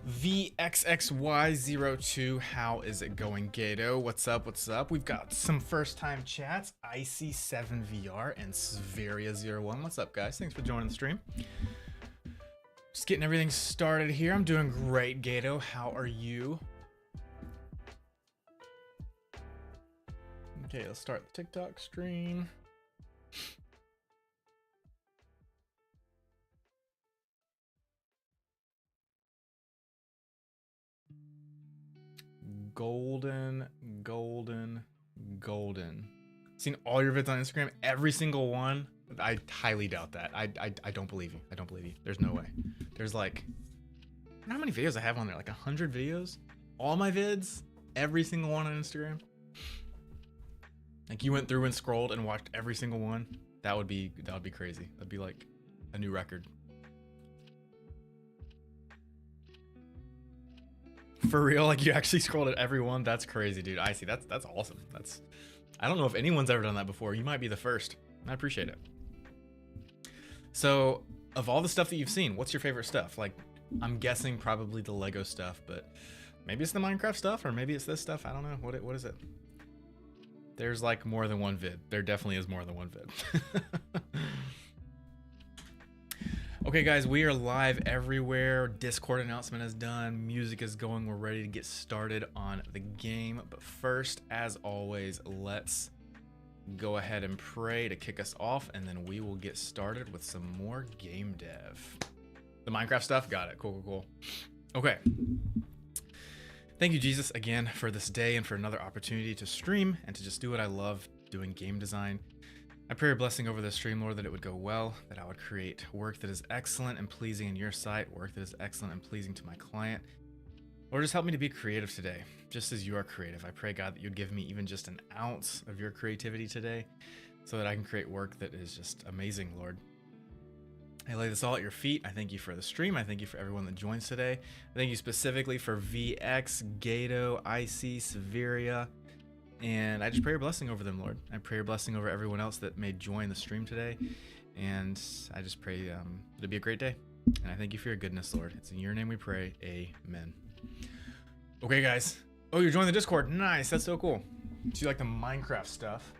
VXXY02, how is it going, Gato? What's up? What's up? We've got some first time chats, Icy7VR and Sveria01. What's up, guys? Thanks for joining the stream. Just getting everything started here. I'm doing great, Gato. How are you? Okay, let's start the TikTok stream. Golden. Seen all your vids on Instagram, every single one. I highly doubt that. I don't believe you. I don't believe you. There's no way. There's like, I don't know how many videos I have on there, like 100 videos. All my vids, every single one on Instagram. Like you went through and scrolled and watched every single one. That would be crazy. That'd be like a new record. For real, like you actually scrolled at every one. That's crazy, dude. I see. That's awesome. I don't know if anyone's ever done that before. You might be the first. I appreciate it. So, of all the stuff that you've seen, what's your favorite stuff? Like, I'm guessing probably the Lego stuff, but maybe it's the Minecraft stuff, or maybe it's this stuff. I don't know. What is it? There's like more than one vid. There definitely is more than one vid. Okay, guys, we are live everywhere. Discord announcement is done. Music is going. We're ready to get started on the game. But first, as always, let's go ahead and pray to kick us off, and then we will get started with some more game dev. The Minecraft stuff? Got it. Cool. Okay. Thank you, Jesus, again, for this day and for another opportunity to stream and to just do what I love, doing game design. I pray your blessing over this stream, Lord, that it would go well, that I would create work that is excellent and pleasing in your sight, work that is excellent and pleasing to my client. Lord, just help me to be creative today, just as you are creative. I pray, God, that you'd give me even just an ounce of your creativity today so that I can create work that is just amazing, Lord. I lay this all at your feet. I thank you for the stream. I thank you for everyone that joins today. I thank you specifically for VX, Gato, Icy, Severia, and I just pray your blessing over them, Lord. I pray your blessing over everyone else that may join the stream today, and I just pray it'll be a great day. And I thank you for your goodness, Lord. It's in your name we pray. Amen. Okay, guys. Oh, you're joining the Discord. Nice. That's so cool. So you like the Minecraft stuff?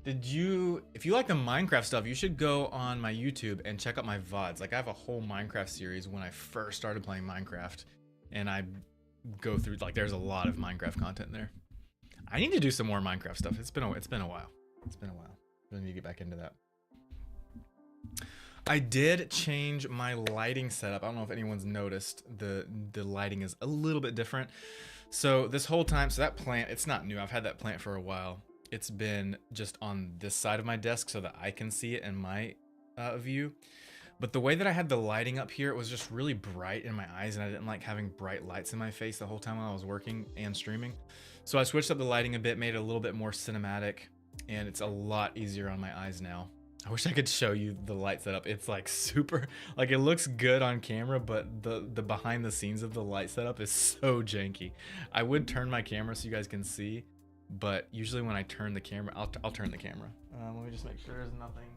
If you like the Minecraft stuff, you should go on my YouTube and check out my VODs. Like I have a whole Minecraft series when I first started playing Minecraft, and I go through, like, there's a lot of Minecraft content there. I need to do some more Minecraft stuff. It's been a while. It's been a while. I need to get back into that. I did change my lighting setup. I don't know if anyone's noticed. The lighting is a little bit different. So this whole time, so that plant, it's not new. I've had that plant for a while. It's been just on this side of my desk so that I can see it in my view. But the way that I had the lighting up here, it was just really bright in my eyes, and I didn't like having bright lights in my face the whole time while I was working and streaming. So I switched up the lighting a bit, made it a little bit more cinematic, and it's a lot easier on my eyes now. I wish I could show you the light setup. It's like super, like it looks good on camera, but the behind the scenes of the light setup is so janky. I would turn my camera so you guys can see, but usually when I turn the camera, I'll turn the camera. Let me just make sure there's nothing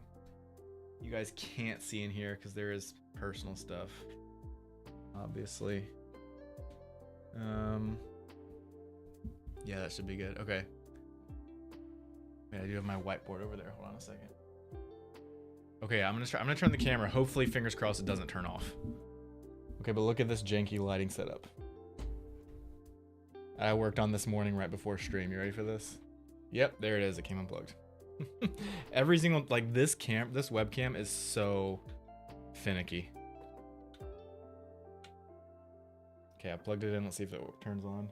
you guys can't see in here, because there is personal stuff, obviously. Yeah, that should be good. Okay. Yeah, I do have my whiteboard over there. Hold on a second. Okay, I'm gonna turn the camera. Hopefully, fingers crossed, it doesn't turn off. Okay, but look at this janky lighting setup I worked on this morning right before stream. You ready for this? Yep, there it is. It came unplugged. Every single, like, this webcam is so finicky. Okay, I plugged it in. Let's see if it turns on.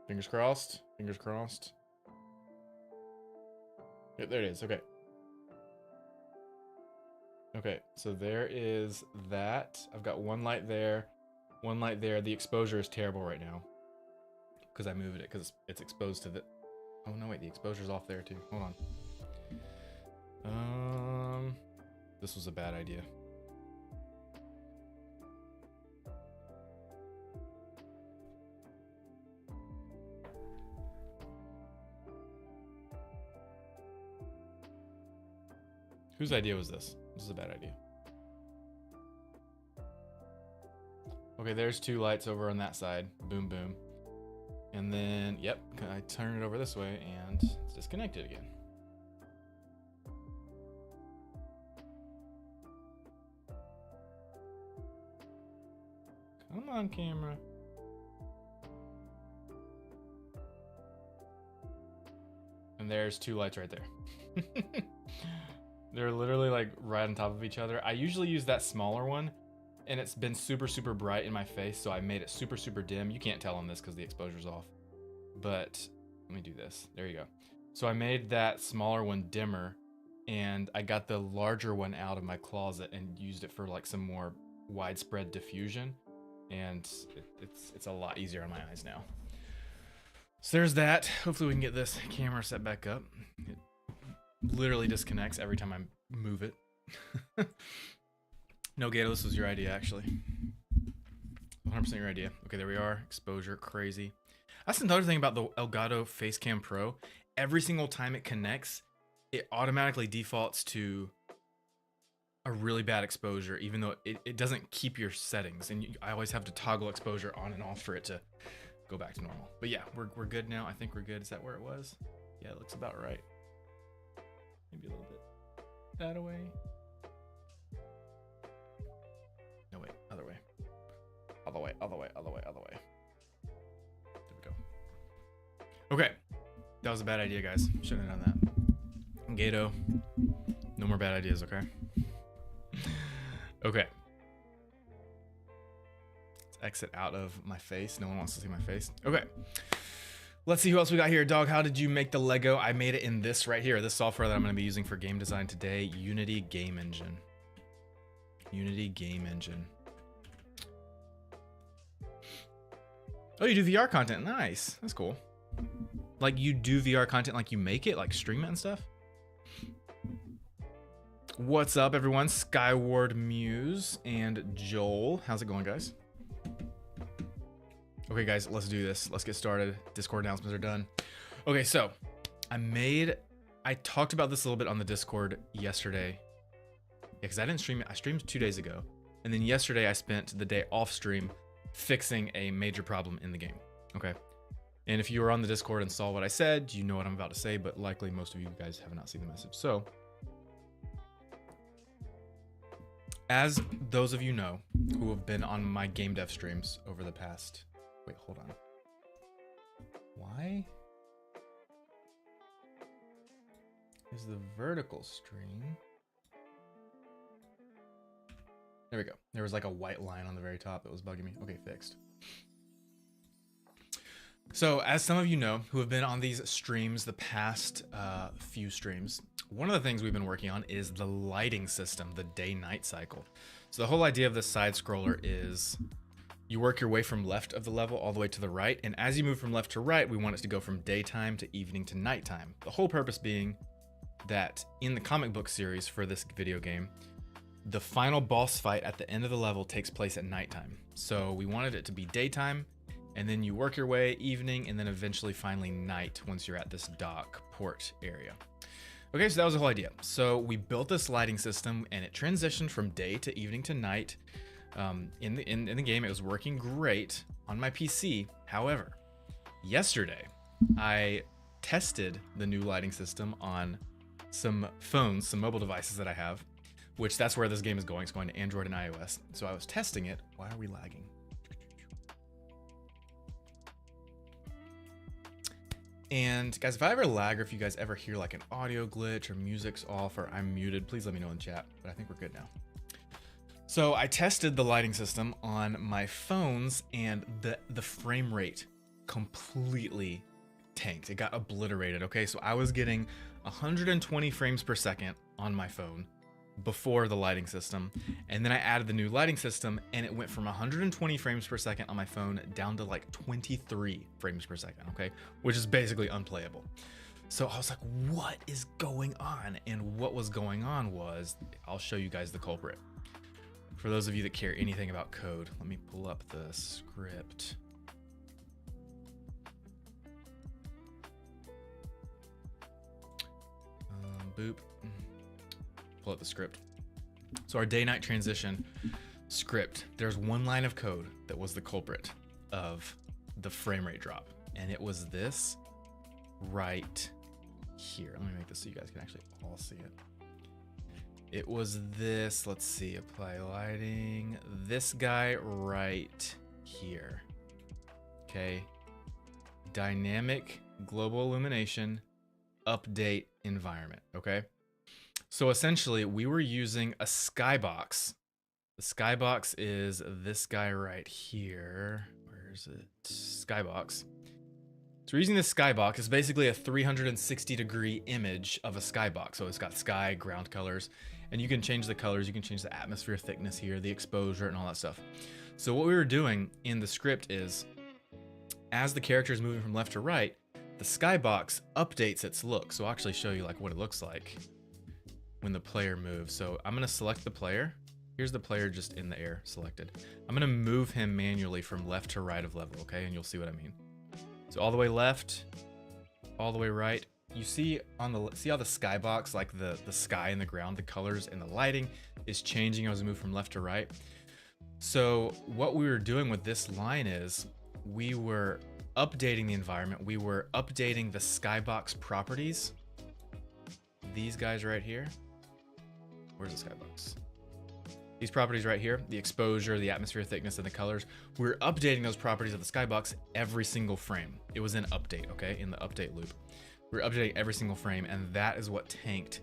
Fingers crossed. Fingers crossed. Yep, there it is. Okay. Okay, so there is that. I've got one light there, one light there. The exposure is terrible right now because I moved it because it's exposed to the... Oh no, wait, the exposure's off there too. Hold on. This was a bad idea. Whose idea was this? This is a bad idea. Okay, there's 2 lights over on that side. Boom, boom. And then, yep, I turn it over this way and it's disconnected again. Come on, camera. And there's 2 lights right there. They're literally like right on top of each other. I usually use that smaller one, and it's been super, super bright in my face, so I made it super, super dim. You can't tell on this because the exposure's off. But let me do this. There you go. So I made that smaller one dimmer, and I got the larger one out of my closet and used it for like some more widespread diffusion. And it's a lot easier on my eyes now. So there's that. Hopefully we can get this camera set back up. It literally disconnects every time I move it. No, Gato, this was your idea, actually. 100% your idea. Okay, there we are. Exposure, crazy. That's another thing about the Elgato Facecam Pro. Every single time it connects, it automatically defaults to a really bad exposure, even though it doesn't keep your settings. And I always have to toggle exposure on and off for it to go back to normal. But yeah, we're good now. I think we're good. Is that where it was? Yeah, it looks about right. Maybe a little bit that away. No, wait, other way. Other way, other way, other way, other way. There we go. Okay, that was a bad idea, guys. Shouldn't have done that. Gato, no more bad ideas, okay? Okay. Let's exit out of my face. No one wants to see my face. Okay. Let's see who else we got here. Dog, how did you make the Lego? I made it in this right here. This software that I'm going to be using for game design today. Unity Game Engine. Unity Game Engine. Oh, you do VR content. Nice. That's cool. Like you do VR content like you make it? Like stream it and stuff? What's up, everyone? Skyward Muse and Joel. How's it going, guys? Okay, guys, let's do this. Let's get started. Discord announcements are done. Okay, so I talked about this a little bit on the Discord yesterday. Yeah, because I didn't stream it. I streamed 2 days ago. And then yesterday I spent the day off stream fixing a major problem in the game. Okay. And if you were on the Discord and saw what I said, you know what I'm about to say, but likely most of you guys have not seen the message. So, as those of you know who have been on my game dev streams over the past... Wait, hold on. Why is the vertical stream... There we go. There was like a white line on the very top that was bugging me. Okay, fixed. So, as some of you know who have been on these streams the past few streams, one of the things we've been working on is the lighting system, the day-night cycle. So the whole idea of this side scroller is you work your way from left of the level all the way to the right, and as you move from left to right, we want it to go from daytime to evening to nighttime. The whole purpose being that in the comic book series for this video game, the final boss fight at the end of the level takes place at nighttime. So we wanted it to be daytime, and then you work your way evening, and then eventually finally night once you're at this dock port area. Okay, so that was the whole idea. So we built this lighting system, and it transitioned from day to evening to night. In the game, it was working great on my PC. However, yesterday I tested the new lighting system on some phones, some mobile devices that I have, which that's where this game is going. It's going to Android and iOS. So I was testing it. Why are we lagging? And guys, if I ever lag or if you guys ever hear like an audio glitch or music's off or I'm muted, please let me know in chat, but I think we're good now. So I tested the lighting system on my phones and the frame rate completely tanked. It got obliterated, okay? So I was getting 120 frames per second on my phone before the lighting system, and then I added the new lighting system and it went from 120 frames per second on my phone down to like 23 frames per second, okay, which is basically unplayable. So I was like, what is going on? And what was going on was, I'll show you guys the culprit. For those of you that care anything about code, let me pull up the script. Boop. Pull up the script. So our day-night transition script, there's one line of code that was the culprit of the frame rate drop. And it was this right here. Let me make this so you guys can actually all see it. It was this, let's see, apply lighting, this guy right here. Okay. Dynamic global illumination, update environment. Okay. So essentially we were using a skybox. The skybox is this guy right here. Where is it? Skybox. So we're using this skybox. It's basically a 360-degree image of a skybox. So it's got sky, ground colors, and you can change the colors. You can change the atmosphere thickness here, the exposure, and all that stuff. So what we were doing in the script is, as the character is moving from left to right, the skybox updates its look. So I'll actually show you like what it looks like when the player moves. So I'm gonna select the player. Here's the player just in the air selected. I'm gonna move him manually from left to right of level, okay? And you'll see what I mean. So all the way left, all the way right. You see on the, see how the skybox, like the sky and the ground, the colors and the lighting is changing as we move from left to right. So what we were doing with this line is we were updating the environment. We were updating the skybox properties. These guys right here. Where's the skybox? These properties right here, the exposure, the atmosphere thickness, and the colors, we're updating those properties of the skybox every single frame. It was in update, okay, in the update loop. We're updating every single frame, and that is what tanked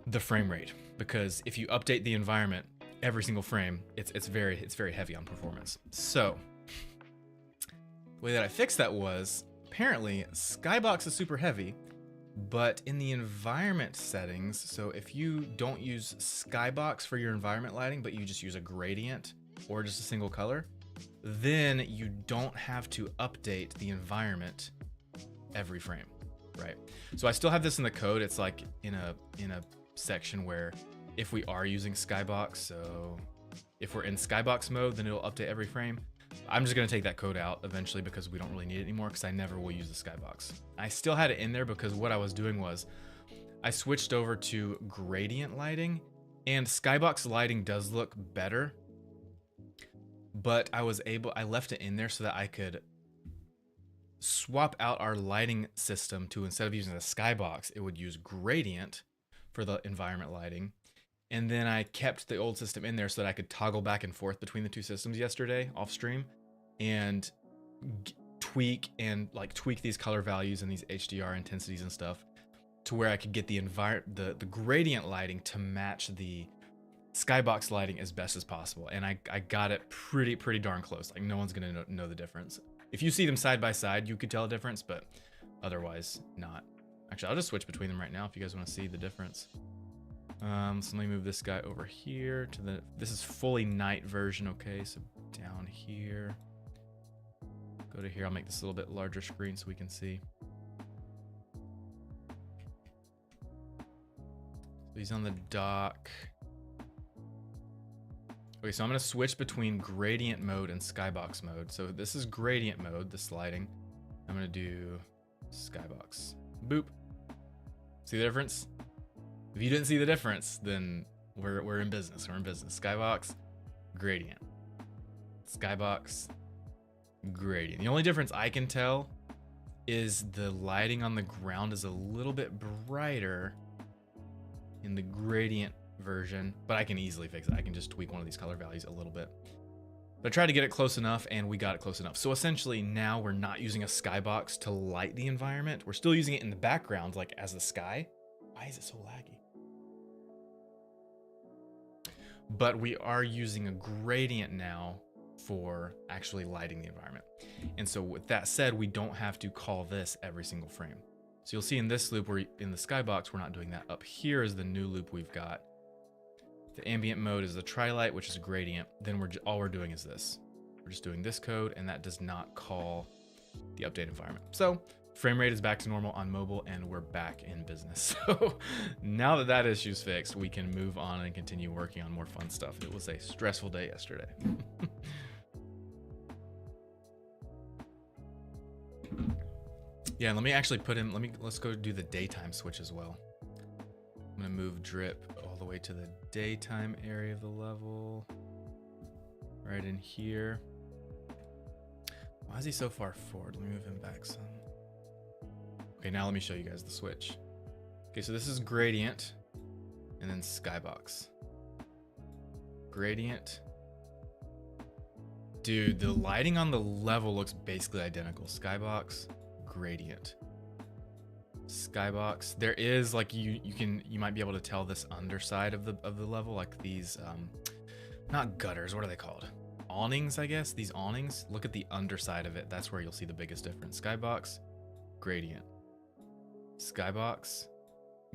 the frame rate. Because if you update the environment every single frame, it's very heavy on performance. So the way that I fixed that was, apparently skybox is super heavy, but in the environment settings, so if you don't use skybox for your environment lighting, but you just use a gradient or just a single color, then you don't have to update the environment every frame, right? So I still have this in the code. It's like in a section where if we are using skybox, so if we're in skybox mode, then it'll update every frame. I'm just gonna take that code out eventually because we don't really need it anymore, because I never will use the skybox. I still had it in there because what I was doing was I switched over to gradient lighting, and skybox lighting does look better, but I left it in there so that I could swap out our lighting system to, instead of using the skybox, it would use gradient for the environment lighting. And then I kept the old system in there so that I could toggle back and forth between the two systems yesterday off stream and tweak these color values and these HDR intensities and stuff to where I could get the gradient lighting to match the skybox lighting as best as possible. And I got it pretty darn close. Like no one's gonna know the difference. If you see them side by side, you could tell a difference, but otherwise not. Actually, I'll just switch between them right now if you guys want to see the difference. So let me move this guy over here to this is fully night version, okay? So down here, go to here. I'll make this a little bit larger screen so we can see. So he's on the dock. Okay, so I'm gonna switch between gradient mode and skybox mode. So this is gradient mode, this lighting. I'm gonna do skybox. Boop. See the difference? If you didn't see the difference, then we're in business. We're in business. Skybox, gradient. Skybox, gradient. The only difference I can tell is the lighting on the ground is a little bit brighter in the gradient version, but I can easily fix it. I can just tweak one of these color values a little bit. But I tried to get it close enough, and we got it close enough. So essentially now we're not using a skybox to light the environment. We're still using it in the background, like as the sky. Why is it so laggy? But we are using a gradient now for actually lighting the environment. And so with that said, we don't have to call this every single frame. So you'll see in this loop, in the skybox, we're not doing that. Up here is the new loop we've got. The ambient mode is the tri-light, which is a gradient. Then all we're doing is this. We're just doing this code, and that does not call the update environment. So frame rate is back to normal on mobile, and we're back in business. So now that that issue's fixed, we can move on and continue working on more fun stuff. It was a stressful day yesterday. Yeah, let me actually put in, let's go do the daytime switch as well. I'm gonna move drip all the way to the daytime area of the level. Right in here. Why is he so far forward? Let me move him back some. Okay, now let me show you guys the switch. Okay, so this is gradient and then skybox. Gradient. Dude, the lighting on the level looks basically identical. Skybox, gradient. Skybox. There is like you might be able to tell this underside of the level, like these not gutters, what are they called? Awnings, I guess. These awnings. Look at the underside of it. That's where you'll see the biggest difference. Skybox, gradient. Skybox,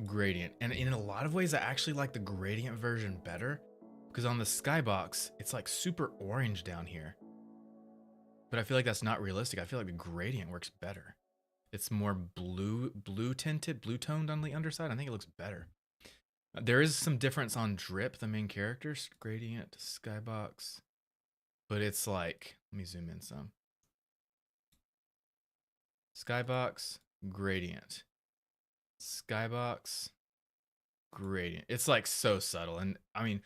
gradient. And in a lot of ways I actually like the gradient version better, because on the skybox it's like super orange down here, but I feel like that's not realistic. I feel like the gradient works better. It's more blue toned on the underside. I think it looks better. There is some difference on Drip, the main character's gradient, skybox, but it's like, let me zoom in some. Skybox, gradient. Skybox, gradient. It's like so subtle, and I mean,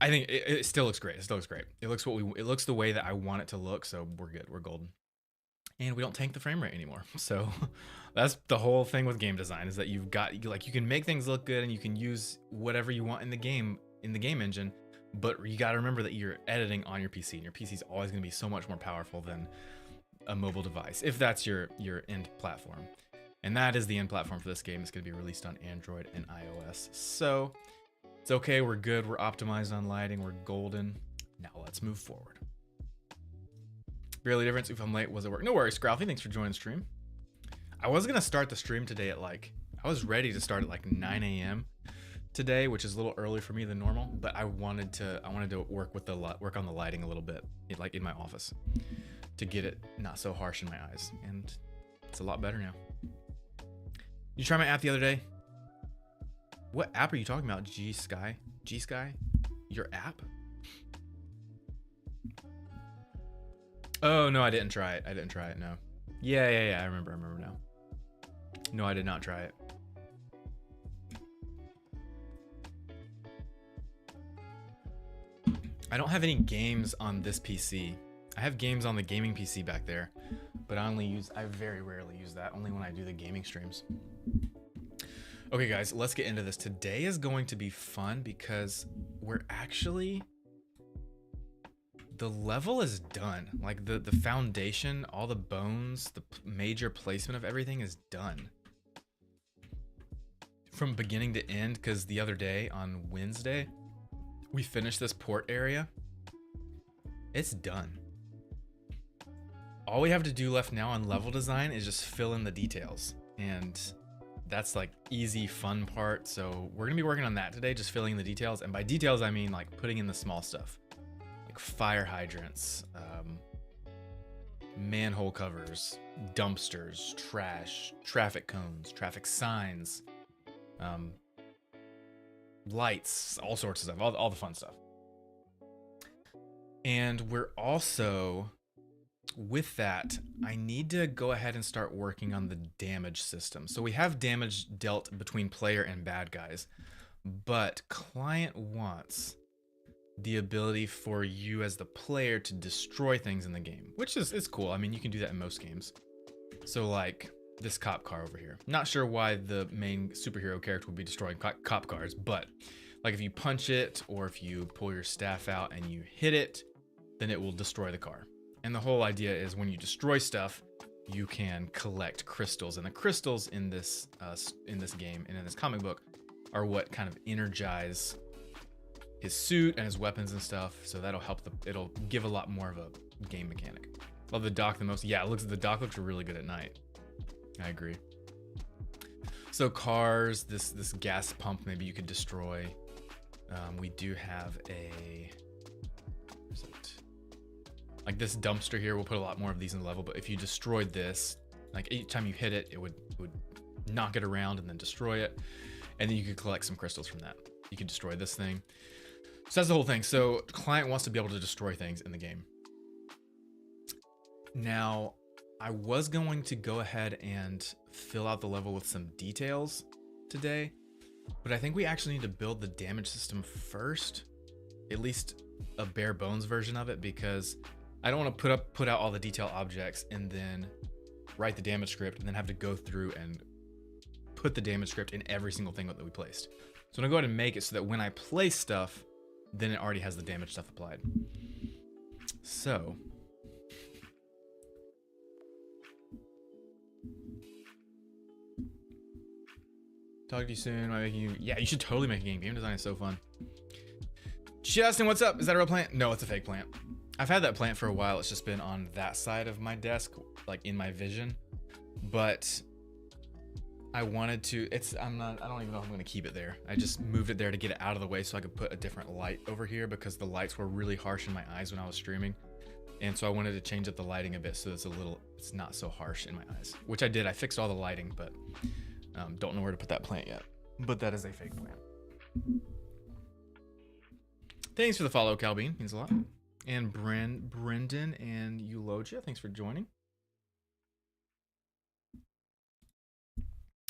I think it still looks great. It still looks great. It looks the way that I want it to look. So we're good. We're golden, and we don't tank the frame rate anymore. So that's the whole thing with game design, is that you can make things look good and you can use whatever you want in the game engine, but you got to remember that you're editing on your PC, and your PC is always going to be so much more powerful than a mobile device, if that's your end platform. And that is the end platform for this game. It's going to be released on Android and iOS. So it's okay. We're good. We're optimized on lighting. We're golden. Now let's move forward. Barely difference. If I'm late, was it work? No worries, Scralfy. Thanks for joining the stream. I was going to start the stream today at I was ready to start at like 9 a.m. today, which is a little early for me than normal, but I wanted to work on the lighting a little bit, like in my office, to get it not so harsh in my eyes. And it's a lot better now. You tried my app the other day? What app are you talking about? G-Sky? G-Sky? Your app? Oh, no, I didn't try it. No. Yeah, I remember now. No, I did not try it. I don't have any games on this PC. I have games on the gaming PC back there, but I very rarely use that, only when I do the gaming streams. Okay guys, let's get into this. Today is going to be fun because the level is done. Like the foundation, all the bones, the major placement of everything is done. From beginning to end, because the other day on Wednesday, we finished this port area. It's done. All we have to do left now on level design is just fill in the details, and that's like easy fun part. So we're gonna be working on that today, just filling in the details. And by details I mean like putting in the small stuff, like fire hydrants, manhole covers, dumpsters, trash, traffic cones, traffic signs, lights, all sorts of stuff, all the fun stuff. And we're also, with that, I need to go ahead and start working on the damage system. So we have damage dealt between player and bad guys, but client wants the ability for you as the player to destroy things in the game, which is cool. I mean, you can do that in most games. So like this cop car over here. Not sure why the main superhero character would be destroying cop cars, but like if you punch it or if you pull your staff out and you hit it, then it will destroy the car. And the whole idea is when you destroy stuff, you can collect crystals, and the crystals in this game and in this comic book are what kind of energize his suit and his weapons and stuff. So that'll help it'll give a lot more of a game mechanic. Love the dock the most. Yeah, the dock looks really good at night. I agree. So cars, this gas pump maybe you could destroy. We do have like this dumpster here. We'll put a lot more of these in the level, but if you destroyed this, like each time you hit it, it would knock it around and then destroy it. And then you could collect some crystals from that. You could destroy this thing. So that's the whole thing. So client wants to be able to destroy things in the game. Now, I was going to go ahead and fill out the level with some details today, but I think we actually need to build the damage system first, at least a bare bones version of it, because I don't want to put out all the detail objects and then write the damage script and then have to go through and put the damage script in every single thing that we placed. So I'm gonna go ahead and make it so that when I place stuff, then it already has the damage stuff applied. So talk to you soon. Am I making you? Yeah, you should totally make a game. Game design is so fun. Justin, what's up? Is that a real plant? No, it's a fake plant. I've had that plant for a while. It's just been on that side of my desk, like in my vision. But I wanted to, I don't even know if I'm gonna keep it there. I just moved it there to get it out of the way so I could put a different light over here because the lights were really harsh in my eyes when I was streaming. And so I wanted to change up the lighting a bit so it's not so harsh in my eyes, which I did. I fixed all the lighting, but don't know where to put that plant yet. But that is a fake plant. Thanks for the follow, Calbean. Means a lot. And Brendan and Eulogia, thanks for joining.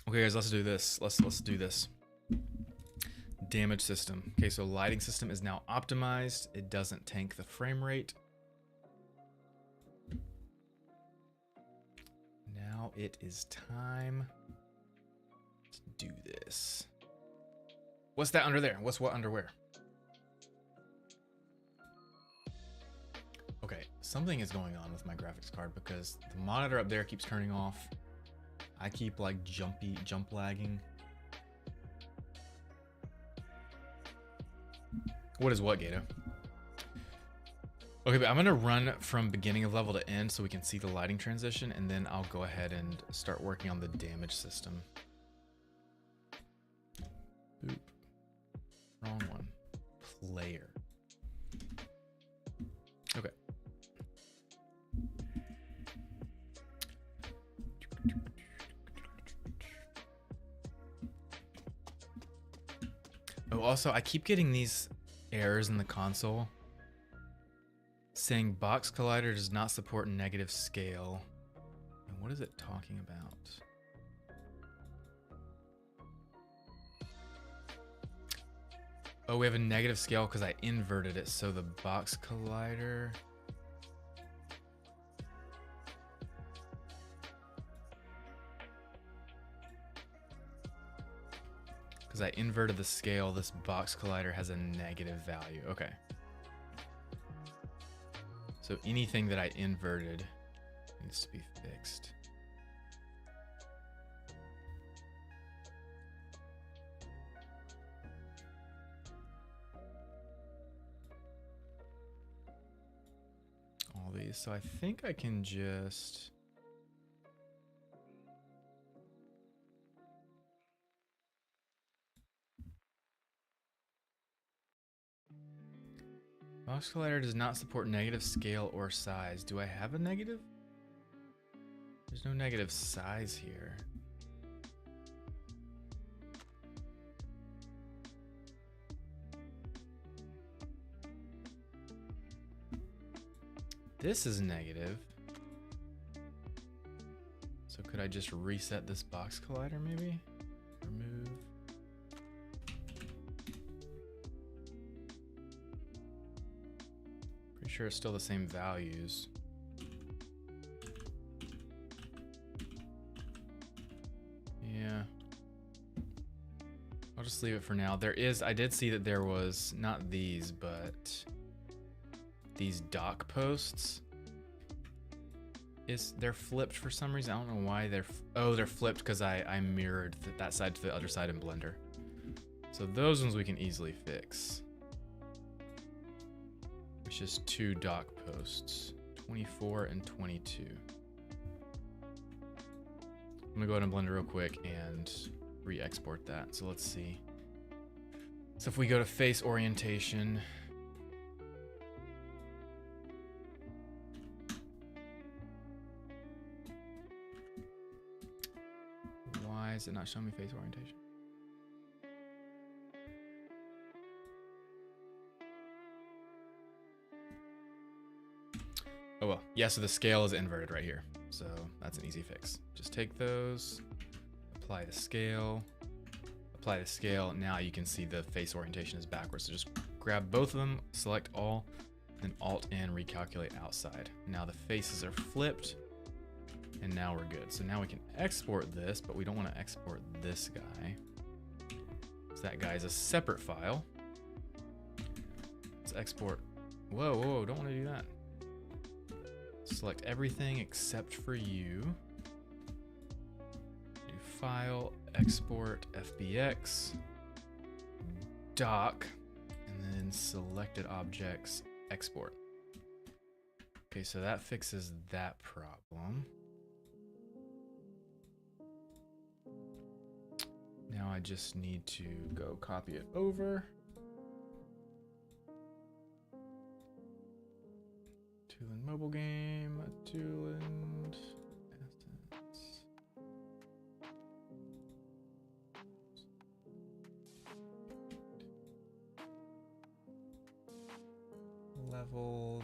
Okay, guys, let's do this. Let's do this. Damage system. Okay, so lighting system is now optimized. It doesn't tank the frame rate. Now it is time to do this. What's that under there? What's what under where? Okay, something is going on with my graphics card because the monitor up there keeps turning off. I keep like jump lagging. What is what, Gato? Okay, but I'm gonna run from beginning of level to end so we can see the lighting transition, and then I'll go ahead and start working on the damage system. Boop. Wrong one. Player. Okay. Oh, also, I keep getting these errors in the console saying Box Collider does not support negative scale. And what is it talking about? Oh, we have a negative scale because I inverted it, so the Box Collider... Because I inverted the scale, this Box Collider has a negative value. Okay. So anything that I inverted needs to be fixed. All these. So I think I can just... Box Collider does not support negative scale or size. Do I have a negative? There's no negative size here. This is negative. So could I just reset this Box Collider maybe? Remove. Pretty sure it's still the same values. Yeah. I'll just leave it for now. I did see that there was, not these, but these dock posts. They're flipped for some reason. I don't know why they're flipped because I mirrored that side to the other side in Blender. So those ones we can easily fix. It's just two dock posts, 24 and 22. I'm gonna go ahead and Blender real quick and re-export that. So let's see. So if we go to face orientation, why is it not showing me face orientation? Oh well, yeah, so the scale is inverted right here. So that's an easy fix. Just take those, apply the scale, Now you can see the face orientation is backwards. So just grab both of them, select all, then Alt N, recalculate outside. Now the faces are flipped, and now we're good. So now we can export this, but we don't want to export this guy. So that guy is a separate file. Let's export. Whoa, whoa, don't want to do that. Select everything except for you. Do File, Export, FBX, Doc, and then Selected Objects, Export. Okay, so that fixes that problem. Now I just need to go copy it over. Tooland mobile game, Tooland assets. Level,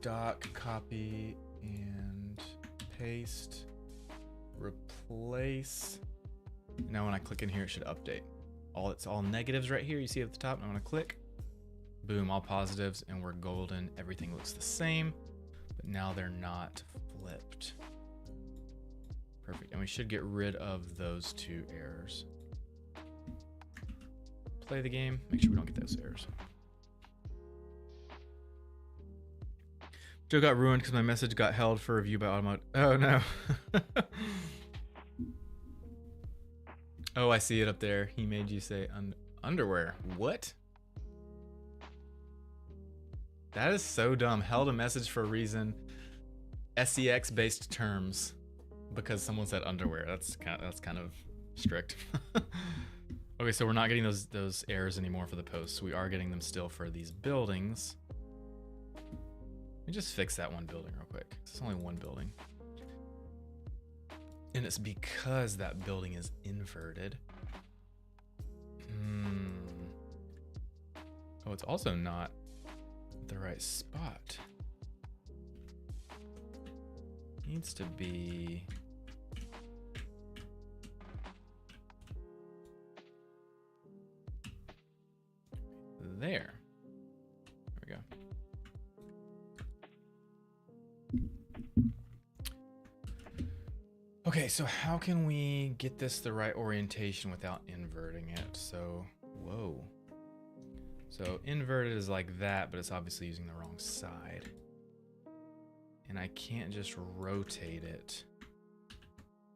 doc, copy, and paste, replace. Now when I click in here, it should update. It's all negatives right here. You see at the top, and I'm gonna click. Boom, all positives, and we're golden. Everything looks the same, but now they're not flipped. Perfect, and we should get rid of those two errors. Play the game, make sure we don't get those errors. Joe got ruined because my message got held for review by Automotive. Oh no. Oh, I see it up there. He made you say underwear. What? That is so dumb. Held a message for a reason. SEX based terms because someone said underwear. That's kind of strict. Okay, so we're not getting those errors anymore for the posts. We are getting them still for these buildings. Let me just fix that one building real quick. It's only one building. And it's because that building is inverted. Oh, it's also not the right spot. Needs to be there. There we go. Okay, so how can we get this the right orientation without inverting it? So, whoa. So inverted is like that, but it's obviously using the wrong side. And I can't just rotate it.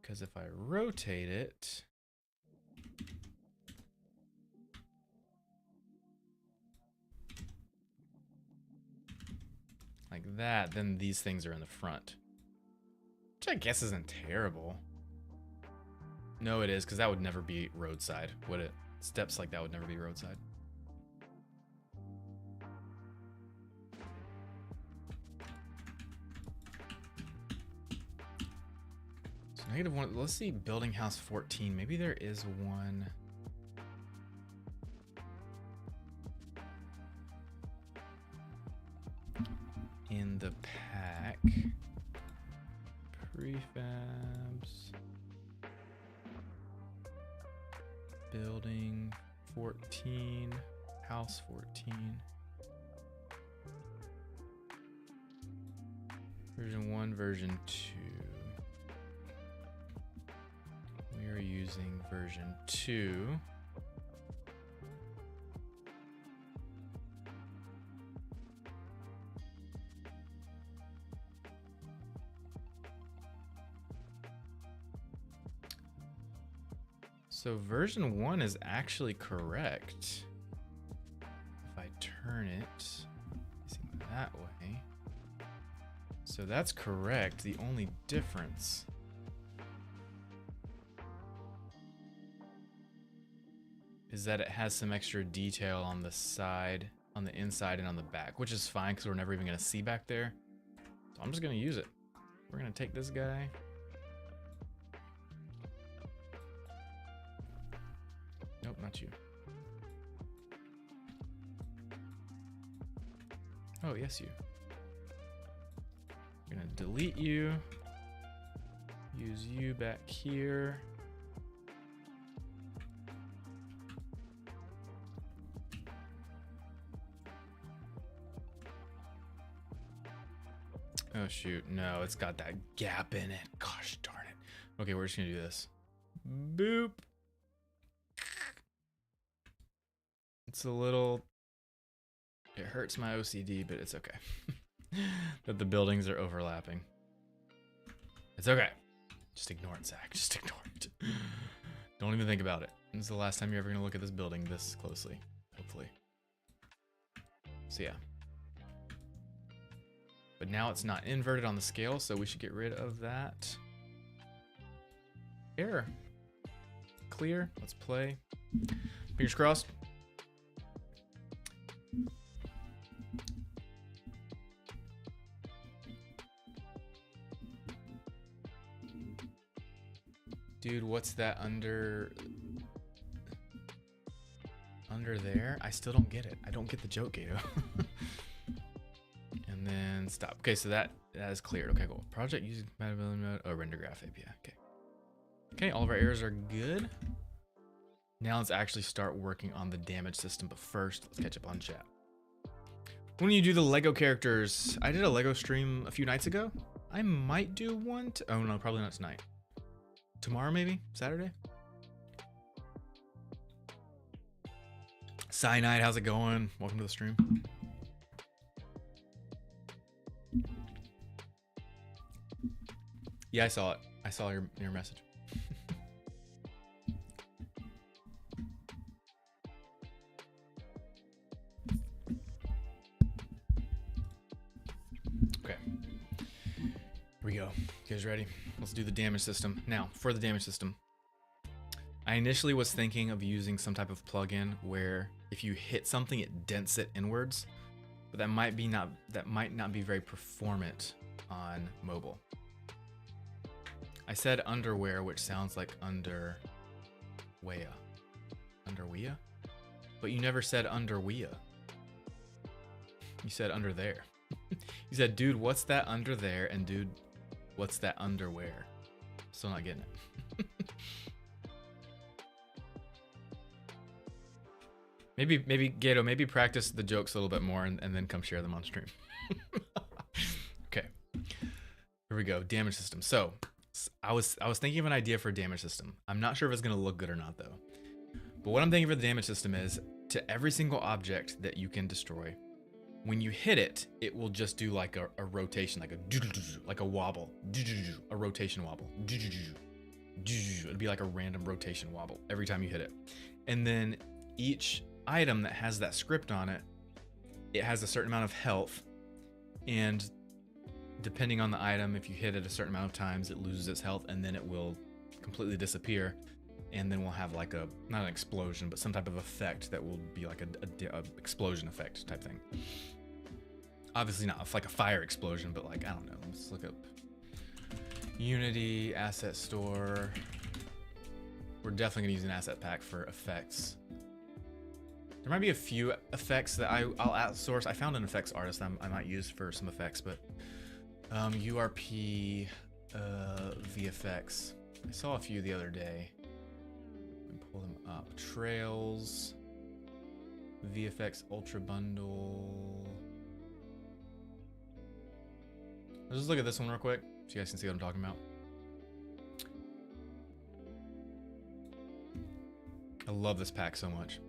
Because if I rotate it, like that, then these things are in the front. Which I guess isn't terrible. No, it is, because that would never be roadside, would it? Steps like that would never be roadside. So -1, let's see building house 14. Maybe there is one. In the pack. Prefabs. Building 14. House 14. Version 1, version 2. We are using version 2. So version 1 is actually correct. If I turn it facing that way. So that's correct. The only difference is that it has some extra detail on the side, on the inside, and on the back, which is fine because we're never even going to see back there. So I'm just going to use it. We're going to take this guy. Nope, not you. Oh, yes, you. I'm gonna delete you. Use you back here. Oh shoot, no, it's got that gap in it. Gosh darn it. Okay, we're just gonna do this. Boop. It's a little, it hurts my OCD, but it's okay. That the buildings are overlapping. It's okay. Just ignore it, Zach. Just ignore it. Don't even think about it. This is the last time you're ever gonna look at this building this closely, hopefully. So yeah. But now it's not inverted on the scale, so we should get rid of that error. Clear. Let's play. Fingers crossed. Dude, what's that under there? I still don't get it. I don't get the joke, Gato. And then stop. Okay, so that is cleared. Okay, cool. Project using compatibility mode. Oh, render graph API. Okay. Okay, all of our errors are good. Now let's actually start working on the damage system. But first, let's catch up on chat. When you do the Lego characters, I did a Lego stream a few nights ago. I might do one. Oh no, probably not tonight. Tomorrow, maybe? Saturday? Cyanide, how's it going? Welcome to the stream. Yeah, I saw it. I saw your message. Okay. Here we go. You guys ready? Let's do the damage system. Now, for the damage system, I initially was thinking of using some type of plugin where if you hit something, it dents it inwards, but that might not be very performant on mobile. I said underwear, which sounds like underwear. Underwear? But you never said underwear. You said under there. You said, dude, what's that under there? And dude, what's that underwear? Still not getting it. Maybe Gato, maybe practice the jokes a little bit more and then come share them on stream. Okay. Here we go. Damage system. So I was thinking of an idea for a damage system. I'm not sure if it's gonna look good or not though. But what I'm thinking for the damage system is to every single object that you can destroy, when you hit it, it will just do like a rotation, like a wobble, a rotation wobble. It'd be like a random rotation wobble every time you hit it. And then each item that has that script on it, it has a certain amount of health, and depending on the item, if you hit it a certain amount of times, it loses its health and then it will completely disappear. And then we'll have like not an explosion, but some type of effect that will be like a explosion effect type thing. Obviously not like a fire explosion, but like, I don't know, let's look up Unity asset store. We're definitely gonna use an asset pack for effects. There might be a few effects that I'll outsource. I found an effects artist I might use for some effects, but URP VFX. I saw a few the other day. Let me pull them up. Trails, VFX Ultra Bundle. Let's just look at this one real quick so you guys can see what I'm talking about. I love this pack so much.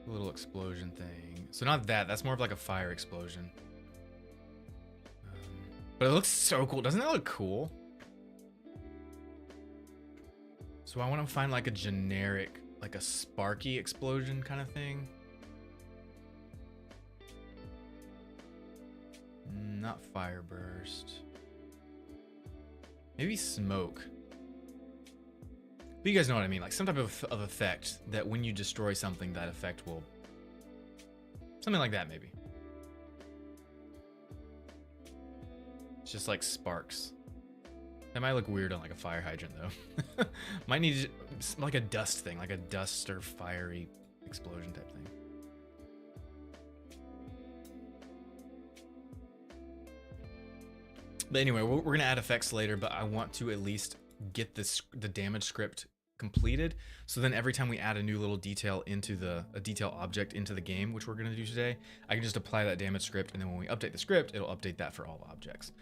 Little explosion thing. So not that. That's more of like a fire explosion. But it looks so cool. Doesn't that look cool? So I want to find like a generic, like a sparky explosion kind of thing. Not fire burst. Maybe smoke. But you guys know what I mean, like some type of effect that when you destroy something, that effect will... Something like that, maybe. It's just like sparks. That might look weird on like a fire hydrant though. Might need like a dust thing, like a dust or fiery explosion type thing. But anyway, we're gonna add effects later, but I want to at least get the damage script completed. So then every time we add a new little detail into a detail object into the game, which we're going to do today, I can just apply that damage script, and then when we update the script, it'll update that for all objects.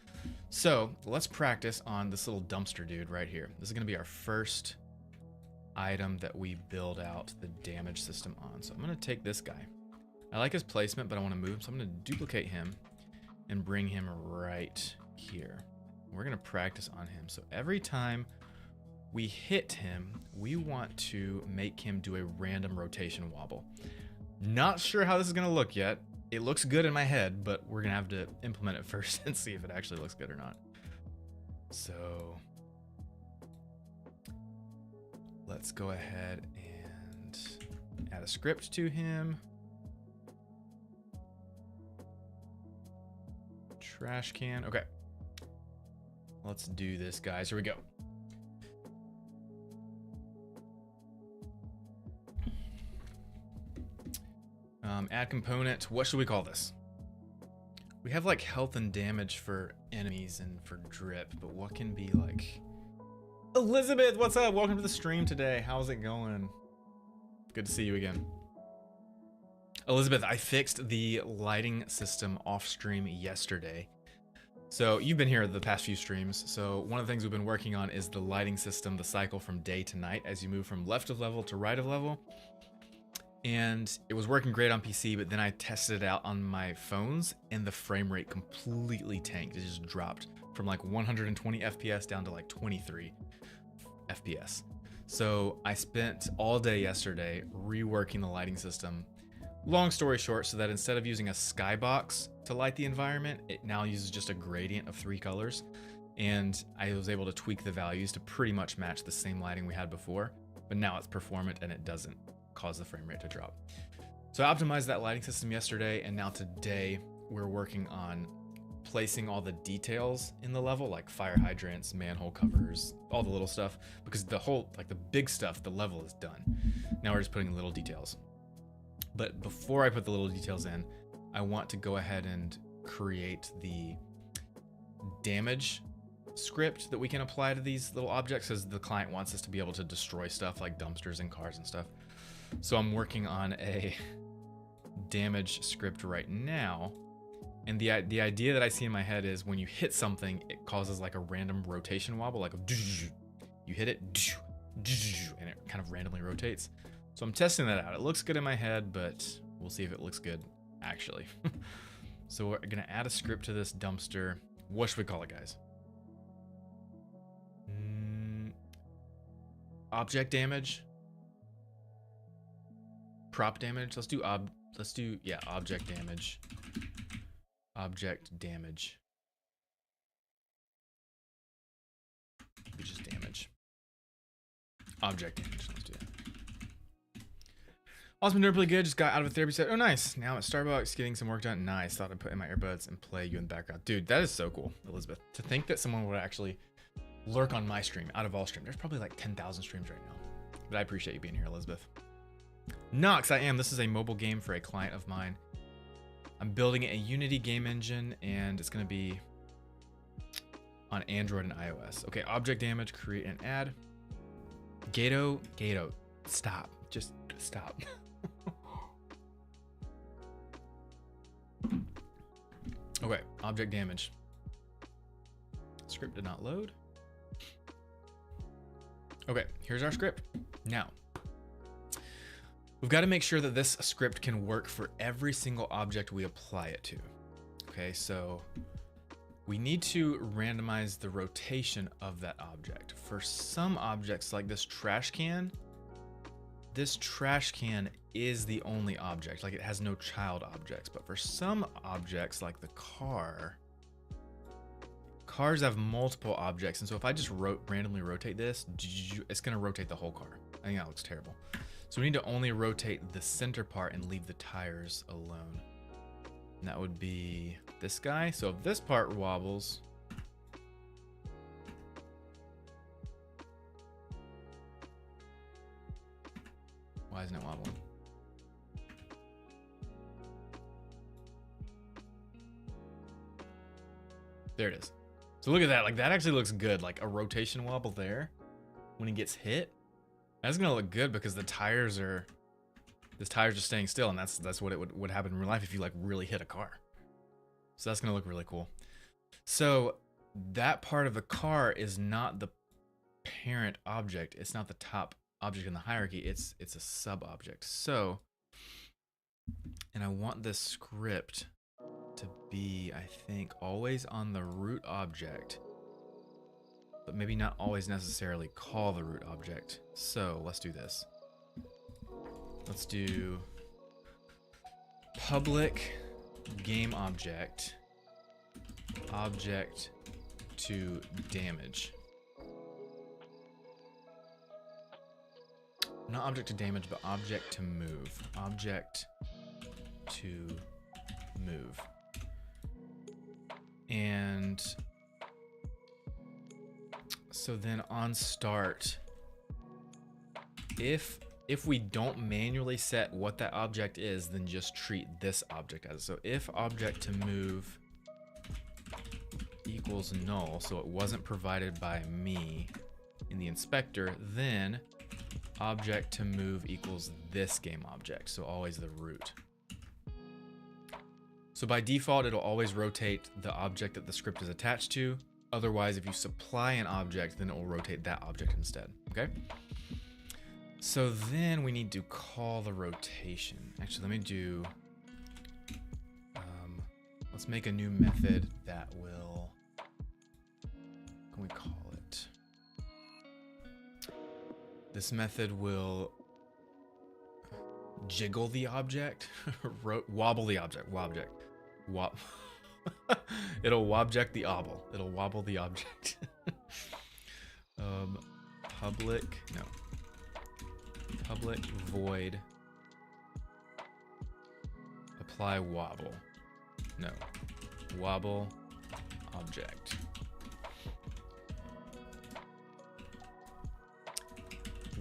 So let's practice on this little dumpster dude right here. This is going to be our first item that we build out the damage system on. So I'm going to take this guy. I like his placement, but I want to move him, so I'm going to duplicate him and bring him right here. We're going to practice on him. So every time we hit him, we want to make him do a random rotation wobble. Not sure how this is going to look yet. It looks good in my head, but we're going to have to implement it first and see if it actually looks good or not. So let's go ahead and add a script to him. Trash can. Okay. Let's do this, guys. Here we go. Add component. What should we call this? We have like health and damage for enemies and for drip, but what can be like... Elizabeth, what's up? Welcome to the stream today. How's it going? Good to see you again. Elizabeth, I fixed the lighting system off stream yesterday. So you've been here the past few streams. So one of the things we've been working on is the lighting system, the cycle from day to night as you move from left of level to right of level. And it was working great on PC, but then I tested it out on my phones and the frame rate completely tanked. It just dropped from like 120 FPS down to like 23 FPS. So I spent all day yesterday reworking the lighting system. Long story short, so that instead of using a skybox to light the environment, it now uses just a gradient of 3 colors. And I was able to tweak the values to pretty much match the same lighting we had before, but now it's performant and it doesn't cause the frame rate to drop. So I optimized that lighting system yesterday, and now today we're working on placing all the details in the level, like fire hydrants, manhole covers, all the little stuff, because the whole, like the big stuff, the level is done. Now we're just putting little details. But before I put the little details in, I want to go ahead and create the damage script that we can apply to these little objects, because the client wants us to be able to destroy stuff like dumpsters and cars and stuff. So I'm working on a damage script right now. And the idea that I see in my head is when you hit something, it causes like a random rotation wobble, like a you hit it and it kind of randomly rotates. So I'm testing that out. It looks good in my head, but we'll see if it looks good actually. So we're gonna add a script to this dumpster. What should we call it, guys? Object damage. Prop damage. Let's do object damage. Object damage. Which is damage. Object damage. Let's do that. Awesome, doing pretty good. Just got out of a therapy set. Oh, nice. Now at Starbucks getting some work done. Nice. Thought I'd put in my earbuds and play you in the background. Dude, that is so cool, Elizabeth. To think that someone would actually lurk on my stream out of all stream. There's probably like 10,000 streams right now. But I appreciate you being here, Elizabeth. Nox, I am. This is a mobile game for a client of mine. I'm building a Unity game engine, and it's going to be on Android and iOS. Okay, object damage, create and add. Gato, stop. Just stop. Okay, object damage. Script did not load. Okay, here's our script. Now, we've got to make sure that this script can work for every single object we apply it to. Okay, so we need to randomize the rotation of that object. For some objects like this trash can is the only object, like it has no child objects. But for some objects like the cars have multiple objects. And so if I just randomly rotate this, it's going to rotate the whole car. I think that looks terrible. So we need to only rotate the center part and leave the tires alone. And that would be this guy. So if this part wobbles, why isn't it wobbling? There it is. So look at that. Like that actually looks good. Like a rotation wobble there when he gets hit. That's gonna look good because the tires are staying still, and that's what it would happen in real life if you like really hit a car. So that's gonna look really cool. So that part of the car is not the parent object. It's not the top object in the hierarchy. It's a sub object. So, and I want this script to be, I think, always on the root object, but maybe not always necessarily call the root object. So let's do this. Let's do public game object to damage. Not object to damage, but object to move. Object to move. And so then on start, if we don't manually set what that object is, then just treat this object as. So if object to move equals null, so it wasn't provided by me in the inspector, then object to move equals this game object, so always the root. So by default, it'll always rotate the object that the script is attached to. Otherwise, if you supply an object, then it will rotate that object instead, okay? So then we need to call the rotation. Actually, let me do, let's make a new method that will, what can we call it? This method will jiggle the object, wobble the object, it'll wobject the obble. It'll wobble the object. Public void apply wobble. No, wobble object.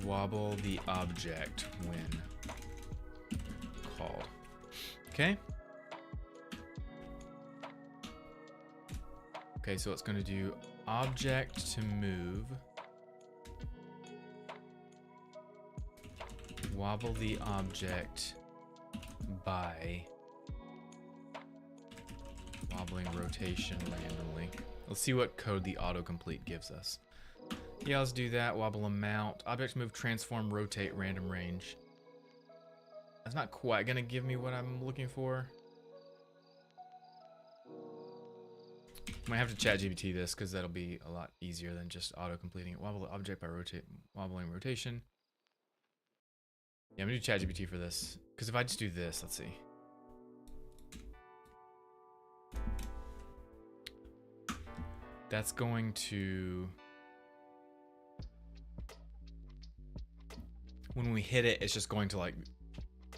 Wobble the object when called. Okay. Okay, so it's going to do object to move, wobble the object by wobbling rotation randomly. Let's see what code the autocomplete gives us. Yeah, let's do that. Wobble amount, object move, transform, rotate, random range. That's not quite going to give me what I'm looking for. Might have to chat GPT this because that'll be a lot easier than just auto completing it. Wobble the object by wobbling rotation. Yeah, I'm gonna do chat GPT for this because if I just do this, let's see. That's going to, when we hit it, it's just going to like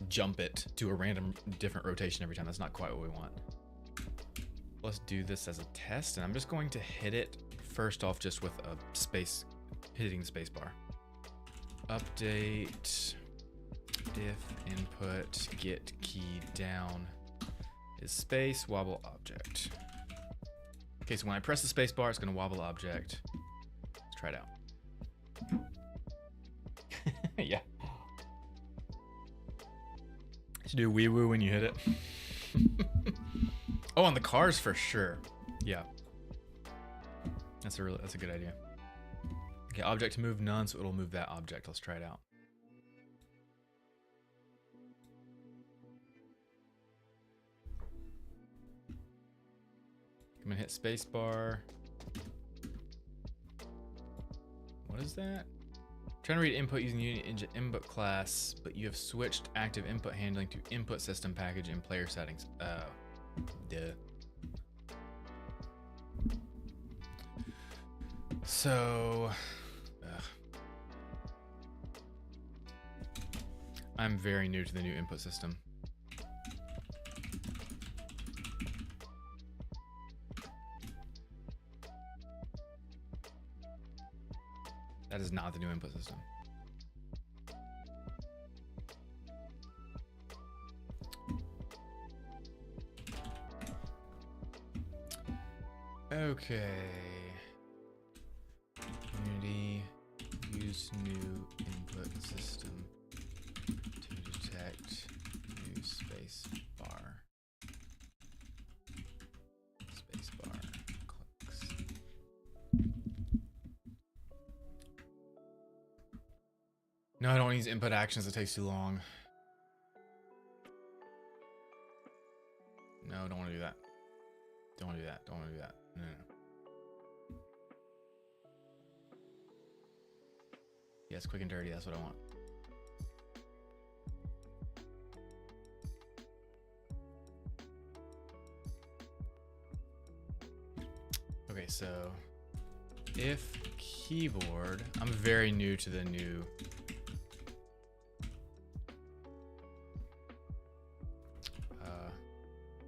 jump it to a random different rotation every time. That's not quite what we want. Let's do this as a test, and I'm just going to hit it first off just with a space, hitting the space bar. Update if input get key down is space wobble object. Okay, so when I press the space bar, it's going to wobble object. Let's try it out. Yeah. Should do wee woo when you hit it. Oh, on the cars for sure. Yeah. That's a good idea. Okay, object to move none, so it'll move that object. Let's try it out. I'm gonna hit spacebar. What is that? Trying to read input using Unity Engine input class, but you have switched active input handling to input system package in player settings. Oh. Duh. So, I'm very new to the new input system. That is not the new input system. Okay. Unity use new input No, I don't use input actions. It takes too long. No, don't want to do that. Don't want to do that. Don't want to do that. No, no. Yes, quick and dirty. That's what I want. Okay, so if keyboard, I'm very new to the new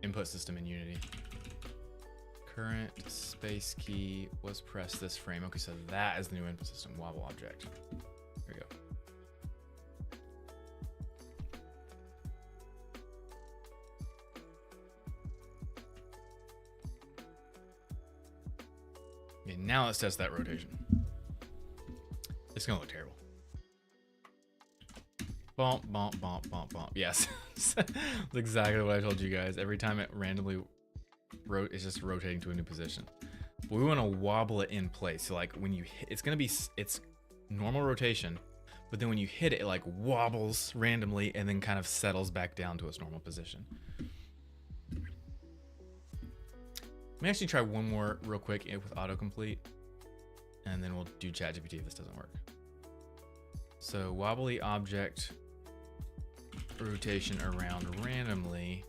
input system in Unity. Current space key was pressed this frame. Okay, so that is the new input system, wobble object. There we go. Okay, now let's test that rotation. It's gonna look terrible. Bump, bump, bump, bump, bump. Yes, that's exactly what I told you guys. Every time it randomly it's just rotating to a new position. But we want to wobble it in place. So like when you hit, it's normal rotation, but then when you hit it, it like wobbles randomly and then kind of settles back down to its normal position. Let me actually try one more real quick with autocomplete, and then we'll do ChatGPT if this doesn't work. So wobbly object rotation around randomly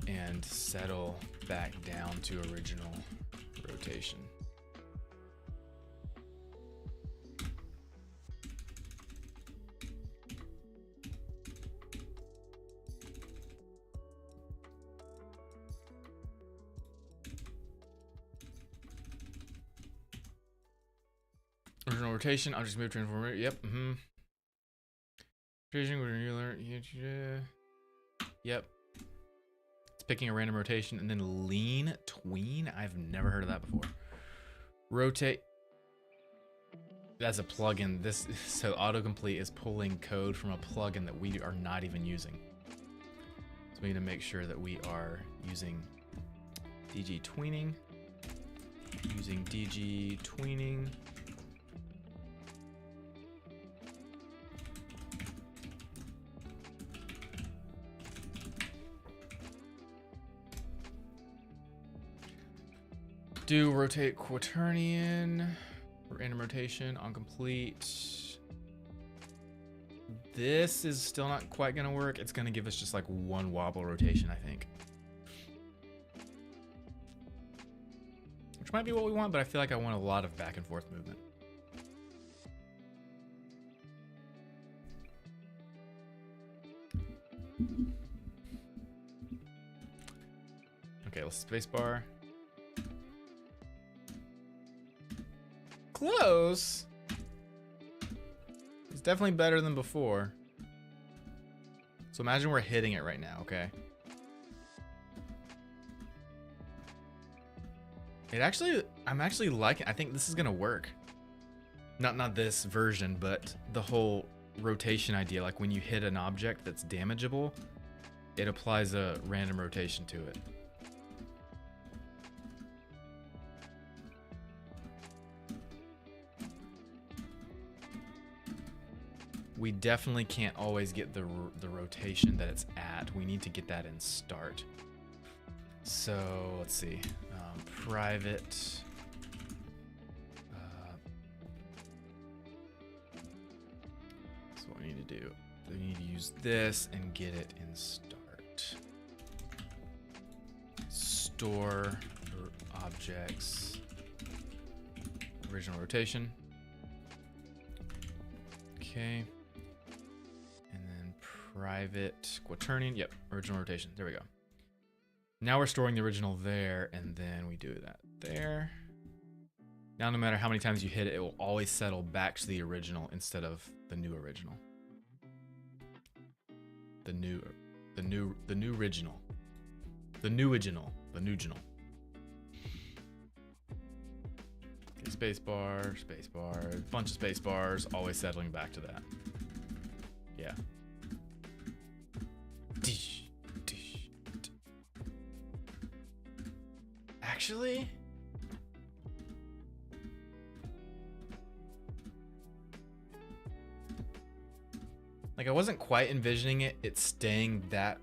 and settle back down to original rotation. Original rotation, object move transformer. Yep. Rotation, you learn. Yep. It's picking a random rotation and then lean tween. I've never heard of that before. Rotate. That's a plugin. So autocomplete is pulling code from a plugin that we are not even using. So we need to make sure that we are using DG tweening. Using DG tweening. Do rotate quaternion, random rotation on complete. This is still not quite gonna work. It's gonna give us just like one wobble rotation, I think. Which might be what we want, but I feel like I want a lot of back and forth movement. Okay, let's spacebar. Close. It's definitely better than before. So imagine we're hitting it right now, okay? I'm actually liking, I think this is gonna work. Not this version, but the whole rotation idea. Like when you hit an object that's damageable, it applies a random rotation to it. We definitely can't always get the rotation that it's at. We need to get that in start. So let's see, private. So what we need to do, we need to use this and get it in start. Store objects, original rotation. Okay. Private quaternion. Yep, original rotation. There we go. Now we're storing the original there, and then we do that there. Now no matter how many times you hit it, it will always settle back to the original instead of the new original. The new original. The new original. Okay, spacebar, bunch of space bars, always settling back to that. Yeah. Actually, Like I wasn't quite envisioning it staying that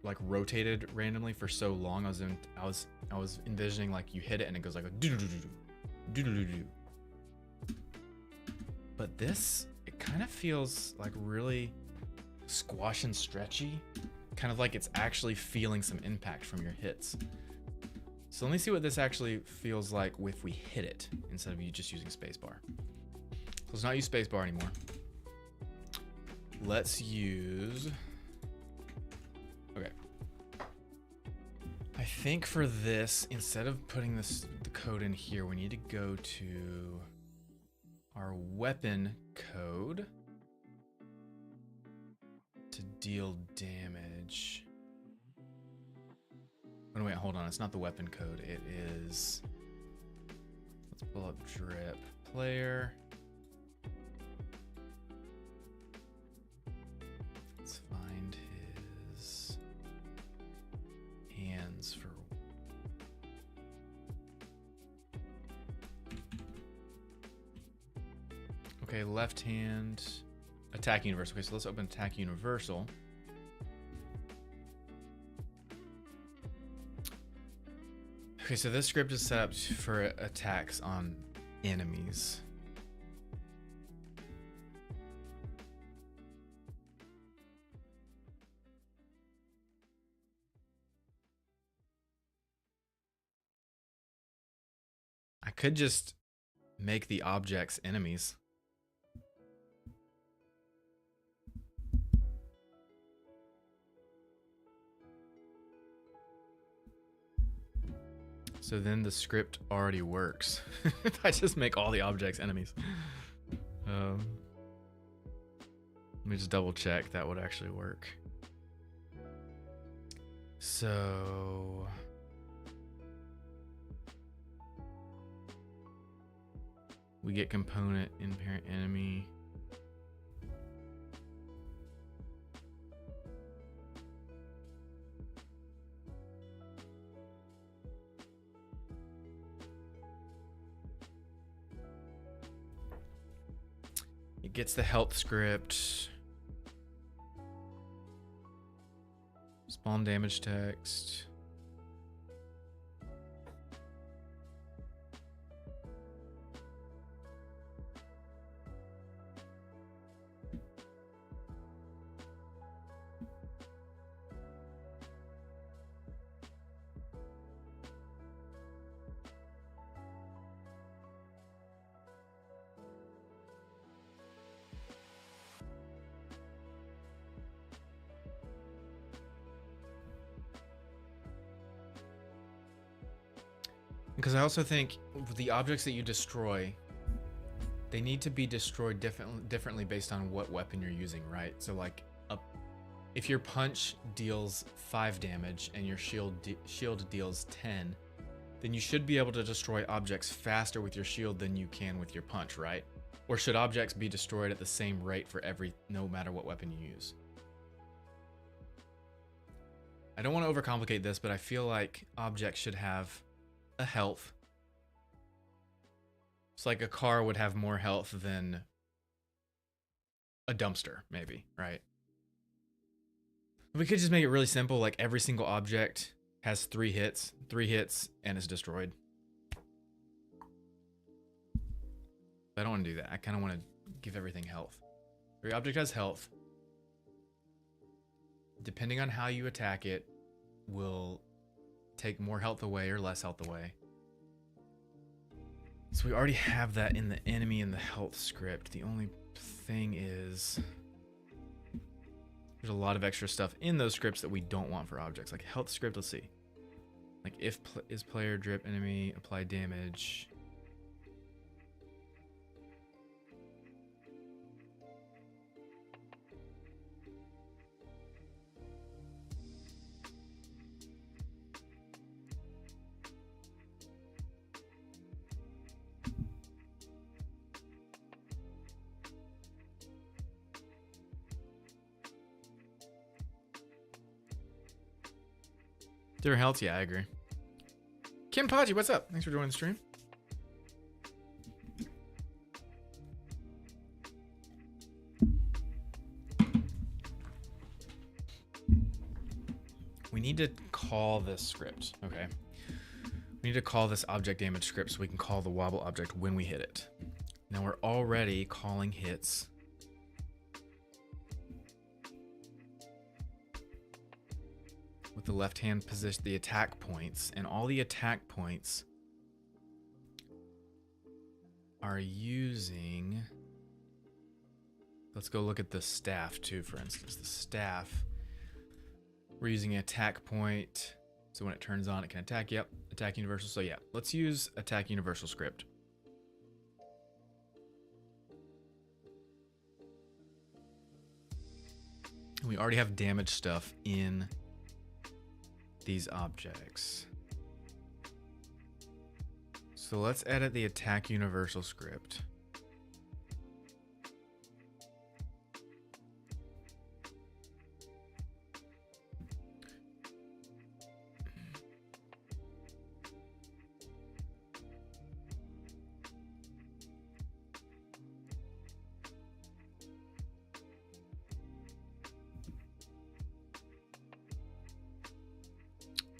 like rotated randomly for so long. I was envisioning like you hit it and it goes like a do do do do do do do. But this, it kind of feels like really squash and stretchy, kind of like it's actually feeling some impact from your hits. So let me see what this actually feels like if we hit it instead of you just using spacebar. So let's not use spacebar anymore. Let's use, okay. I think for this, instead of putting the code in here, we need to go to our weapon code to deal damage. Oh, wait, hold on. It's not the weapon code. It is, let's pull up drip player. Let's find his hands for, okay, left hand, attack universal. Okay, so let's open attack universal. Okay, so this script is set up for attacks on enemies. I could just make the objects enemies. So then the script already works. If I just make all the objects enemies. Let me just double check that would actually work. So we get component in parent enemy. It gets the health script. Spawn damage text. Because I also think the objects that you destroy, they need to be destroyed differently based on what weapon you're using, right? So like, if your punch deals 5 damage and your shield deals 10, then you should be able to destroy objects faster with your shield than you can with your punch, right? Or should objects be destroyed at the same rate for no matter what weapon you use? I don't want to overcomplicate this, but I feel like objects should have a health. It's like a car would have more health than a dumpster, maybe, right? We could just make it really simple, like every single object has 3 hits, and it's destroyed. But I don't want to do that. I kind of want to give everything health. Every object has health. Depending on how you attack it, will take more health away or less health away. So we already have that in the enemy and the health script. The only thing is there's a lot of extra stuff in those scripts that we don't want for objects. Like health script, let's see. Like if is player drip enemy, apply damage. Their health, yeah, I agree. Kim Podgy, what's up? Thanks for joining the stream. need to call this script, okay? We need to call this object damage script so we can call the wobble object when we hit it. Now we're already calling hits. With the left-hand position, the attack points, and all the attack points are using... Let's go look at the staff too, for instance. The staff, we're using an attack point. So when it turns on, it can attack. Yep, attack universal. So yeah, let's use attack universal script. We already have damage stuff in these objects. So let's edit the attack universal script.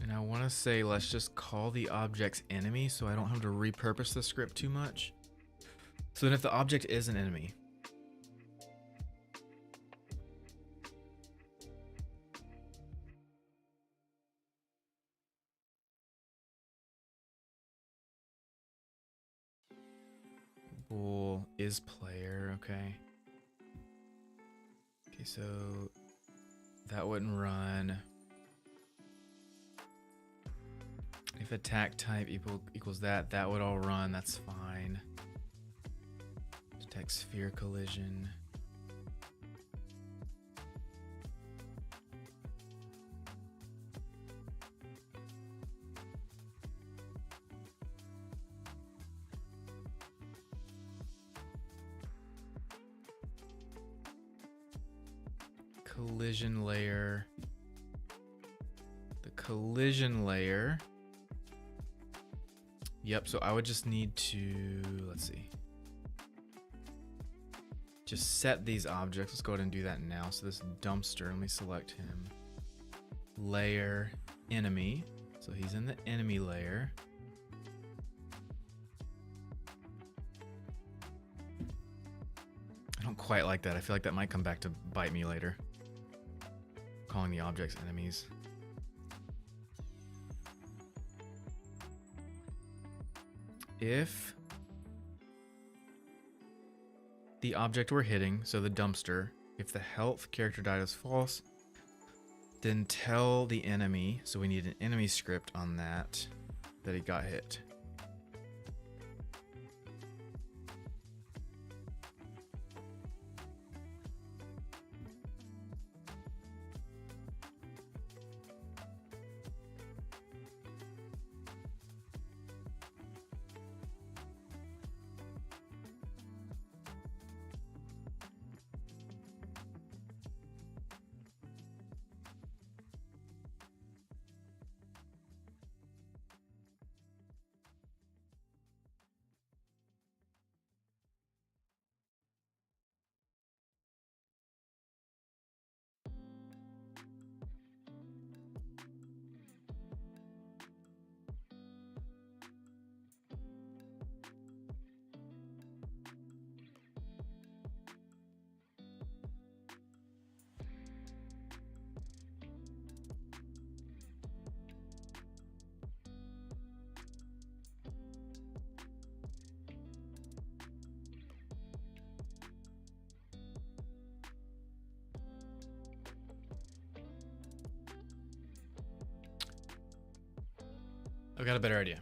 And I want to say, let's just call the object's enemy so I don't have to repurpose the script too much. So then if the object is an enemy, bool is player, okay. Okay, so that wouldn't run. If attack type equals that, that would all run, that's fine. Detect sphere collision. Collision layer. The collision layer. Yep, so I would just need to, let's see. Just set these objects. Let's go ahead and do that now. So this dumpster, let me select him. Layer, enemy. So he's in the enemy layer. I don't quite like that. I feel like that might come back to bite me later. Calling the objects enemies. If the object we're hitting, so the dumpster, if the health character died is false, then tell the enemy, so we need an enemy script on that he got hit. I've got a better idea.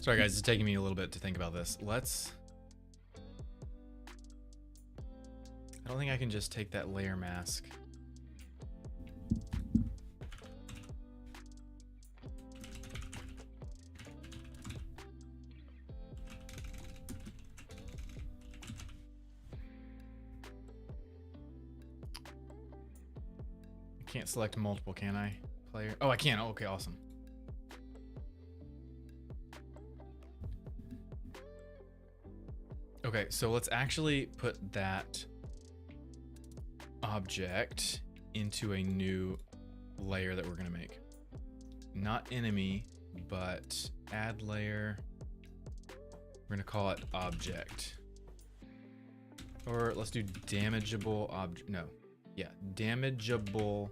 Sorry guys, it's taking me a little bit to think about this. I don't think I can just take that layer mask. I can't select multiple, can I? Player. Oh, I can. Oh, okay, awesome. Okay, so let's actually put that object into a new layer that we're gonna make. Not enemy, but add layer. We're gonna call it object. Or let's do damageable object. No, yeah, damageable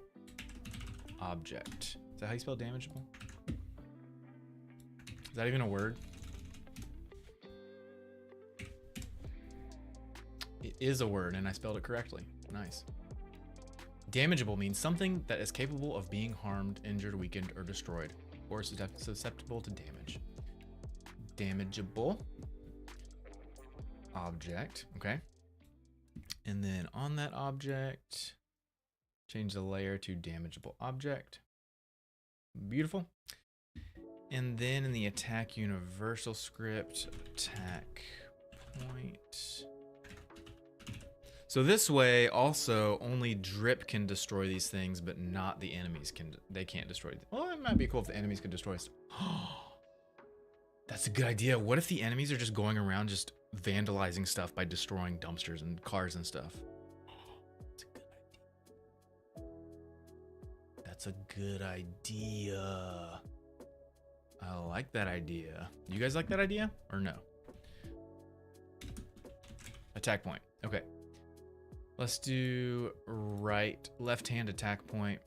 object. Is that how you spell damageable? Is that even a word? It is a word, and I spelled it correctly. Nice. Damageable means something that is capable of being harmed, injured, weakened, or destroyed, or susceptible to damage. Damageable object, okay. And then on that object, change the layer to damageable object. Beautiful. And then in the attack universal script, attack point. So this way also only drip can destroy these things, but not the enemies they can't destroy them. Well, it might be cool if the enemies could destroy stuff. That's a good idea. What if the enemies are just going around just vandalizing stuff by destroying dumpsters and cars and stuff? That's a good idea. I like that idea. You guys like that idea or no? Attack point. Okay. Let's do left hand attack point,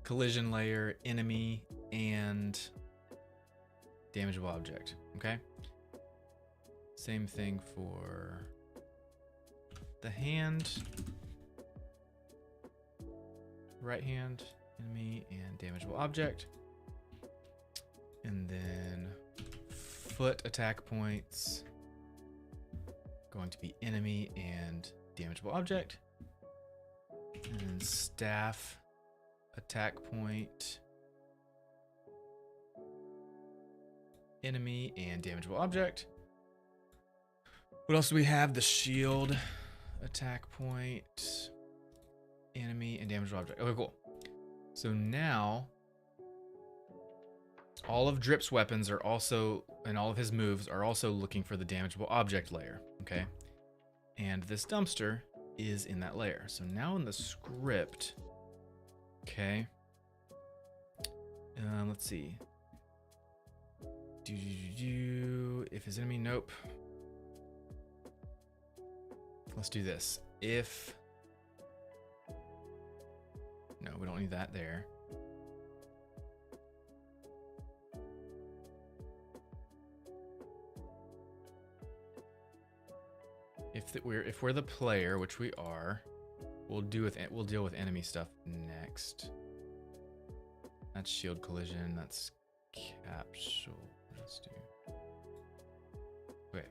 collision layer, enemy, and damageable object. Okay. Same thing for the hand, right hand, enemy, and damageable object. And then foot attack points, going to be enemy and damageable object. And staff attack point, enemy and damageable object. What else do we have? The shield attack point, enemy and damageable object. Okay, cool. So now all of Drip's weapons are also, and all of his moves are also looking for the damageable object layer, okay? And this dumpster is in that layer. So now in the script, okay, let's see. If his enemy, nope. Let's do this. If, no, we don't need that there. If we're the player, which we are, we'll deal with enemy stuff next. That's shield collision. That's capsule. Let's do. Okay.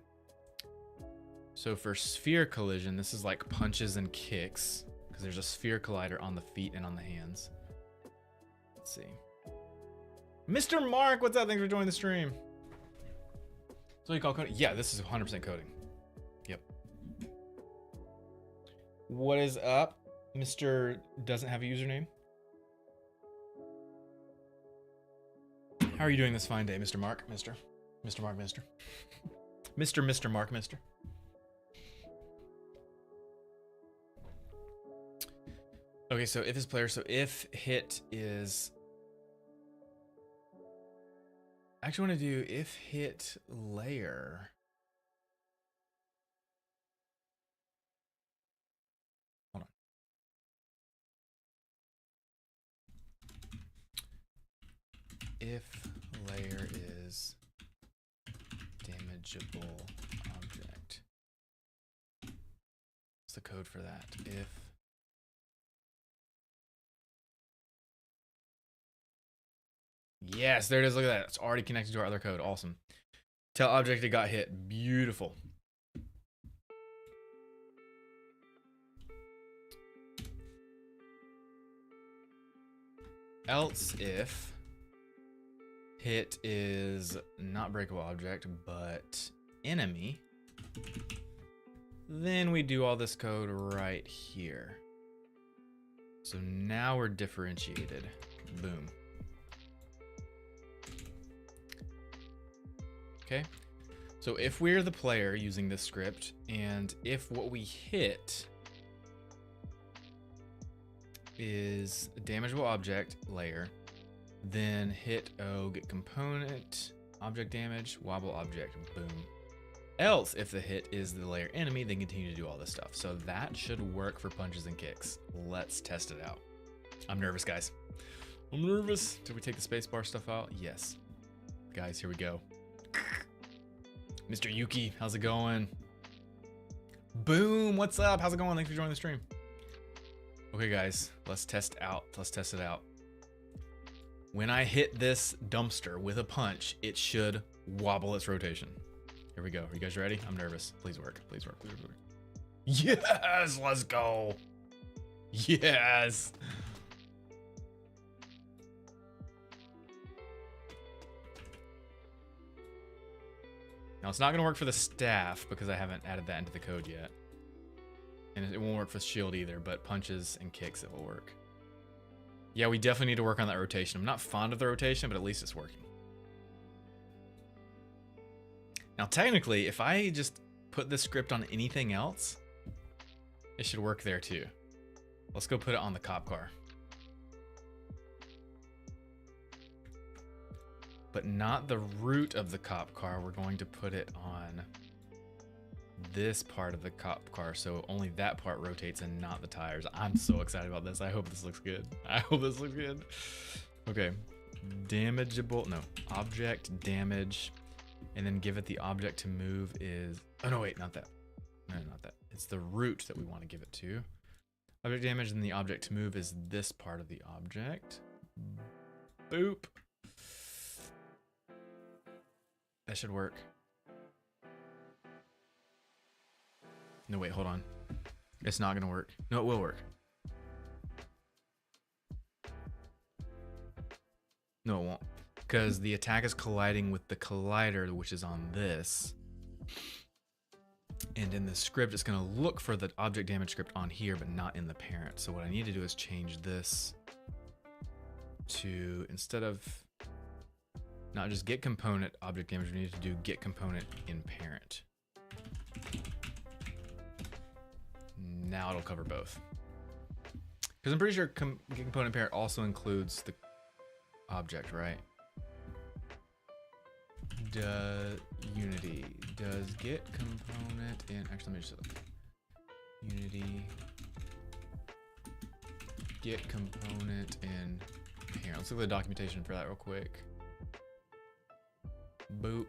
So for sphere collision, this is like punches and kicks because there's a sphere collider on the feet and on the hands. Let's see. Mr. Mark, what's up? Thanks for joining the stream. So you call coding? Yeah, this is 100% coding. Yep. What is up? Mr. doesn't have a username. How are you doing this fine day, Mr. Mark? Mr. Mark, Mr. Mr. Mark, Mr. Okay, so if his player, so if hit is, I actually want to do if hit layer. Hold on. If layer is damageable object. What's the code for that? If yes, there it is. Look at that. It's already connected to our other code. Awesome. Tell object it got hit. Beautiful. Else if hit is not breakable object, but enemy, then we do all this code right here. So now we're differentiated. Boom. Okay, so if we're the player using this script, and if what we hit is a damageable object layer, then hit O, get component, object damage, wobble object, boom. Else, if the hit is the layer enemy, then continue to do all this stuff. So that should work for punches and kicks. Let's test it out. I'm nervous, guys. I'm nervous. Did we take the spacebar stuff out? Yes. Guys, here we go. Mr. Yuki, how's it going? Boom, what's up? How's it going? Thanks for joining the stream. Okay, guys, let's test it out. When I hit this dumpster with a punch, it should wobble its rotation. Here we go. Are you guys ready? I'm nervous. Please work. Please work. Please work. Yes, let's go. Yes. Now it's not gonna work for the staff because I haven't added that into the code yet. And it won't work for shield either, but punches and kicks, it will work. Yeah, we definitely need to work on that rotation. I'm not fond of the rotation, but at least it's working. Now, technically, if I just put this script on anything else, it should work there too. Let's go put it on the cop car. But not the root of the cop car. We're going to put it on this part of the cop car, so only that part rotates and not the tires. I'm so excited about this. I hope this looks good. I hope this looks good. Okay, damageable, no, object damage, and then give it the object to move is, oh no, wait, not that. No, not that. It's the root that we want to give it to. Object damage and the object to move is this part of the object. Boop. That should work. No, wait, hold on. It's not gonna work. No, it will work. No, it won't. Because the attack is colliding with the collider, which is on this. And in the script, it's gonna look for the object damage script on here, but not in the parent. So what I need to do is change this to, instead of not just get component object damage, we need to do get component in parent. Now it'll cover both. Because I'm pretty sure get component parent also includes the object, right? Unity does get component in, actually let me just look. Unity get component in parent. Let's look at the documentation for that real quick. Boop.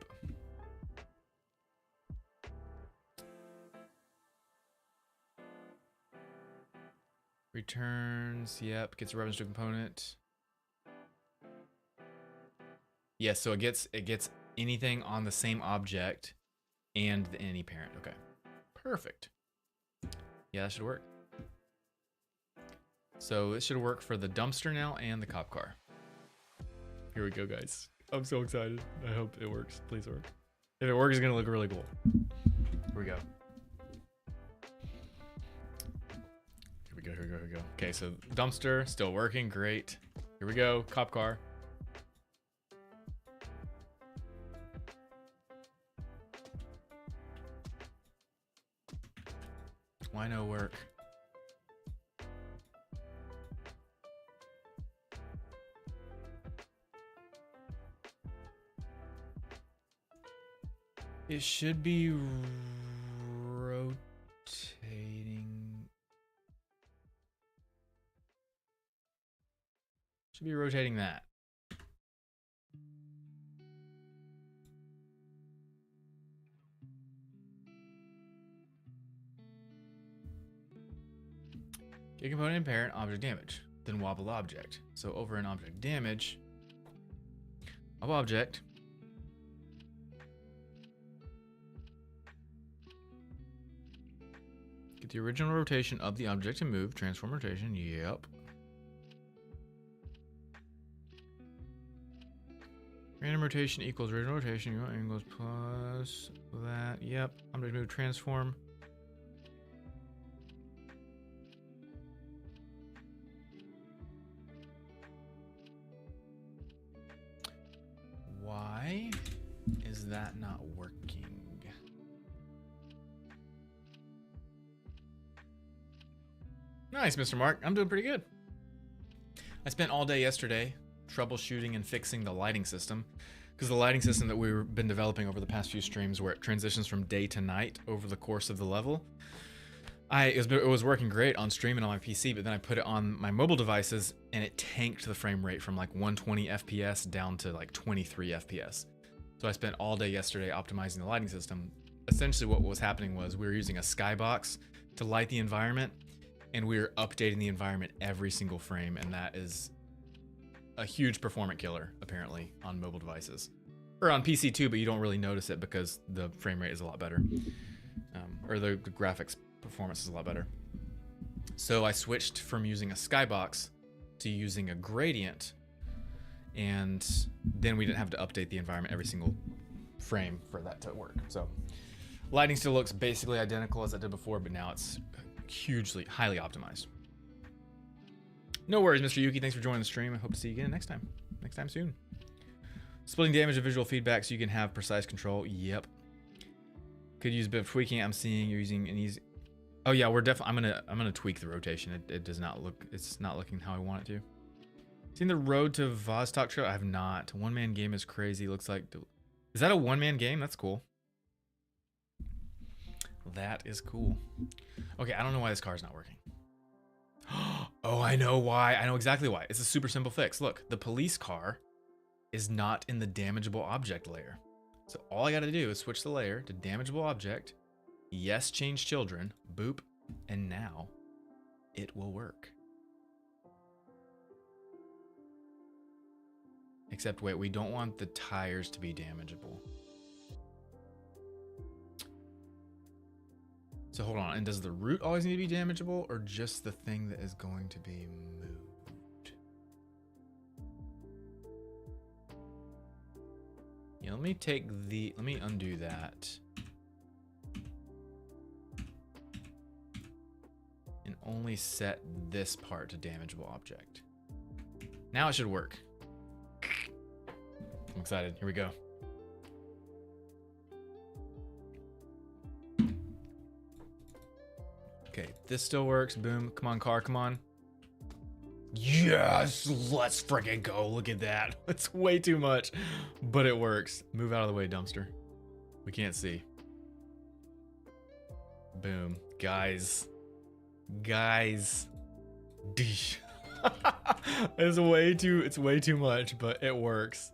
Returns, yep, gets a reference to a component. Yes, so it gets anything on the same object and the any parent. Okay, perfect. Yeah, that should work. So it should work for the dumpster now and the cop car. Here we go, guys. I'm so excited. I hope it works. Please work. If it works, it's gonna look really cool. Here we go. Here we go. Okay, so dumpster still working, great. Here we go, cop car. Why no work? It should be rotating. Should be rotating that. Get component in parent, object damage, then wobble object. So over in object damage, wobble object. Get the original rotation of the object and move, transform rotation, yep. Random rotation equals original rotation, angles plus that, yep. Object move, transform. Why is that not working? Nice, Mr. Mark. I'm doing pretty good. I spent all day yesterday troubleshooting and fixing the lighting system, because the lighting system that we've been developing over the past few streams, where it transitions from day to night over the course of the level, it was working great on stream and on my PC, but then I put it on my mobile devices and it tanked the frame rate from like 120 FPS down to like 23 FPS. So I spent all day yesterday optimizing the lighting system. Essentially what was happening was we were using a skybox to light the environment, and we were updating the environment every single frame, and that is a huge performance killer apparently on mobile devices. Or on PC too, but you don't really notice it because the frame rate is a lot better. Or the graphics performance is a lot better. So I switched from using a skybox to using a gradient, and then we didn't have to update the environment every single frame for that to work. So lighting still looks basically identical as it did before, but now it's highly optimized. No worries, Mr. Yuki. Thanks for joining the stream. I hope to see you again next time soon. Splitting damage and visual feedback so you can have precise control. Yep. Could use a bit of tweaking. I'm seeing you're using an easy. Oh yeah, we're definitely. I'm gonna tweak the rotation. It does not look. It's not looking how I want it to. Seen the Road to Vostok Trail? I have not. One man game is crazy. Looks like. Is that a one man game? That's cool. That is cool. Okay, I don't know why this car is not working. Oh, I know why. I know exactly why. It's a super simple fix. Look, the police car is not in the damageable object layer. So all I got to do is switch the layer to damageable object. Yes, change children. Boop. And now it will work. Except wait, we don't want the tires to be damageable. So hold on, and does the root always need to be damageable, or just the thing that is going to be moved? Yeah, let me undo that. And only set this part to damageable object. Now it should work. I'm excited, here we go. Okay, this still works. Boom. Come on, car. Come on. Yes, let's freaking go. Look at that. It's way too much, but it works. Move out of the way, dumpster. We can't see. Boom. Guys. Deesh. It's way too much, but it works.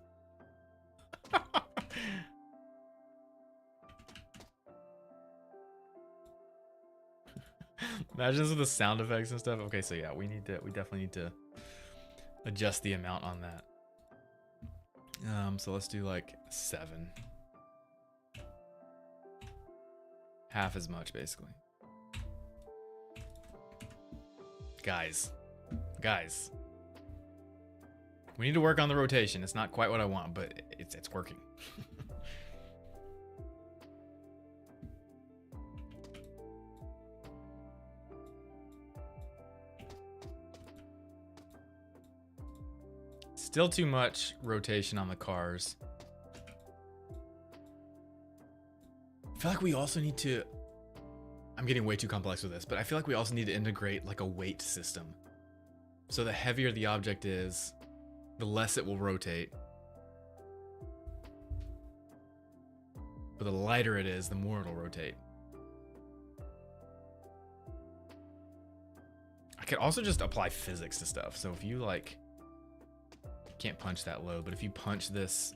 Imagine this with the sound effects and stuff. Okay, so yeah, we definitely need to adjust the amount on that. So let's do like 7. Half as much, basically. Guys. We need to work on the rotation. It's not quite what I want, but it's working. Still too much rotation on the cars. I feel like we also need to... I'm getting way too complex with this, but I feel like we also need to integrate like a weight system. So the heavier the object is, the less it will rotate. But the lighter it is, the more it'll rotate. I could also just apply physics to stuff. So if you like... Can't punch that low, but if you punch this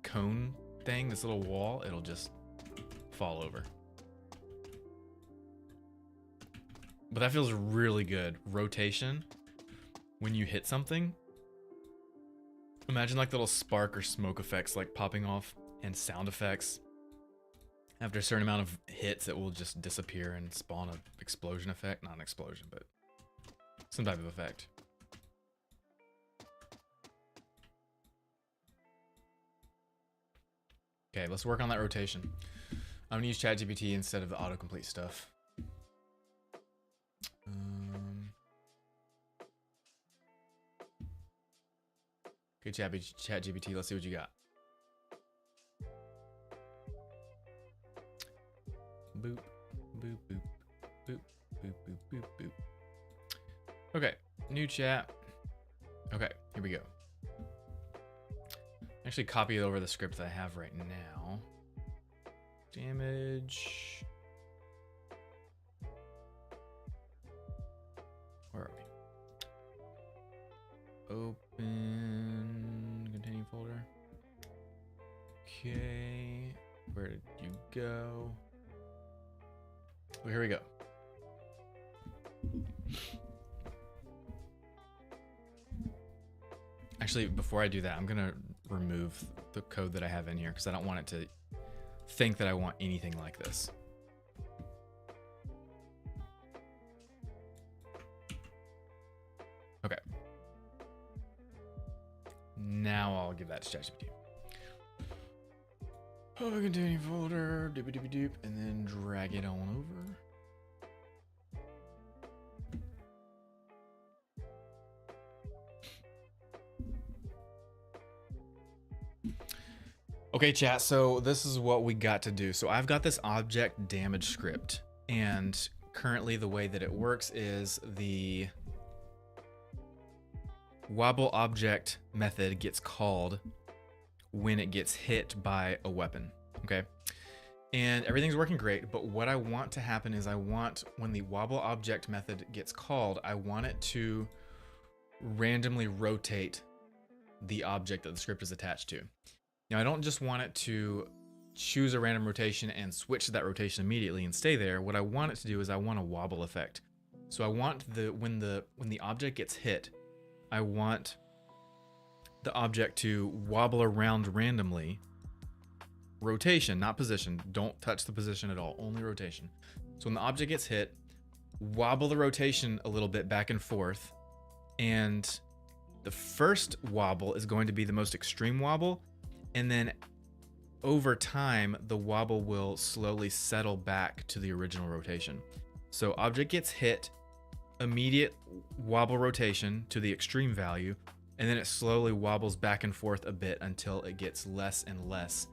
cone thing, this little wall, it'll just fall over. But that feels really good. Rotation, when you hit something, imagine like little spark or smoke effects like popping off, and sound effects. After a certain amount of hits, it will just disappear and spawn an explosion effect. Not an explosion, but some type of effect. Okay, let's work on that rotation. I'm gonna use ChatGPT instead of the autocomplete stuff. Okay, ChatGPT, let's see what you got. Boop, boop, boop, boop, boop, boop, boop, boop. Okay, new chat. Okay, here we go. Actually copy it over the script that I have right now. Damage. Where are we? Open containing folder. Okay, where did you go? Well, here we go. Actually, before I do that, I'm gonna remove the code that I have in here because I don't want it to think that I want anything like this. Okay. Now I'll give that to ChatGPT. Oh, containing folder, doop doop doop, and then drag it on over. Okay, chat, so this is what we got to do. So I've got this object damage script, and currently the way that it works is the wobble object method gets called when it gets hit by a weapon, okay? And everything's working great, but what I want to happen is I want, when the wobble object method gets called, I want it to randomly rotate the object that the script is attached to. Now, I don't just want it to choose a random rotation and switch to that rotation immediately and stay there. What I want it to do is I want a wobble effect. So I want when the object gets hit, I want the object to wobble around randomly. Rotation, not position. Don't touch the position at all, only rotation. So when the object gets hit, wobble the rotation a little bit back and forth. And the first wobble is going to be the most extreme wobble. And then over time, the wobble will slowly settle back to the original rotation. So object gets hit, immediate wobble rotation to the extreme value, and then it slowly wobbles back and forth a bit until it gets less and less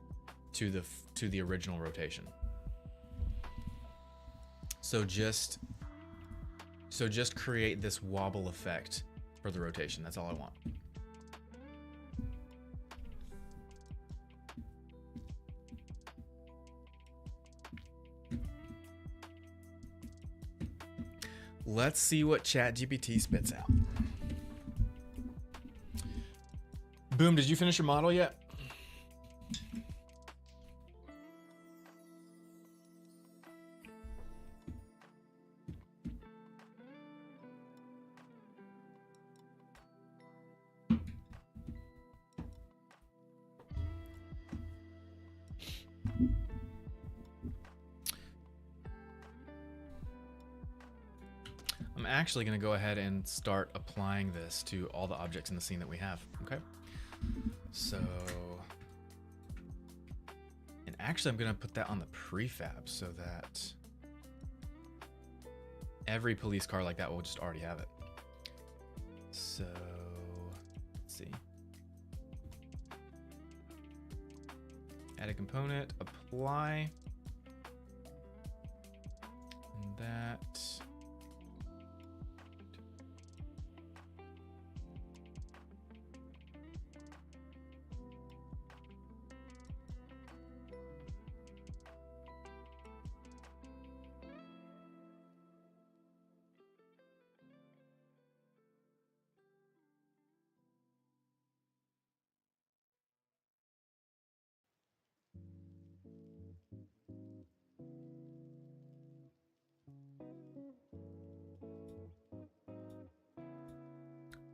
to the original rotation. So just create this wobble effect for the rotation. That's all I want. Let's see what ChatGPT spits out. Boom, did you finish your model yet? I'm actually going to go ahead and start applying this to all the objects in the scene that we have, okay? So, and actually I'm going to put that on the prefab so that every police car like that will just already have it. So, let's see. Add a component, apply. And that.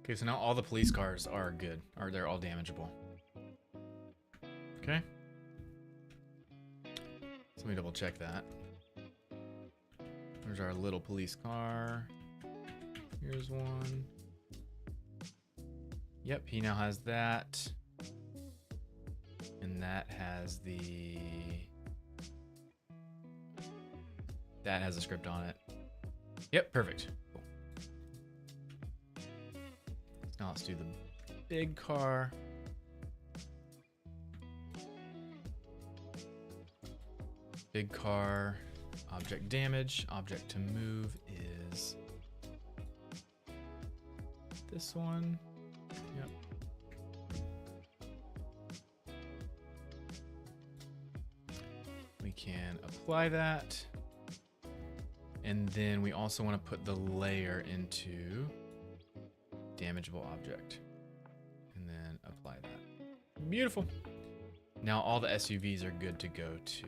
Okay, so now all the police cars are good, or they're all damageable. Okay. So let me double check that. There's our little police car. Here's one. Yep, he now has that. And that has the... That has a script on it. Yep, perfect. Cool. Now let's do the big car. Big car, object damage, object to move is this one. can apply that. And then we also want to put the layer into damageable object and then apply that. Beautiful. Now all the SUVs are good to go too.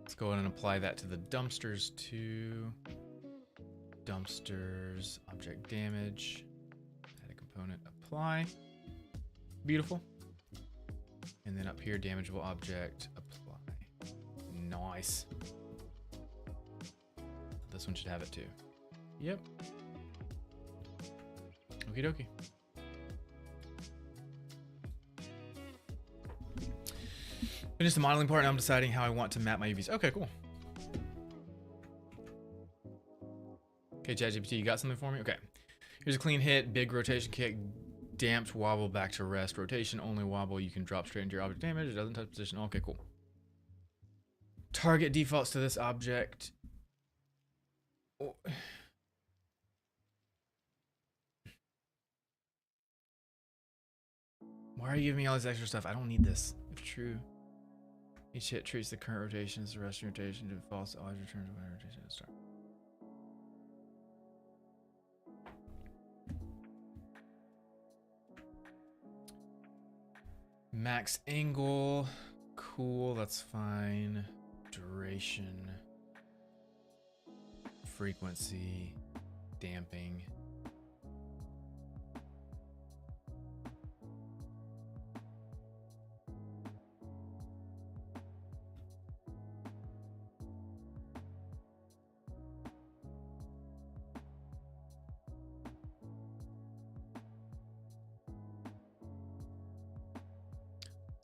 Let's go ahead and apply that to the dumpsters too. Dumpsters, object damage, add a component, apply. Beautiful. And then up here, damageable object, apply. Nice. This one should have it too. Yep. Okie dokie. Finish the modeling part and I'm deciding how I want to map my UVs. Okay, cool. Okay, ChatGPT, you got something for me? Okay. Here's a clean hit, big rotation kick, damped wobble back to rest. Rotation only wobble, you can drop straight into your object damage. It doesn't touch position. Okay, cool. Target defaults to this object. Oh. Why are you giving me all this extra stuff? I don't need this, if true. Each hit treats the current rotation as the rest of rotation. Defaults always returns when rotation is start. Max angle. Cool, that's fine. Duration. Frequency. Damping.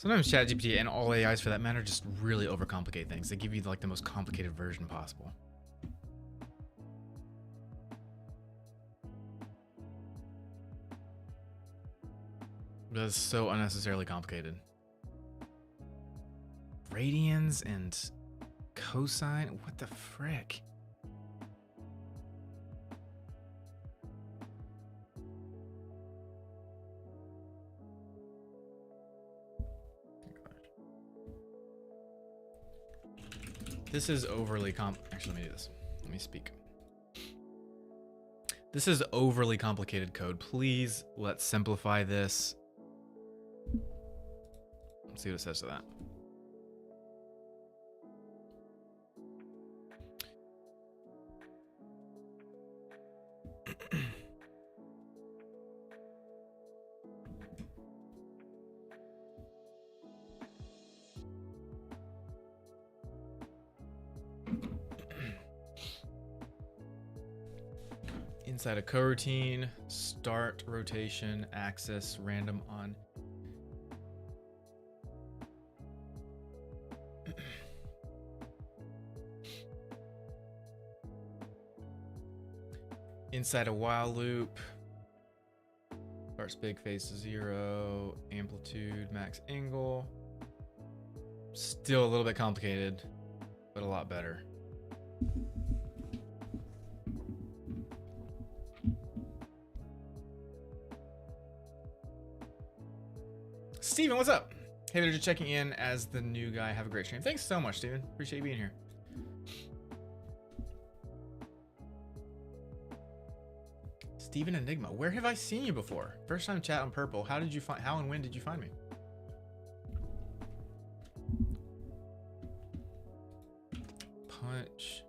Sometimes ChatGPT and all AIs for that matter just really overcomplicate things. They give you like the most complicated version possible. That's so unnecessarily complicated. Radians and cosine? What the frick? This is overly actually, let me do this. Let me speak. This is overly complicated code. Please, let's simplify this. Let's see what it says to that. Inside a coroutine, start rotation, axis, random on. Inside a while loop, starts big, phase 0, amplitude, max angle. Still a little bit complicated, but a lot better. Steven, what's up? Hey there, just checking in as the new guy. Have a great stream. Thanks so much, Steven. Appreciate you being here. Steven Enigma, where have I seen you before? First time chat on Purple. How did you find? How and when did you find me? Punch.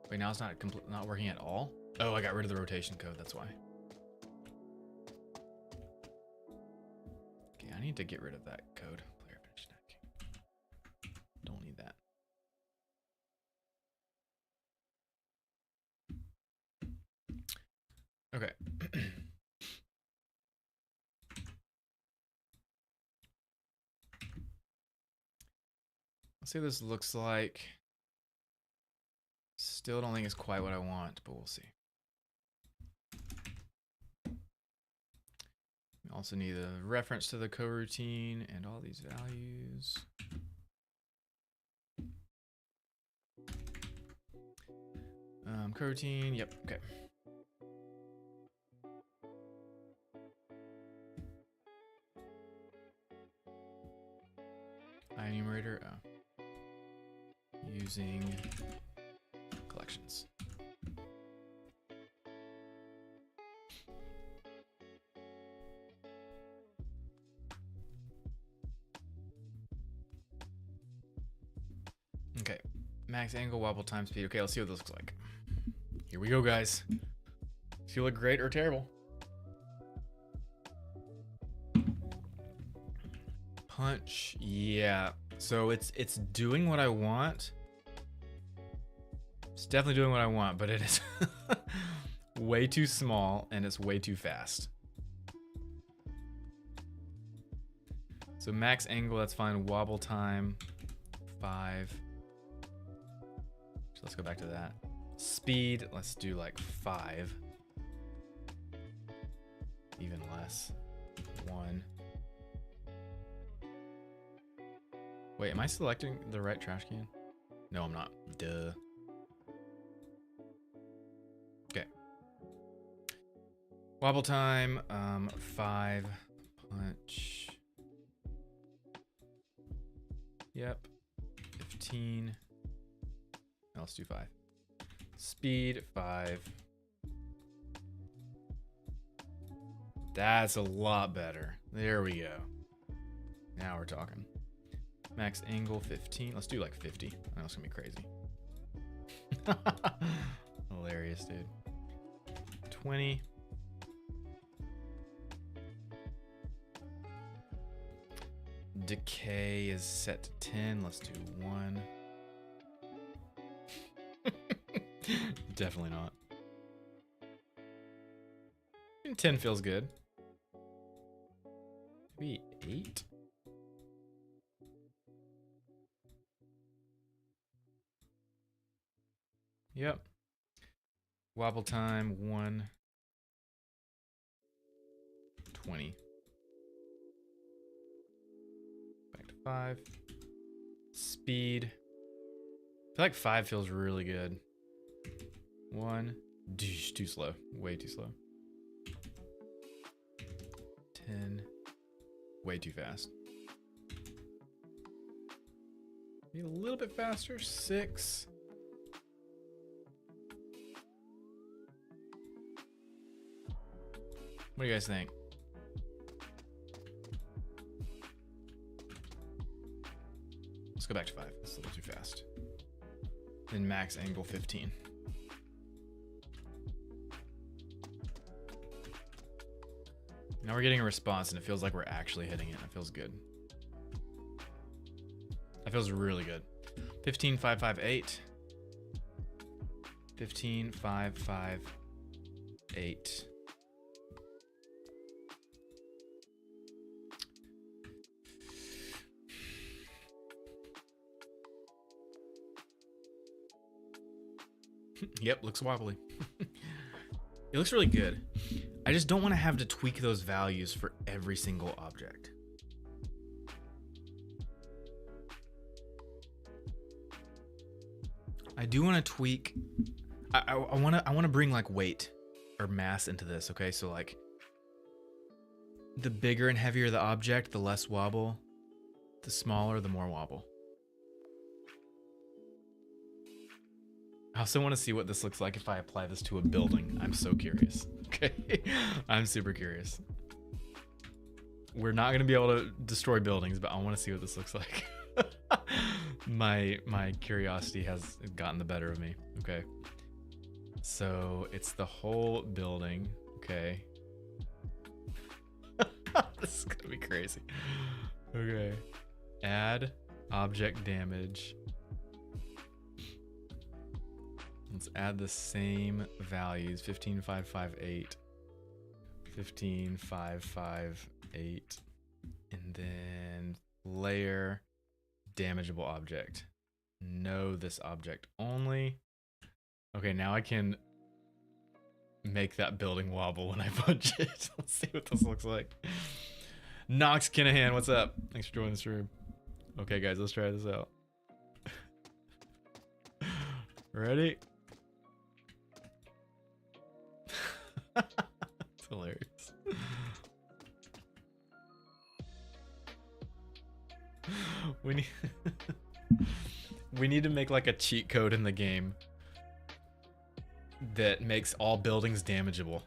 Wait, now it's not working at all. Oh, I got rid of the rotation code. That's why. Okay, I need to get rid of that code. Player finish stack. Don't need that. Okay. Let's see what this looks like. Still don't think it's quite what I want, but we'll see. We also need a reference to the coroutine and all these values. Coroutine, yep, okay. enumerator. Oh. Using collections. Okay, max angle, wobble time, speed. Okay, let's see what this looks like. Here we go, guys. Does he look great or terrible? Punch, yeah. So it's doing what I want. It's definitely doing what I want, but it is way too small and it's way too fast. So max angle, that's fine. Wobble time, 5. So let's go back to that. Speed, let's do like 5. Even less. 1. Wait, am I selecting the right trash can? No, I'm not. Duh. Okay. Wobble time, 5. Punch. Yep. 15. Now let's do 5. Speed, 5. That's a lot better. There we go. Now we're talking. Max angle, 15. Let's do like 50. I know it's gonna be crazy. Hilarious, dude. 20. Decay is set to 10. Let's do 1. Definitely not. 10 feels good. Maybe 8. Yep. Wobble time, 1. 20. Back to 5. Speed. I feel like 5 feels really good. 1. Too slow. Way too slow. 10. Way too fast. Be a little bit faster. 6. What do you guys think? Let's go back to 5. It's a little too fast. Then max angle, 15. Now we're getting a response and it feels like we're actually hitting it. It feels good. That feels really good. 15, 5, 5, 8. 15, 5, 5, 8. Yep, looks wobbly. It looks really good. I just don't want to have to tweak those values for every single object. I do want to tweak. I want to bring like weight or mass into this. Okay, so like the bigger and heavier the object, the less wobble. The smaller, the more wobble. I also want to see what this looks like if I apply this to a building. I'm so curious. Okay, I'm super curious. We're not going to be able to destroy buildings, but I want to see what this looks like. My curiosity has gotten the better of me. Okay, so it's the whole building. Okay. This is gonna be crazy. Okay, add object damage. Let's add the same values. 15, 5, 5, 8. 15, 5, 5, 8. And then layer damageable object. No, this object only. Okay, now I can make that building wobble when I punch it. Let's see what this looks like. Knox Kinahan, what's up? Thanks for joining the stream. Okay, guys, let's try this out. Ready? It's hilarious. We need we need to make like a cheat code in the game that makes all buildings damageable.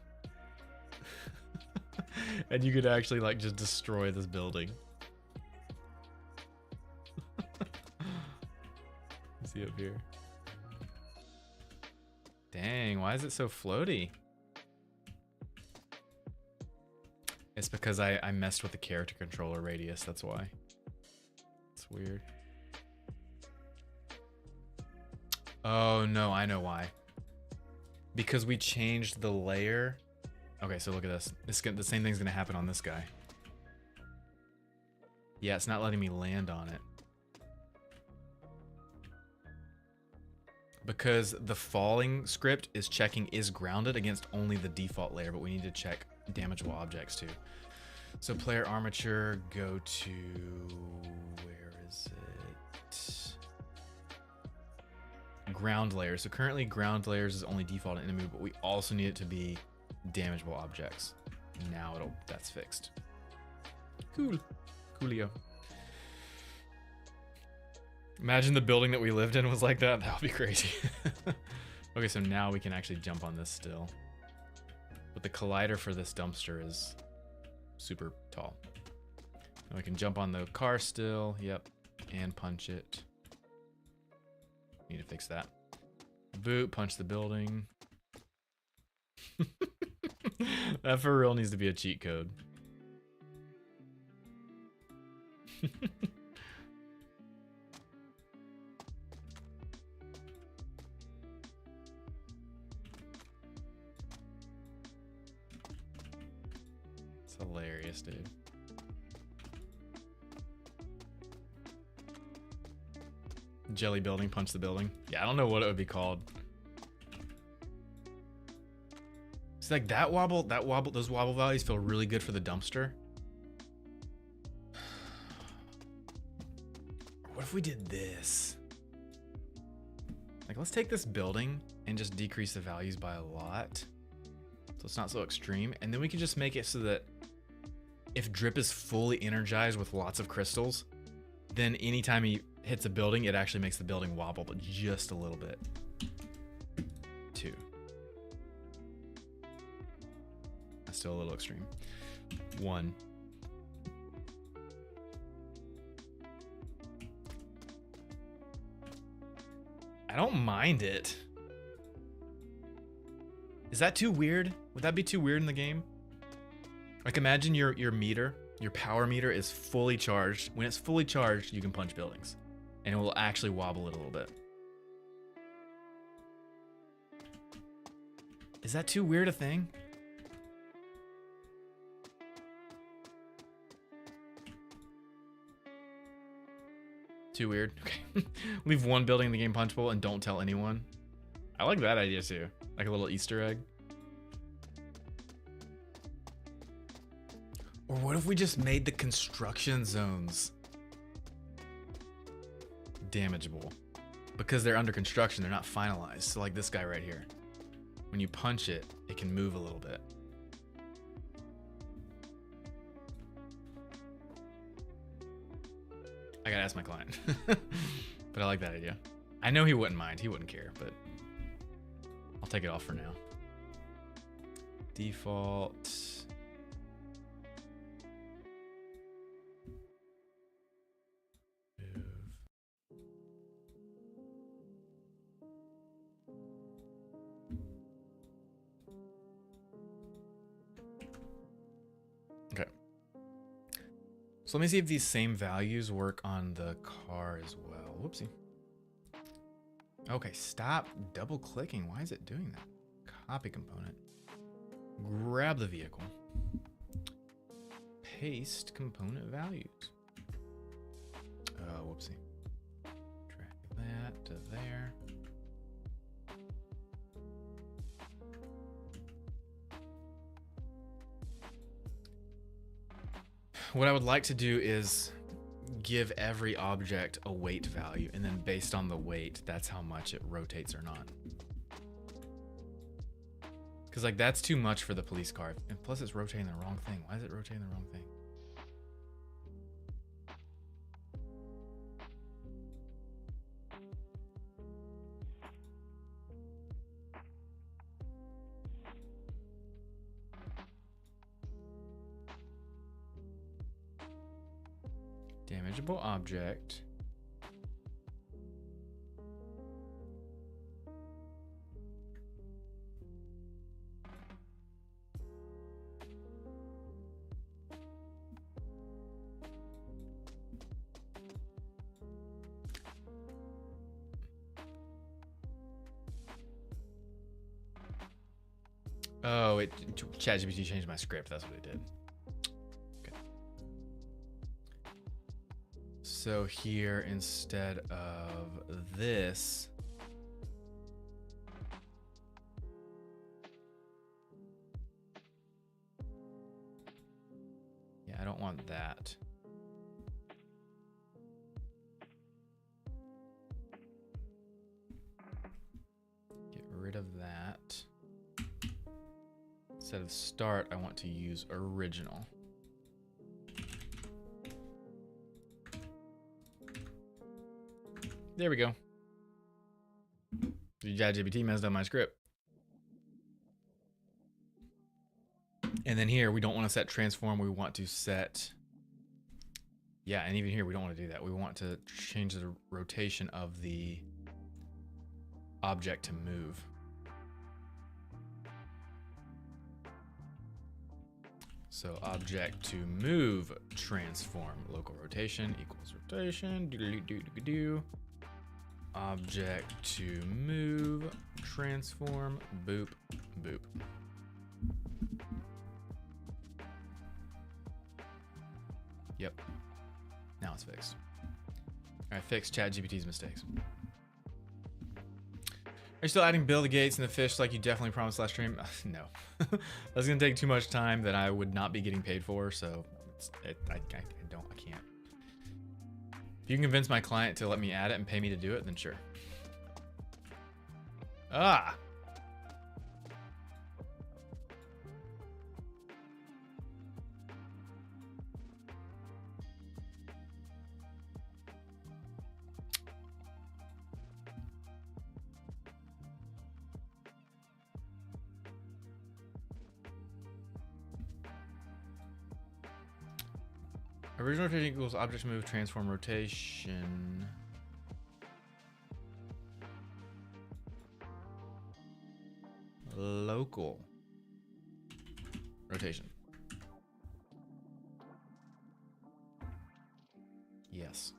And you could actually like just destroy this building. See up here. Dang, why is it so floaty? It's because I messed with the character controller radius, that's why. It's weird. Oh no, I know why. Because we changed the layer. Okay, so look at this. The same thing's gonna happen on this guy. Yeah, it's not letting me land on it. Because the falling script is checking is grounded against only the default layer, but we need to check damageable objects too. So player armature, go to, where is it? Ground layers. So currently ground layers is only default enemy, but we also need it to be damageable objects. Now that's fixed. Cool. Coolio. Imagine the building that we lived in was like that. That would be crazy. Okay, so now we can actually jump on this still. But the collider for this dumpster is super tall. And we can jump on the car still. Yep. And punch it. Need to fix that. Boot, punch the building. That for real needs to be a cheat code. It's hilarious, dude. Jelly building, punch the building. Yeah, I don't know what it would be called. It's like that wobble, those wobble values feel really good for the dumpster. What if we did this? Like, let's take this building and just decrease the values by a lot. So it's not so extreme. And then we can just make it so that if Drip is fully energized with lots of crystals, then anytime he hits a building, it actually makes the building wobble, but just a little bit. 2. That's still a little extreme. 1. I don't mind it. Is that too weird? Would that be too weird in the game? Like, imagine your meter, your power meter is fully charged. When it's fully charged, you can punch buildings. And it will actually wobble it a little bit. Is that too weird a thing? Too weird? Okay. Leave one building in the game punchable and don't tell anyone. I like that idea too. Like a little Easter egg. Or what if we just made the construction zones damageable? Because they're under construction, they're not finalized. So like this guy right here. When you punch it, it can move a little bit. I gotta ask my client. But I like that idea. I know he wouldn't mind, he wouldn't care, but I'll take it off for now. Default. Move. Okay. So let me see if these same values work on the car as well. Whoopsie. Okay, stop double clicking. Why is it doing that? Copy component. Grab the vehicle. Paste component values. Whoopsie. Drag that to there. What I would like to do is give every object a weight value, and then based on the weight, that's how much it rotates or not. Because like that's too much for the police car, and plus it's rotating the wrong thing. Why is it rotating the wrong thing? Damageable object. Oh, ChatGPT changed my script. That's what it did. Okay. So here, instead of this, yeah, I don't want that. Get rid of that. Instead of start, I want to use original. There we go. ChatGPT messed up my script. And then here, we don't want to set transform. We want to set, yeah, and even here, we don't want to do that. We want to change the rotation of the object to move. So object to move transform local rotation equals rotation. Do. Object to move transform boop boop. Yep. Now it's fixed. All right, fix ChatGPT's mistakes. Are you still adding Bill the Gates and the fish like you definitely promised last stream? No. That's gonna take too much time that I would not be getting paid for, so I can't. If you can convince my client to let me add it and pay me to do it, then sure. Ah! Original rotation equals object move transform rotation. Local rotation. Yes.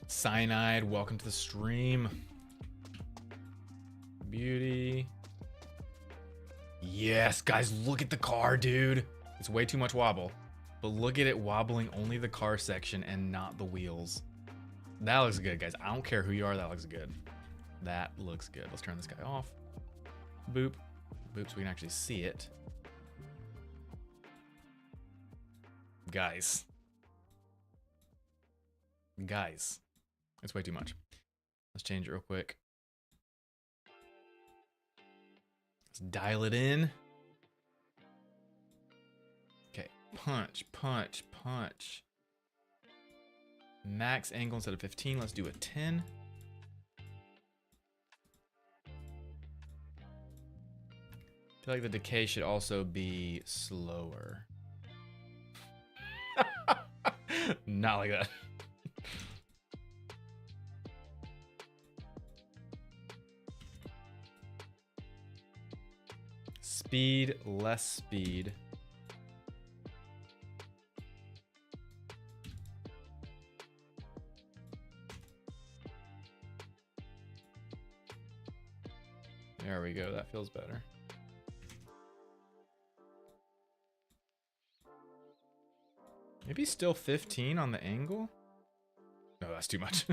Cyanide, welcome to the stream. Beauty. Yes, guys, look at the car, dude. It's way too much wobble, but look at it wobbling only the car section and not the wheels. That looks good, guys. I don't care who you are, that looks good. That looks good. Let's turn this guy off. Boop. Boop, so we can actually see it. Guys. Guys. It's way too much. Let's change it real quick. Let's dial it in. Okay, punch, punch, punch. Max angle instead of 15, let's do a 10. I feel like the decay should also be slower. Not like that. Speed, less speed. There we go, that feels better. Maybe still 15 on the angle? No, that's too much.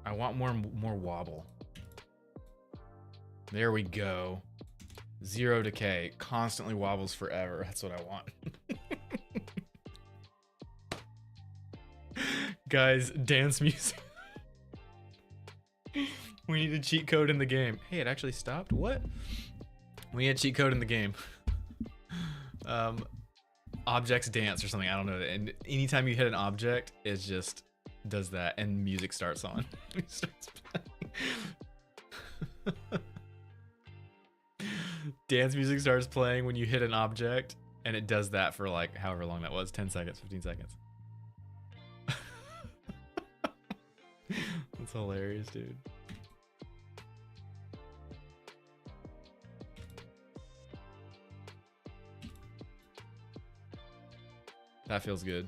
I want more wobble. There we go. Zero decay. Constantly wobbles forever. That's what I want. Guys, dance music. We need a cheat code in the game. Hey, it actually stopped? What? We need a cheat code in the game. Objects dance or something. I don't know. And anytime you hit an object, it's just does that, and music starts on. It starts playing. Dance music starts playing when you hit an object, and it does that for like however long that was, 10 seconds, 15 seconds. That's hilarious, dude. That feels good.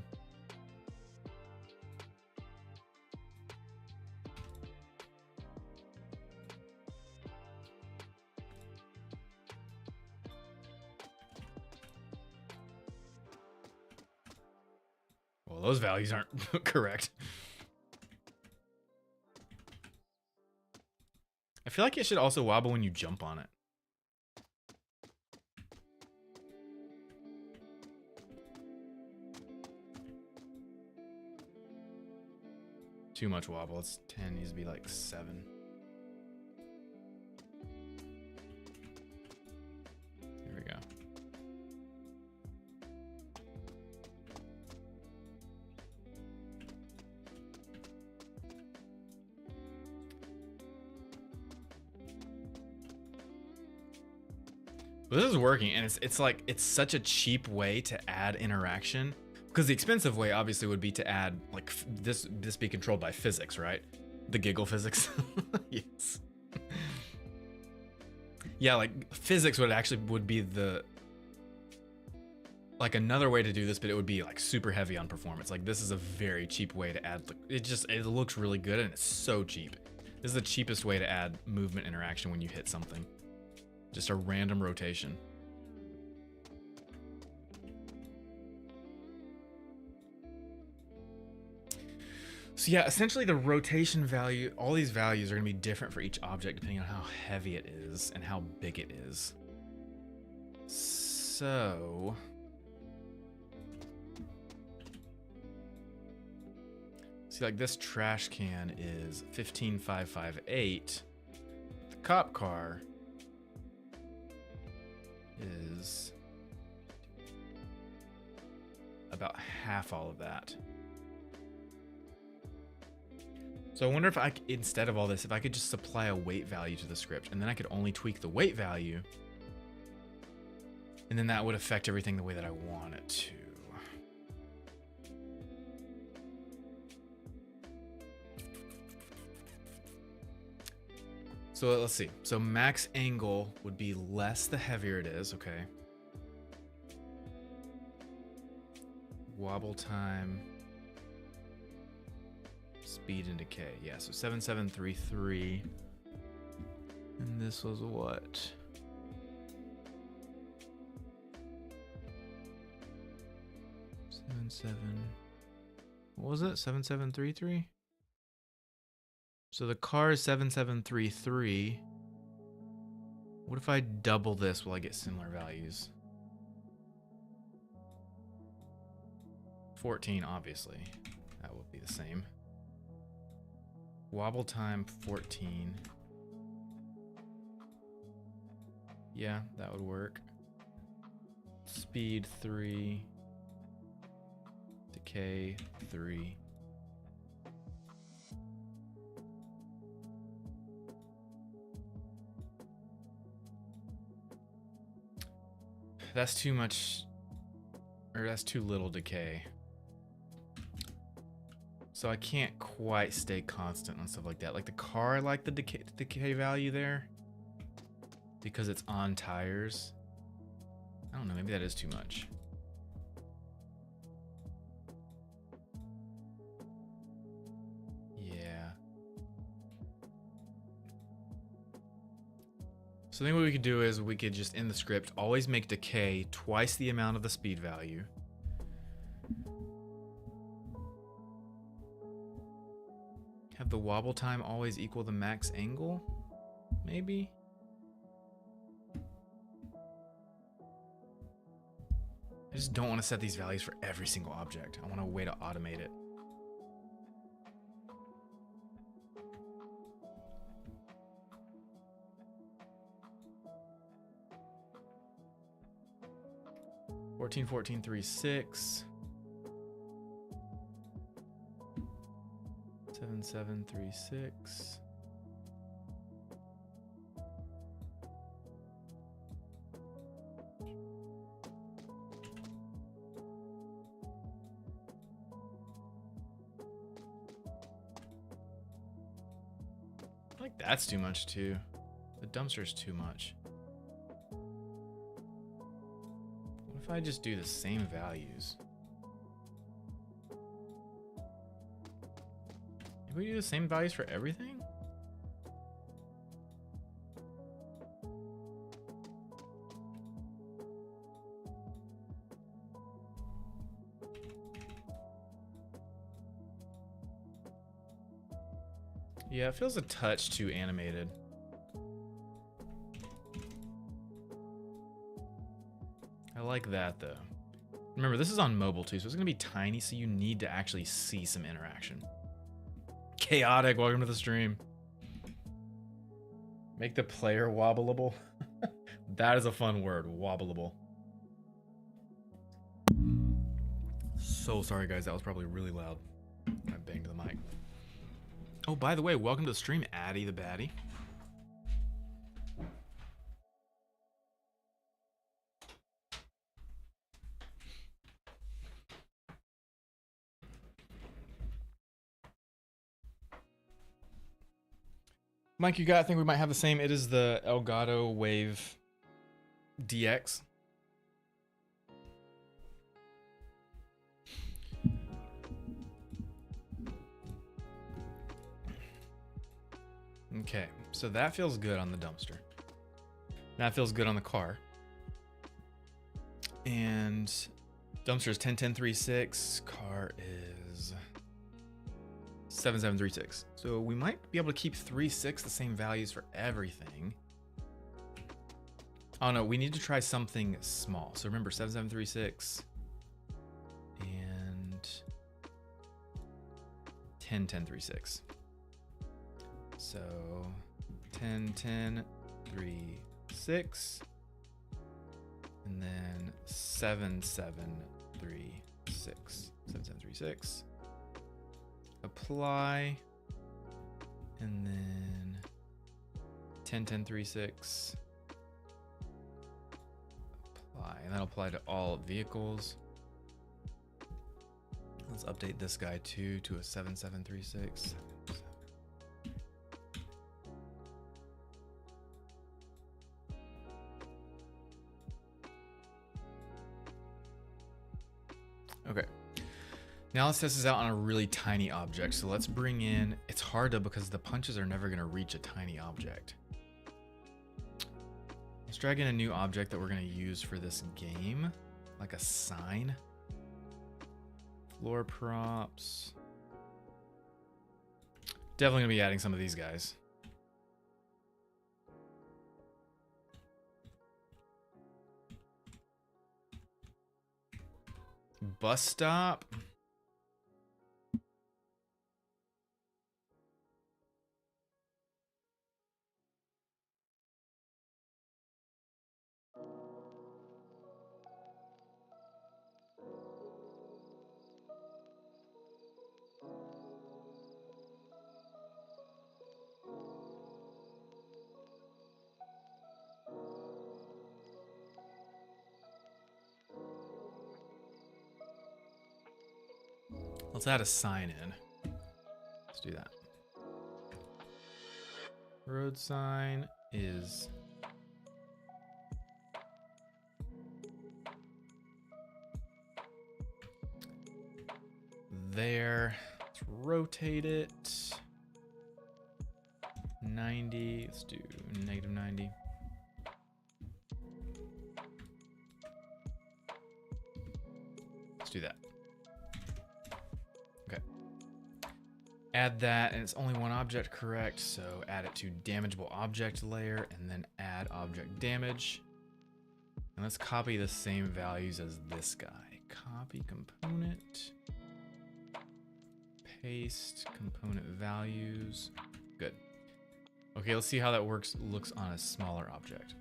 Well, those values aren't correct. I feel like it should also wobble when you jump on it. Too much wobble. It's 10, needs to be like 7. Here we go. But this is working, and it's like it's such a cheap way to add interaction. Because the expensive way obviously would be to add like this be controlled by physics, right? The giggle physics. Yes. Yeah, like physics would be the like another way to do this, but it would be like super heavy on performance. Like this is a very cheap way to add. It looks really good, and it's so cheap. This is the cheapest way to add movement interaction when you hit something. Just a random rotation. So yeah, essentially the rotation value, all these values are going to be different for each object depending on how heavy it is and how big it is. So see, like this trash can is 15,558. The cop car is about half all of that. So I wonder if instead of all this, if I could just supply a weight value to the script, and then I could only tweak the weight value, and then that would affect everything the way that I want it to. So let's see. So max angle would be less the heavier it is, okay. Wobble time. Speed and decay. Yeah, so 7733. And this was what? 77. What was it? 7733? So the car is 7733. What if I double this? Will I get similar values? 14, obviously. That will be the same. Wobble time 14. Yeah, that would work. Speed 3. Decay 3. That's too much, or that's too little decay. So I can't quite stay constant on stuff like that. Like the car, I like the decay value there because it's on tires. I don't know, maybe that is too much. Yeah. So then what we could do is we could just, in the script, always make decay twice the amount of the speed value. Have the wobble time always equal the max angle? Maybe? I just don't want to set these values for every single object. I want a way to automate it. $14.14.36. 7736. I like that's too much too. The dumpster's too much. What if I just do the same values? Can we do the same values for everything? Yeah, it feels a touch too animated. I like that though. Remember, this is on mobile too, so it's gonna be tiny, so you need to actually see some interaction. Chaotic, welcome to the stream. Make the player wobbleable. That is a fun word, wobbleable. So sorry guys, that was probably really loud. I banged the mic. Oh, by the way, welcome to the stream, Addy the Baddie. Mike, you got, I think we might have the same. It is the Elgato Wave DX. Okay, so that feels good on the dumpster. That feels good on the car. And dumpster is 101036, car is 7736. So we might be able to keep 36 the same values for everything. Oh no, we need to try something small. So remember 7736 and 101036. So 101036 and then 7736. 7736. Apply, and then 101036. Apply, and that'll apply to all vehicles. Let's update this guy too to a 7736. Okay. Now let's test this out on a really tiny object. So let's bring in, it's hard though because the punches are never gonna reach a tiny object. Let's drag in a new object that we're gonna use for this game, like a sign. Floor props. Definitely gonna be adding some of these guys. Bus stop. Let's add a sign in. Let's do that. Road sign is there. Let's rotate it. 90. Let's do negative 90. Let's do that. Okay. Add that, and it's only one object, correct? So add it to damageable object layer, and then add object damage. And let's copy the same values as this guy. Copy component. Paste component values. Good. Okay, let's see how that looks on a smaller object.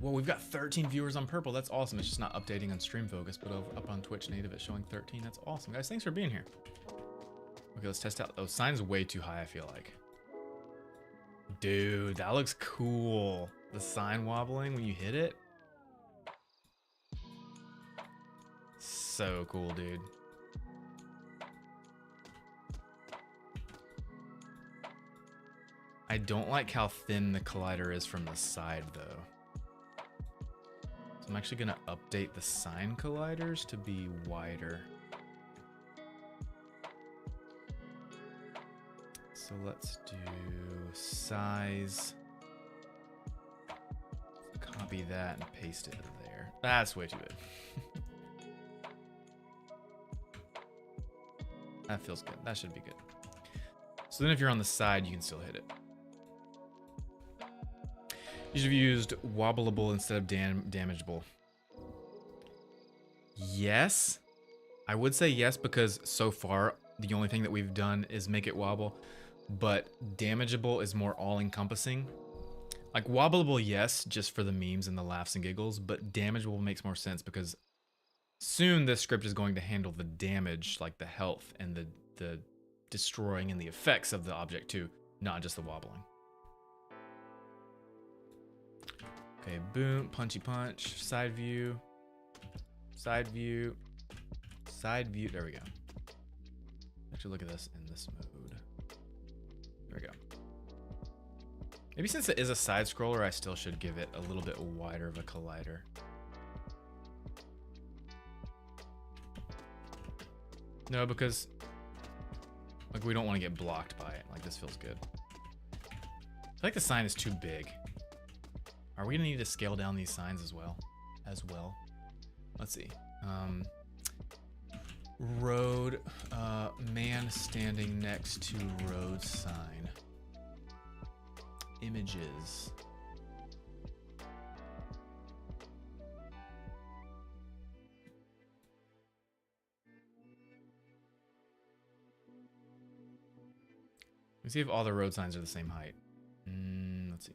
Well, we've got 13 viewers on Purple. That's awesome. It's just not updating on Stream Focus, but up on Twitch Native, it's showing 13. That's awesome, guys. Thanks for being here. Okay, let's test out. Oh, sign's way too high, I feel like. Dude, that looks cool. The sign wobbling when you hit it. So cool, dude. I don't like how thin the collider is from the side, though. So I'm actually gonna update the sign colliders to be wider. So let's do size. Copy that and paste it there. That's way too big. That feels good. That should be good. So then if you're on the side, you can still hit it. You should have used wobbleable instead of damageable. Yes. I would say yes, because so far, the only thing that we've done is make it wobble. But damageable is more all-encompassing. Like wobbleable, yes, just for the memes and the laughs and giggles. But damageable makes more sense because soon this script is going to handle the damage, like the health and the destroying and the effects of the object too, not just the wobbling. Okay, boom, punchy punch, side view, side view, side view. There we go. Actually, look at this in this mode. There we go. Maybe since it is a side scroller, I still should give it a little bit wider of a collider. No, because like we don't want to get blocked by it. Like this feels good. I feel like the sign is too big. Are we gonna need to scale down these signs as well? Let's see. Road, man standing next to road sign. Images. Let me see if all the road signs are the same height. Let's see.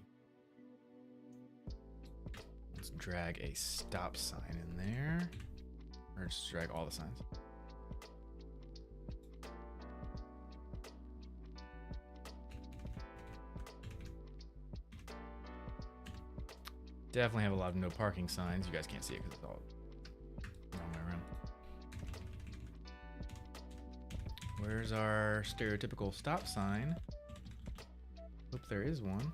Let's drag a stop sign in there. Or just drag all the signs. Definitely have a lot of no parking signs. You guys can't see it because it's all the wrong way around. Where's our stereotypical stop sign? Hope there is one.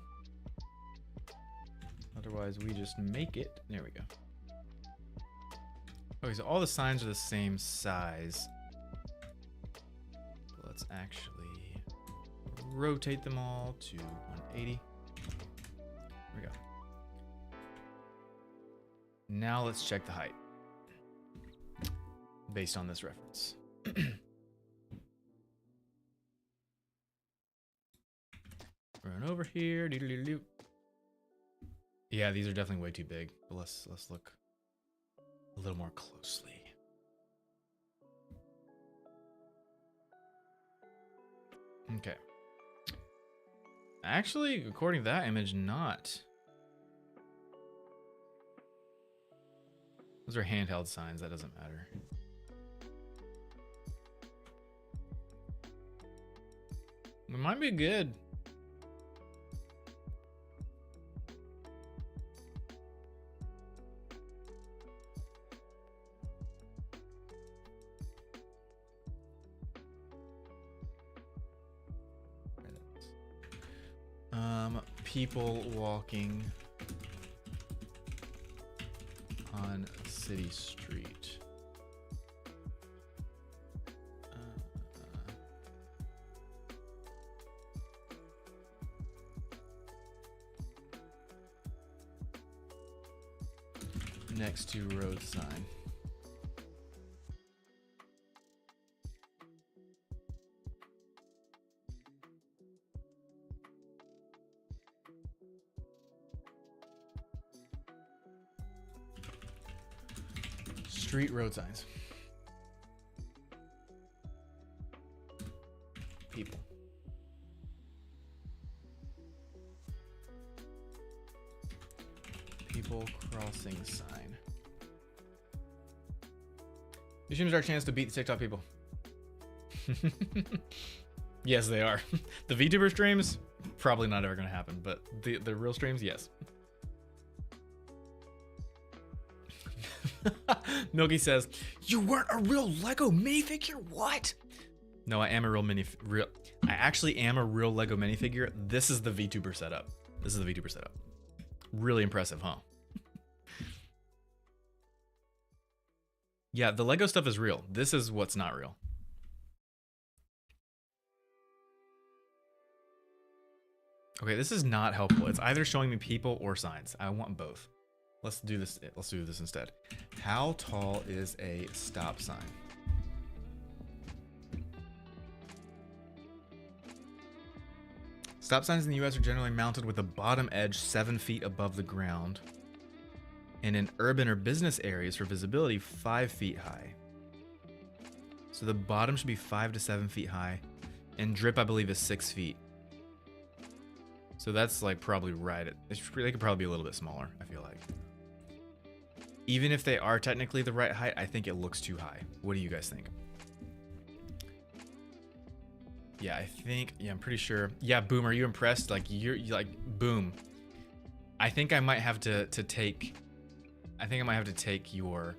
Otherwise, we just make it. There we go. Okay, so all the signs are the same size. Let's actually rotate them all to 180. There we go. Now let's check the height based on this reference. Run over here. Doo-doo-doo-doo. Yeah, these are definitely way too big. But let's look a little more closely. Okay. Actually, according to that image, not. Those are handheld signs. That doesn't matter. It might be good. People walking on city street. Next to road sign. Street road signs. People. People crossing sign. These streams are our chance to beat the TikTok people. Yes, they are. The VTuber streams, probably not ever gonna happen, but the real streams, yes. Milky says, "You weren't a real Lego minifigure? What?" No, I am a I actually am a real Lego minifigure. This is the VTuber setup. This is the VTuber setup. Really impressive, huh? Yeah, the Lego stuff is real. This is what's not real. Okay, this is not helpful. It's either showing me people or signs. I want both. Let's do this. Let's do this instead. How tall is a stop sign? Stop signs in the US are generally mounted with the bottom edge 7 feet above the ground. And in urban or business areas for visibility, 5 feet high. So the bottom should be 5 to 7 feet high. And drip, I believe, is 6 feet. So that's like probably right. They could probably be a little bit smaller, I feel like. Even if they are technically the right height, I think it looks too high. What do you guys think? Yeah, I'm pretty sure. Yeah, Boom, are you impressed? Like, you're like, Boom. I think I might have to take your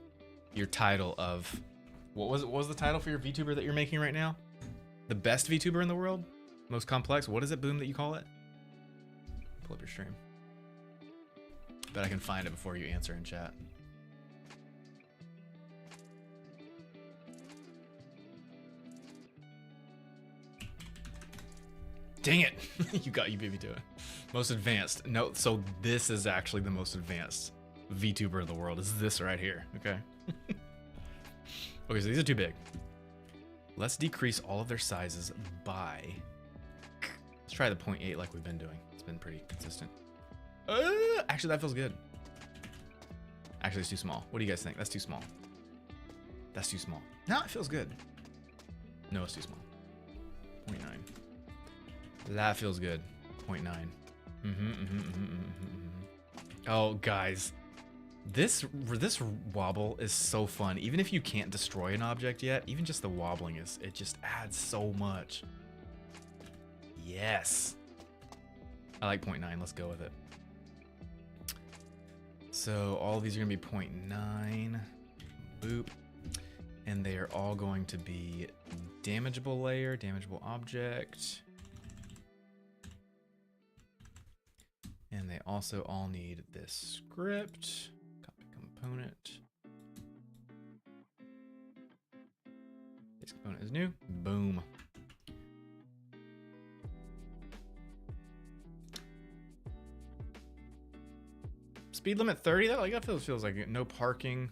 title of, what was the title for your VTuber that you're making right now? The best VTuber in the world? Most complex? What is it, Boom, that you call it? Pull up your stream. Bet I can find it before you answer in chat. Dang it! You beat me to it. Most advanced. No, so this is actually the most advanced VTuber in the world. Is this right here? Okay. Okay, so these are too big. Let's decrease all of their sizes by. Let's try the 0.8 like we've been doing. It's been pretty consistent. Actually, that feels good. Actually, it's too small. What do you guys think? That's too small. That's too small. No, it feels good. No, it's too small. 0.9. That feels good. 0.9. Oh, guys. This wobble is so fun. Even if you can't destroy an object yet, even just the wobbling it just adds so much. Yes. I like 0.9. Let's go with it. So all of these are going to be 0.9. Boop. And they are all going to be damageable layer, damageable object. And they also all need this script. Copy component. This component is new. Boom. Speed limit 30? That feels like it. No parking.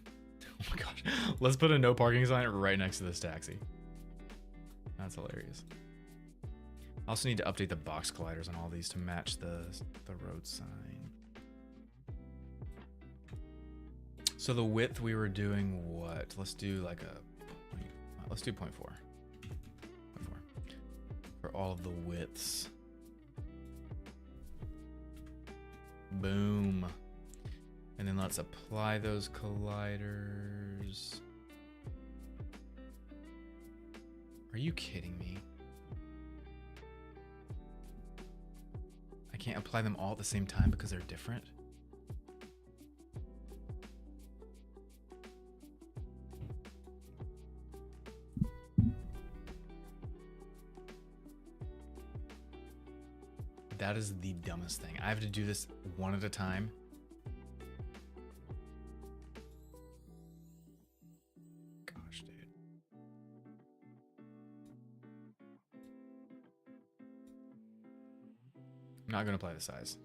Oh my gosh. Let's put a no parking sign right next to this taxi. That's hilarious. I also need to update the box colliders on all these to match the road sign. So the width we were doing what? Let's do like let's do 0.4. 0.4 for all of the widths. Boom. And then let's apply those colliders. Are you kidding me? I can't apply them all at the same time because they're different. That is the dumbest thing. I have to do this one at a time. Gosh, dude. I'm not going to apply the size.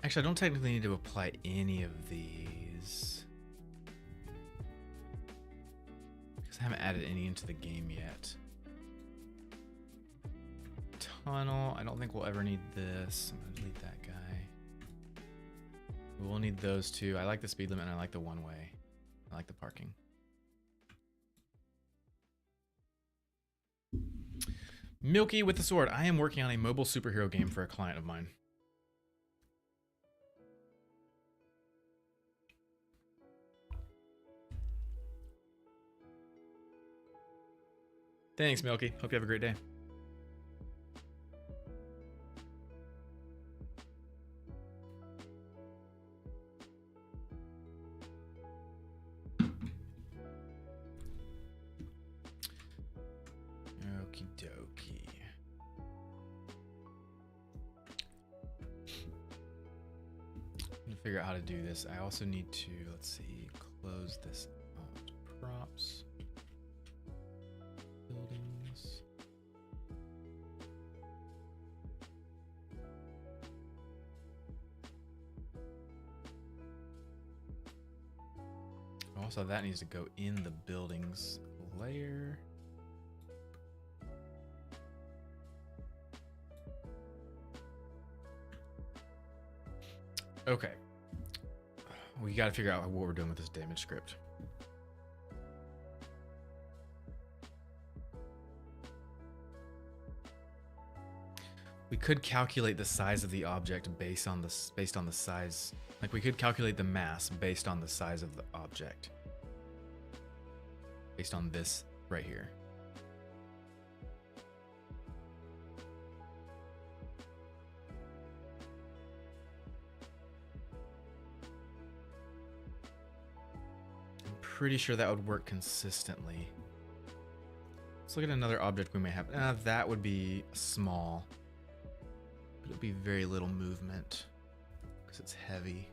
Actually, I don't technically need to apply any of these because I haven't added any into the game yet. tunnel. I don't think we'll ever need this. I'm gonna delete that guy. We'll need those two. I like the speed limit and I like the one way. I like the parking. Milky with the sword. I am working on a mobile superhero game for a client of mine. Thanks, Milky. Hope you have a great day. Okie dokie. I'm gonna figure out how to do this. I also need to, let's see, close this out. Props. Buildings. Also, that needs to go in the buildings layer. Okay. We got to figure out what we're doing with this damage script. We could calculate the size of the object based on the size. Like we could calculate the mass based on the size of the object. Based on this right here. I'm pretty sure that would work consistently. Let's look at another object we may have. That would be small. But it would be very little movement because it's heavy.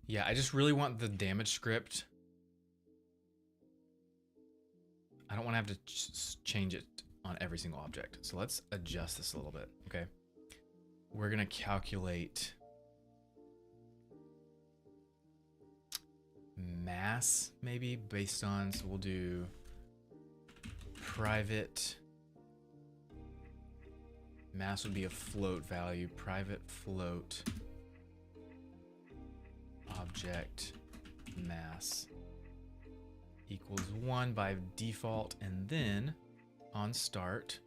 Yeah, I just really want the damage script. I don't want to have to change it on every single object. So let's adjust this a little bit, okay? We're gonna calculate mass maybe based on, so we'll do private. Mass would be a float value, private float. Object mass equals 1 by default, and then on start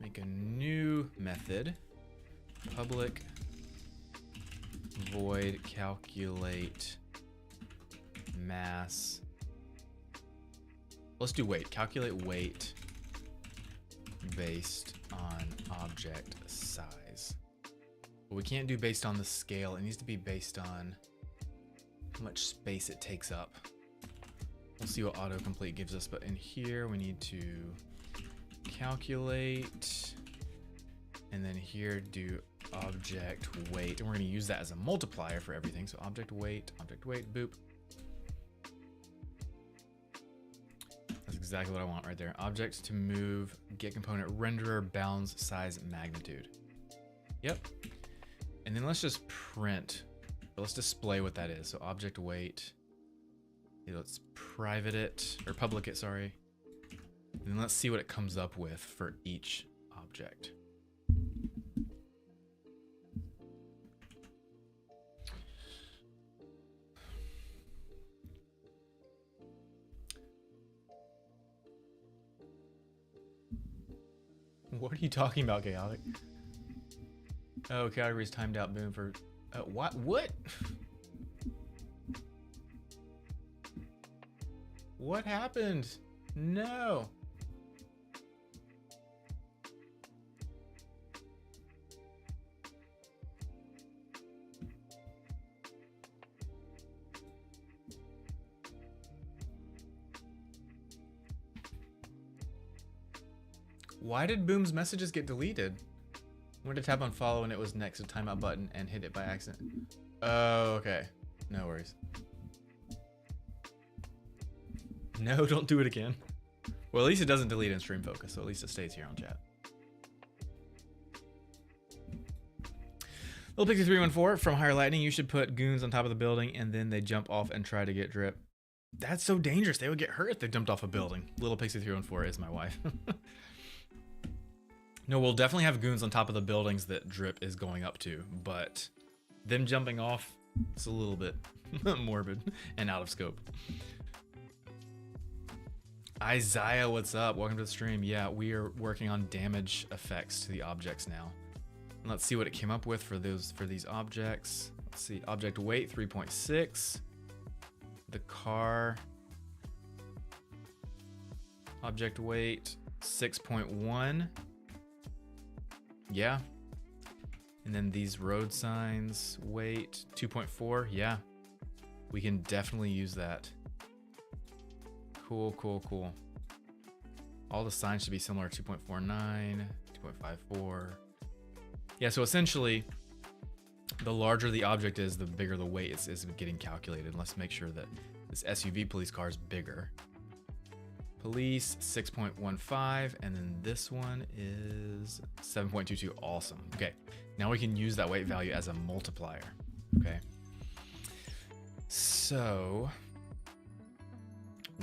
make a new method, public void calculate mass. Let's do weight, calculate weight based on object size. But we can't do based on the scale. It needs to be based on how much space it takes up. We'll see what autocomplete gives us, but in here we need to calculate, and then here do object weight, and we're going to use that as a multiplier for everything. So object weight, boop. That's exactly what I want right there. Object to move, get component renderer, bounds, size, magnitude. Yep. And then let's just print, let's display what that is. So object weight, let's private it, or public it, sorry. And then let's see what it comes up with for each object. What are you talking about, Chaotic? Oh, Chaotic is timed out. Boom for what? What happened? No. Why did Boom's messages get deleted? I went to tap on follow and it was next to timeout button and hit it by accident. Oh, okay. No worries. No, don't do it again. Well, at least it doesn't delete in stream focus, so at least it stays here on chat. Little Pixie 314 from Higher Lightning. You should put goons on top of the building and then they jump off and try to get drip. That's so dangerous. They would get hurt if they jumped off a building. Little Pixie 314 is my wife. No, we'll definitely have goons on top of the buildings that drip is going up to, but them jumping off, it's a little bit morbid and out of scope. Isaiah, what's up? Welcome to the stream. Yeah, we are working on damage effects to the objects now. And let's see what it came up with for these objects. Let's see, object weight 3.6. The car object weight 6.1. Yeah. And then these road signs weight 2.4. Yeah. We can definitely use that. Cool, cool, cool. All the signs should be similar. 2.49, 2.54. Yeah, so essentially, the larger the object is, the bigger the weight is getting calculated. Let's make sure that this SUV police car is bigger. Police 6.15, and then this one is 7.22. Awesome. Okay, now we can use that weight value as a multiplier. Okay. So,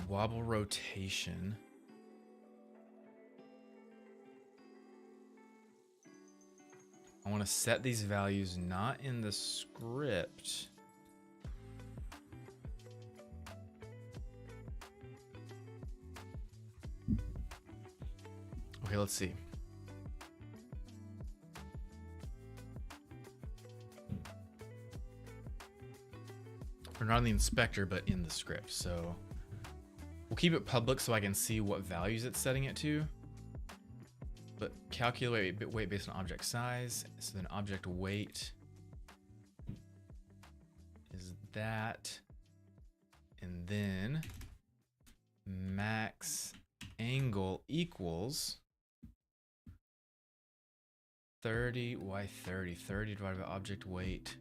wobble rotation. I want to set these values not in the script. Okay, let's see. We're not in the inspector, but in the script. So we'll keep it public so I can see what values it's setting it to. But calculate weight based on object size. So then object weight is that. And then max angle equals 30. Why 30? 30 divided by object weight.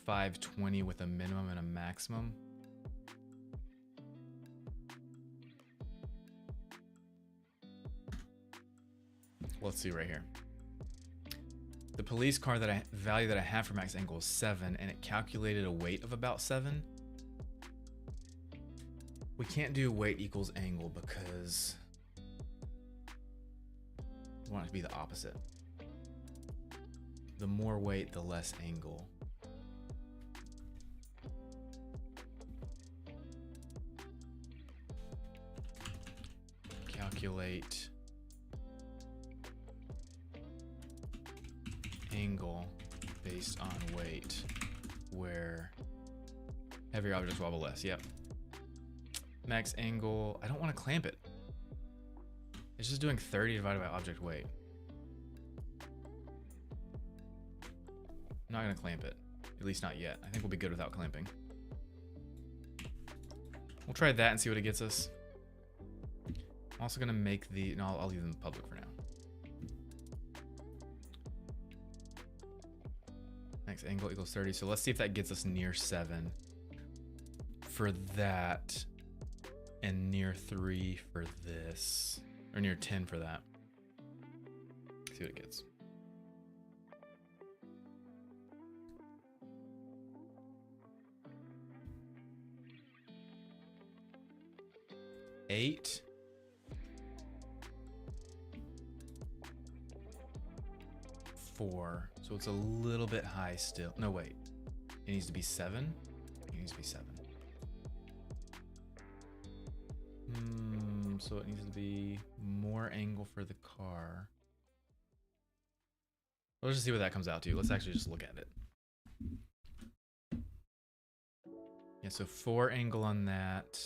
520 with a minimum and a maximum. Let's see right here. The police car value that I have for max angle is 7, and it calculated a weight of about 7. We can't do weight equals angle because we want it to be the opposite. The more weight, the less angle. Calculate angle based on weight, where heavier objects wobble less. Yep. Max angle. I don't want to clamp it. It's just doing 30 divided by object weight. I'm not going to clamp it. At least not yet. I think we'll be good without clamping. We'll try that and see what it gets us. I'm also going to make the... No, I'll leave them public for now. Max angle equals 30. So let's see if that gets us near 7 for that. And near 3 for this. Or near 10 for that. See what it gets. Eight. 4. So it's a little bit high still. No, wait. It needs to be 7. It needs to be 7. So it needs to be more angle for the car. Let's just see what that comes out to. Let's actually just look at it. Yeah, so 4 angle on that.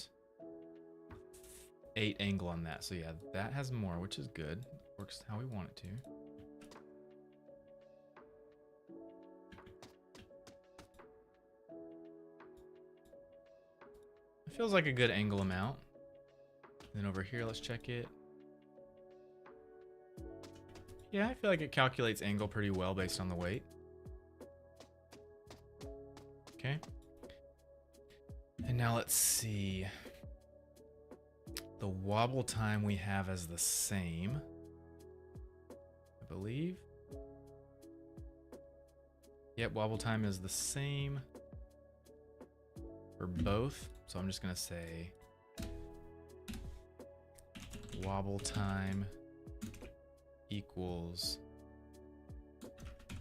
8 angle on that. So yeah, that has more, which is good. Works how we want it to. It feels like a good angle amount. Then over here, let's check it. Yeah, I feel like it calculates angle pretty well based on the weight. Okay. And Now let's see. The wobble time we have as the same, I believe. Yep, wobble time is the same for both. So I'm just gonna say wobble time equals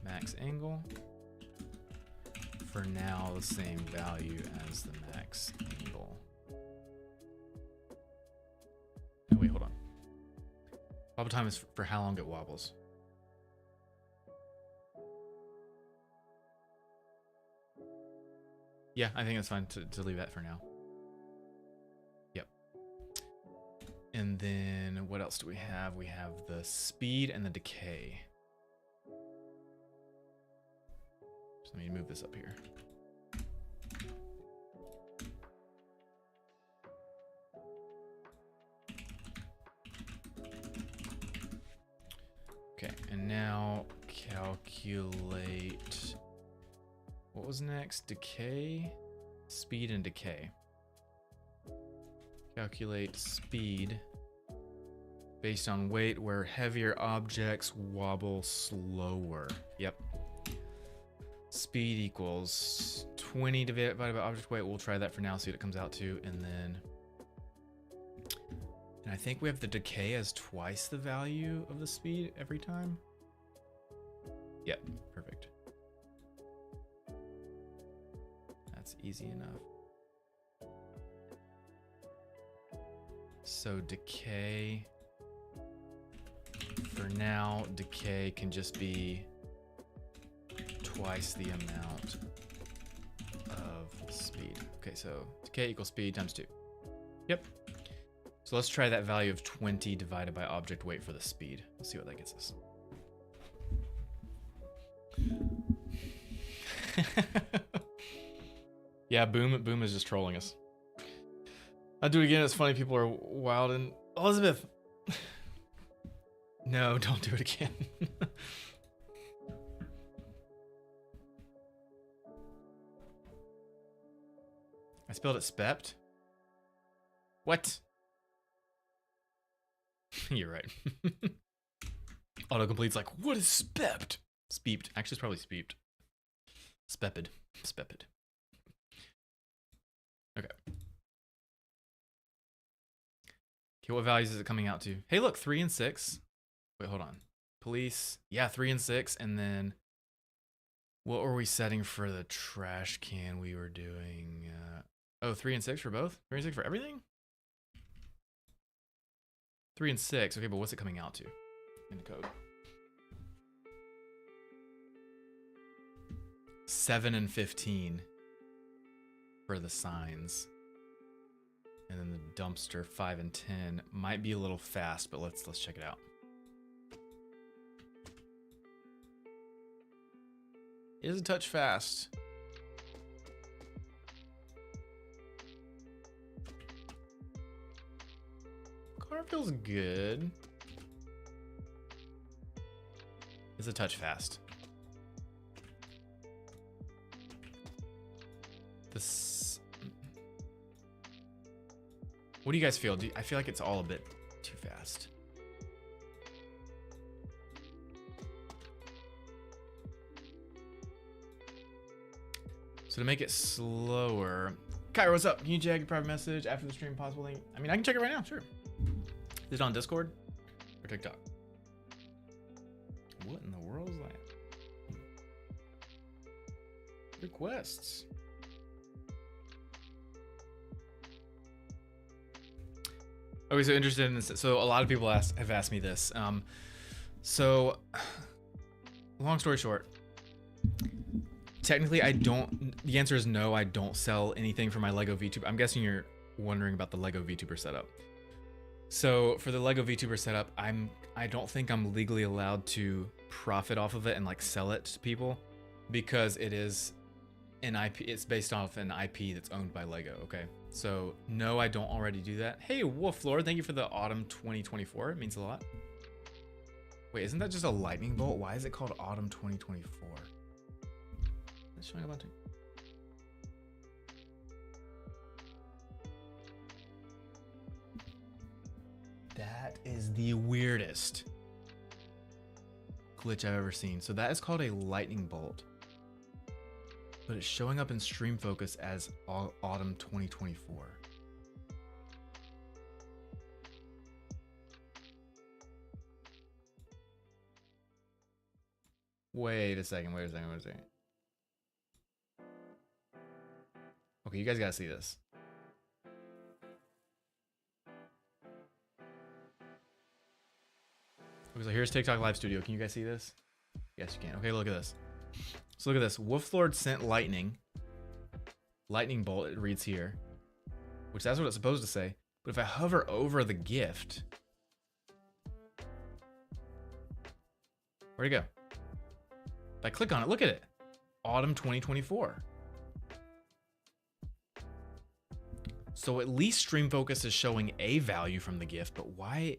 max angle. For now, the same value as the max angle. Oh, wait, hold on. Wobble time is for how long it wobbles. Yeah, I think it's fine to leave that for now. Yep. And then what else do we have? We have the speed and the decay. So let me move this up here. Okay, and now calculate, what was next? Decay, speed and decay. Calculate speed based on weight where heavier objects wobble slower. Yep. Speed equals 20 divided by object weight. We'll try that for now, see what it comes out to. And I think we have the decay as twice the value of the speed every time. Yep, perfect. That's easy enough. So decay, for now, decay can just be twice the amount of speed. Okay, so decay equals speed times 2. Yep. So let's try that value of 20 divided by object weight for the speed. Let's see what that gets us. Yeah, Boom is just trolling us. I'll do it again. It's funny. People are wild. And Elizabeth. No, don't do it again. I spelled it spept. What? You're right. Autocomplete's like, what is spept? Speeped. Actually, it's probably speeped. Spepid. Spepid. Okay. Okay, what values is it coming out to? Hey, look, 3 and 6. Wait, hold on. Police. Yeah, 3 and 6. And then what were we setting for the trash can we were doing? Oh, 3 and 6 for both? 3 and 6 for everything? 3 and 6. Okay, but what's it coming out to in the code? 7 and 15 for the signs. And then the dumpster 5 and 10 might be a little fast, but let's check it out. It is a touch fast. Car feels good. It's a touch fast. This. What do you guys feel? I feel like it's all a bit too fast. So to make it slower, Kyra, what's up? Can you check your private message after the stream? Possible link? I mean, I can check it right now. Sure. Is it on Discord or TikTok? What in the world is that? Requests. Okay, so interested in this. So a lot of people have asked me this. So long story short, technically I don't, the answer is no, I don't sell anything for my Lego VTuber. I'm guessing you're wondering about the Lego VTuber setup. So for the Lego VTuber setup, I don't think I'm legally allowed to profit off of it and like sell it to people because it is an IP, it's based off an IP that's owned by Lego, okay? So no, I don't already do that. Hey, Wolf Lord, thank you for the Autumn 2024. It means a lot. Wait, isn't that just a lightning bolt? Why is it called Autumn 2024? It's showing a bunch of... That is the weirdest glitch I've ever seen. So that is called a lightning bolt, but it's showing up in Stream Focus as autumn 2024. Wait a second. Okay, you guys gotta see this. Okay, so here's TikTok Live Studio. Can you guys see this? Yes, you can. Okay, look at this. So look at this. Wolflord sent lightning bolt, it reads here, which that's what it's supposed to say. But if I hover over the gift, where'd it go? If I click on it, look at it. Autumn 2024. So at least Stream Focus is showing a value from the gift, but why?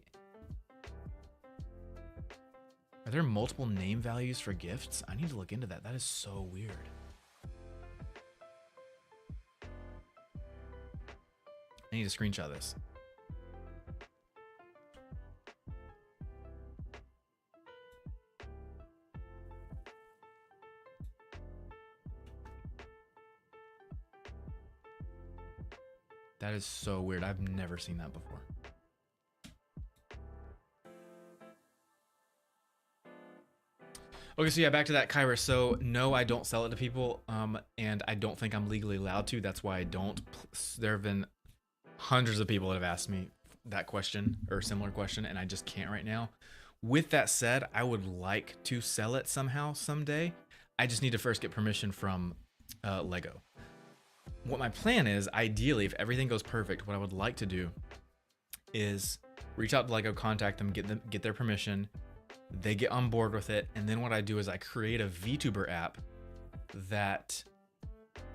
Are there multiple name values for gifts? I need to look into that. That is so weird. I need to screenshot this. That is so weird. I've never seen that before. Okay, so yeah, back to that, Kyra. So no, I don't sell it to people, and I don't think I'm legally allowed to. That's why I don't. There have been hundreds of people that have asked me that question or a similar question, and I just can't right now. With that said, I would like to sell it somehow, someday. I just need to first get permission from Lego. What my plan is, ideally, if everything goes perfect, what I would like to do is reach out to Lego, contact them, get their permission. They get on board with it, and then what I do is I create a VTuber app that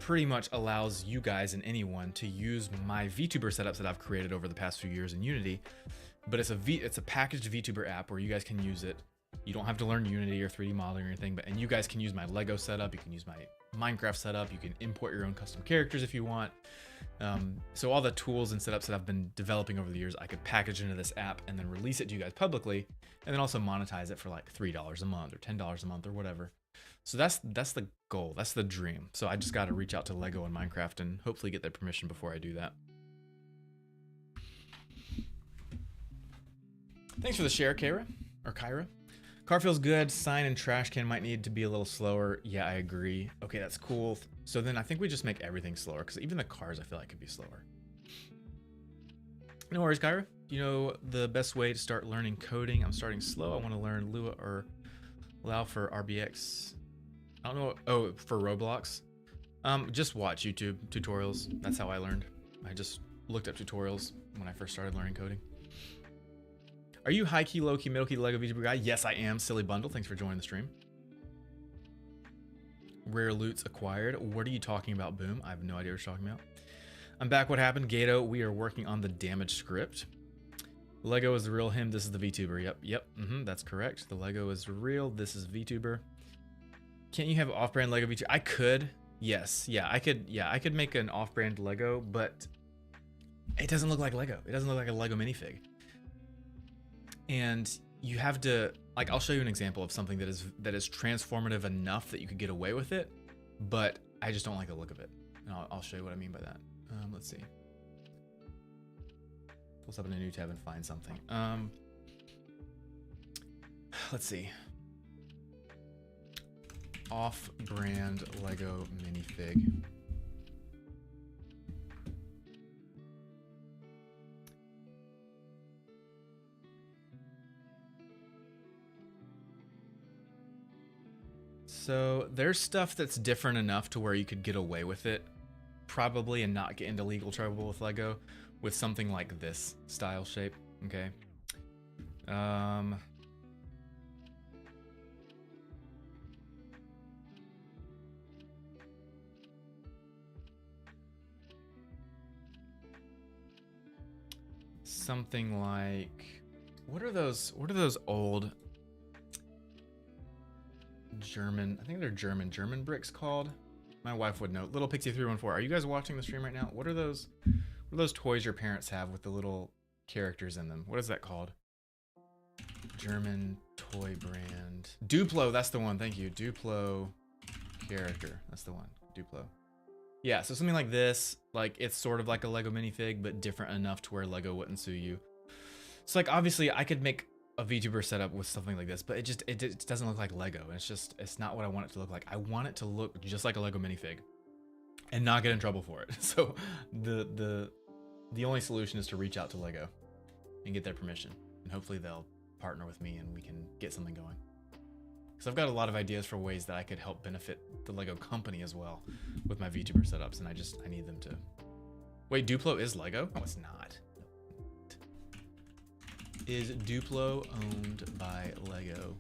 pretty much allows you guys and anyone to use my VTuber setups that I've created over the past few years in Unity. But it's a packaged VTuber app where you guys can use it. You don't have to learn Unity or 3D modeling or anything, and you guys can use my Lego setup. You can use my Minecraft setup. You can import your own custom characters if you want. So all the tools and setups that I've been developing over the years, I could package into this app and then release it to you guys publicly, and then also monetize it for like $3 a month or $10 a month or whatever. So that's the goal. That's the dream. So I just got to reach out to Lego and Minecraft and hopefully get their permission before I do that. Thanks for the share, Kyra. Car feels good. Sign and trash can might need to be a little slower. Yeah, I agree. Okay, that's cool. So then I think we just make everything slower, because even the cars I feel like could be slower. No worries, Kyra. You know the best way to start learning coding? I'm starting slow. I want to learn Lua or allow for RBX. I don't know. Oh, for Roblox. Just watch YouTube tutorials. That's how I learned. I just looked up tutorials when I first started learning coding. Are you high key, low key, middle key Lego VTuber guy? Yes, I am. Silly Bundle, thanks for joining the stream. Rare loots acquired. What are you talking about, Boom? I have no idea what you're talking about. I'm back. What happened? Gato, we are working on the damage script. Lego is the real him. This is the VTuber. Yep. That's correct. The Lego is real. This is VTuber. Can't you have off-brand Lego VTuber? I could. Yes. Yeah, I could. Yeah, I could make an off-brand Lego, but it doesn't look like Lego. It doesn't look like a Lego minifig. And you have to, like, I'll show you an example of something that is transformative enough that you could get away with it, but I just don't like the look of it. And I'll show you what I mean by that. Let's see. Pull up in a new tab and find something. Let's see. Off-brand Lego minifig. So there's stuff that's different enough to where you could get away with it, probably, and not get into legal trouble with Lego with something like this style shape. Okay. Something like, what are those old German, I think they're German bricks called? My wife would know. Little Pixie 314. Are you guys watching the stream right now? What are those toys your parents have with the little characters in them. What is that called? German toy brand. Duplo, that's the one. Thank you. Duplo character. That's the one. Duplo. Yeah, so something like this, like it's sort of like a Lego minifig, but different enough to where Lego wouldn't sue you. So like obviously I could make a VTuber setup with something like this, but it doesn't look like Lego. It's not what I want it to look like. I want it to look just like a Lego minifig and not get in trouble for it. So the only solution is to reach out to Lego and get their permission, and hopefully they'll partner with me and we can get something going. Because I've got a lot of ideas for ways that I could help benefit the Lego company as well with my VTuber setups, and I need them to. Wait, Duplo is Lego? No, it's not. Is Duplo owned by Lego?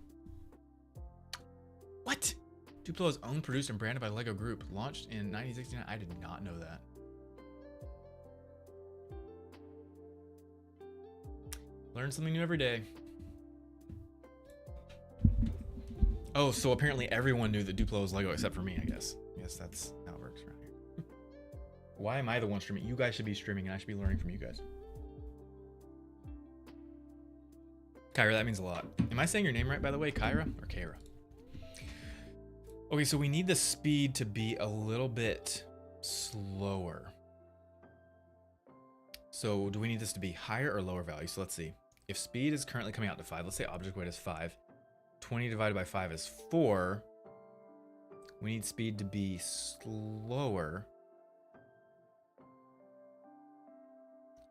What? Duplo is owned, produced, and branded by Lego Group. Launched in 1969. I did not know that. Learn something new every day. Oh, so apparently everyone knew that Duplo was Lego except for me, I guess. I guess that's how it works around here. Why am I the one streaming? You guys should be streaming and I should be learning from you guys. Kyra, that means a lot. Am I saying your name right, by the way? Kyra or Kyra? Okay, so we need the speed to be a little bit slower. So do we need this to be higher or lower value? So let's see. If speed is currently coming out to 5, let's say object weight is 5. 20 divided by 5 is 4. We need speed to be slower.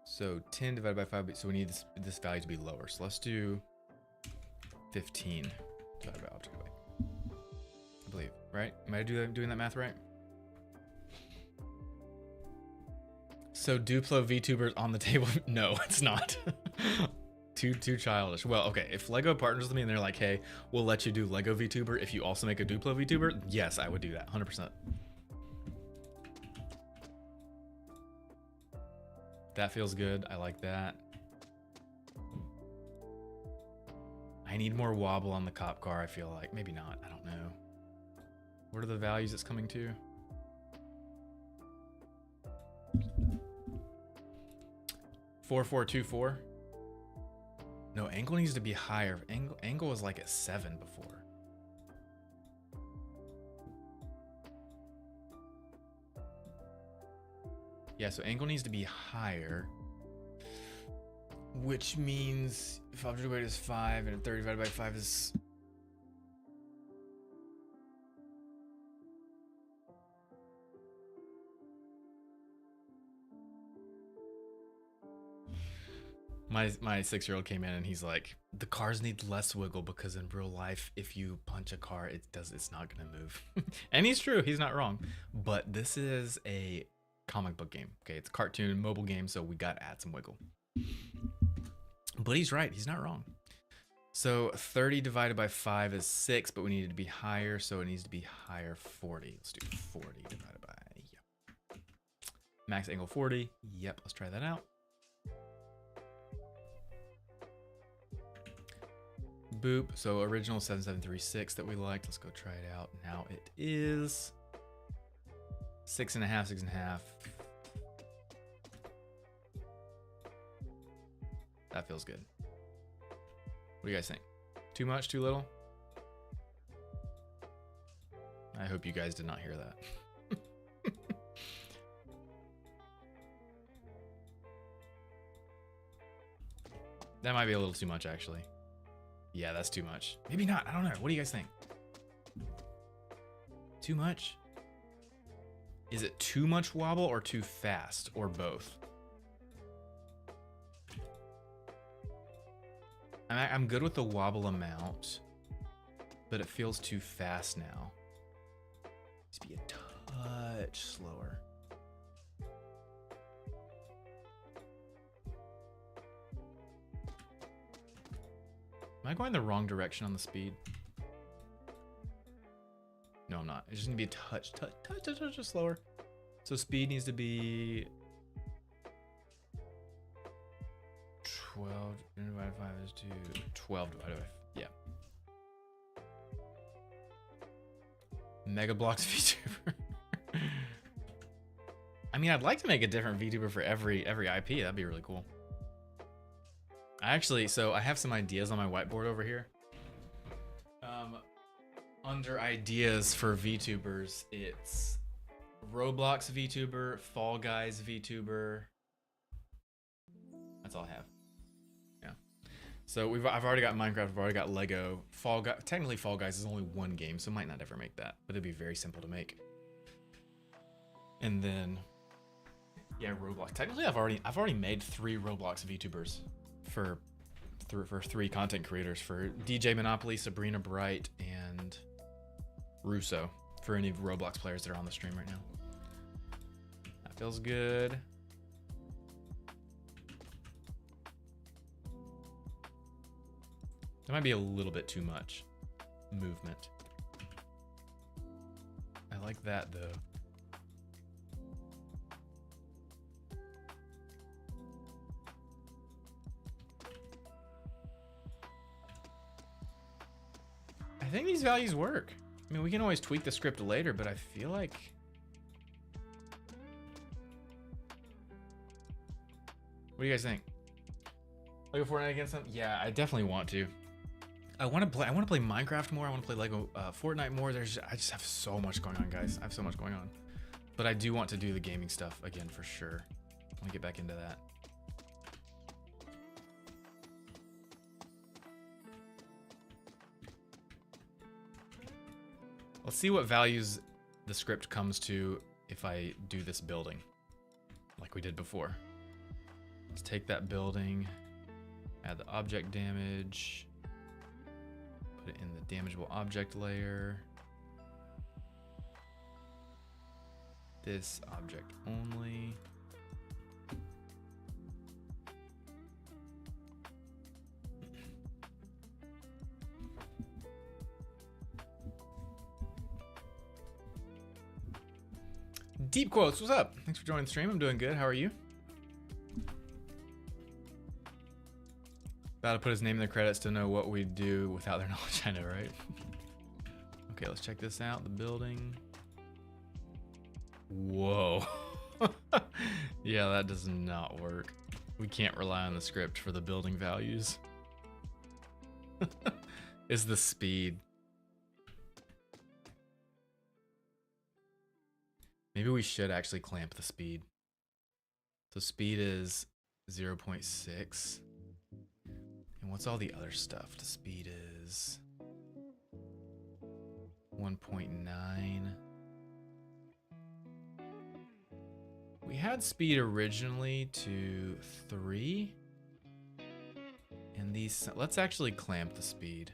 So 10 divided by 5, so we need this value to be lower. So let's do 15 divided by object weight. I believe, right? Am I doing that math right? So Duplo VTubers on the table? No, it's not. Too childish. Well, okay, if Lego partners with me and they're like, hey, we'll let you do Lego VTuber if you also make a Duplo VTuber, yes, I would do that, 100%. That feels good. I like that. I need more wobble on the cop car, I feel like. Maybe not. I don't know. What are the values it's coming to? Four, 4, 2, 4. No, angle needs to be higher. Angle was like at 7 before. Yeah, so angle needs to be higher, which means if object weight is 5 and 30 divided by 5 is... My 6-year-old came in and he's like, the cars need less wiggle because in real life, if you punch a car, it's not gonna move. And he's true, he's not wrong. But this is a comic book game. Okay, it's a cartoon mobile game, so we gotta add some wiggle. But he's right, he's not wrong. So 30 divided by 5 is 6, but we need it to be higher, so it needs to be higher 40. Let's do 40 divided by, yep. Max angle 40, yep, let's try that out. Boop. So original 7736 that we liked. Let's go try it out. Now it is 6.5, 6.5. That feels good. What do you guys think? Too much? Too little? I hope you guys did not hear that. That might be a little too much, actually. Yeah, that's too much. Maybe not. I don't know. What do you guys think? Too much? Is it too much wobble or too fast or both? I'm good with the wobble amount, but it feels too fast now. Just be a touch slower. Am I going the wrong direction on the speed? No, I'm not. It's just gonna be a touch slower. So speed needs to be 12 divided by 5 is 2. 12 divided by 5. Yeah. Mega Bloks VTuber. I mean, I'd like to make a different VTuber for every IP. That'd be really cool. So I have some ideas on my whiteboard over here. Under ideas for VTubers, it's Roblox VTuber, Fall Guys VTuber. That's all I have. Yeah. So I've already got Minecraft. I've already got Lego. Fall Guys. Technically, Fall Guys is only one game, so might not ever make that, but it'd be very simple to make. And then, yeah, Roblox. Technically, I've already made 3 Roblox VTubers for 3 content creators, for DJ Monopoly, Sabrina Bright, and Russo, for any Roblox players that are on the stream right now. That feels good. That might be a little bit too much movement. I like that though. I think these values work. I mean, we can always tweak the script later, but I feel like... What do you guys think? Lego Fortnite against them? Yeah, I definitely want to. I want to play Minecraft more. I want to play Lego Fortnite more. I just have so much going on, guys. I have so much going on. But I do want to do the gaming stuff again for sure. I want to get back into that. Let's see what values the script comes to if I do this building like we did before. Let's take that building, add the object damage, put it in the damageable object layer. This object only. Deep Quotes, what's up? Thanks for joining the stream. I'm doing good. How are you? About to put his name in the credits to know what we do without their knowledge. I know, right? Okay, let's check this out. The building. Whoa. Yeah, that does not work. We can't rely on the script for the building values. Is the speed. Maybe we should actually clamp the speed. So speed is 0.6. And what's all the other stuff? The speed is 1.9. We had speed originally to 3. And these, let's actually clamp the speed.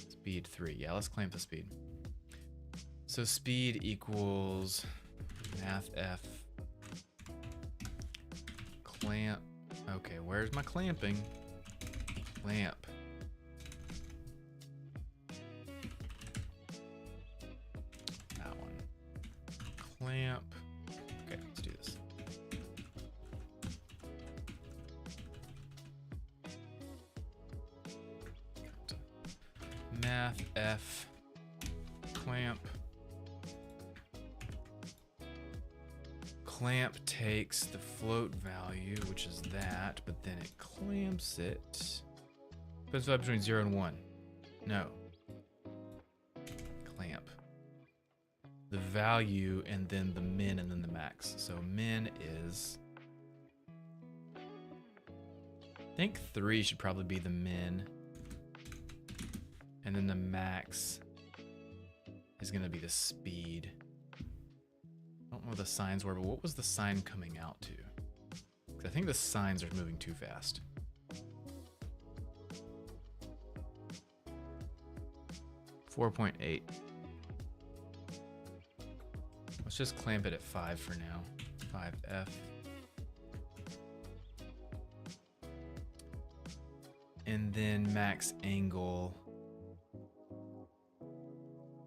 Speed 3. Yeah, let's clamp the speed. So speed equals math F clamp. Okay, where's my clamping? Clamp. That one. Clamp. Okay, let's do this. Math F clamp. Clamp takes the float value, which is that, but then it clamps it. Specify between 0 and 1. No. Clamp. The value and then the min and then the max. So min is... I think 3 should probably be the min. And then the max is going to be the speed. I don't know what the signs were, but what was the sign coming out to? Because I think the signs are moving too fast. $4.8. Let's just clamp it at 5 for now. 5F. And then max angle.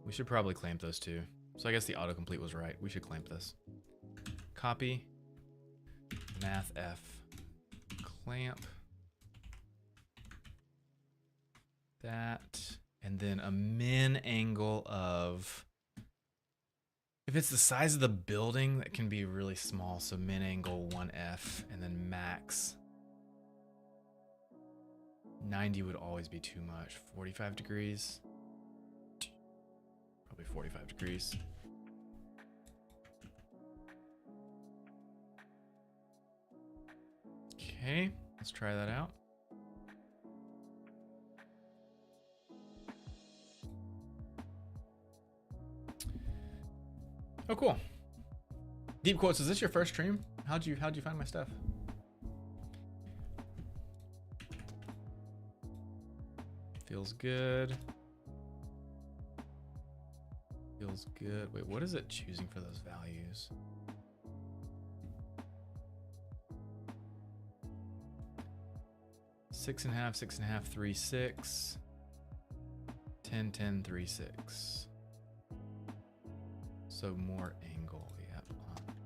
We should probably clamp those two. So I guess the autocomplete was right. We should clamp this. Copy. Math F. Clamp. That. And then a min angle of... If it's the size of the building, that can be really small. So min angle 1F and then max. 90 would always be too much. 45 degrees. Probably 45 degrees. Okay, let's try that out. Oh, cool. Deep quotes. Is this your first stream? How'd you find my stuff? Feels good. Feels good. Wait, what is it choosing for those values? Six and a half, 3, 6. 10, 10, 3, 6. So more angle. Yep.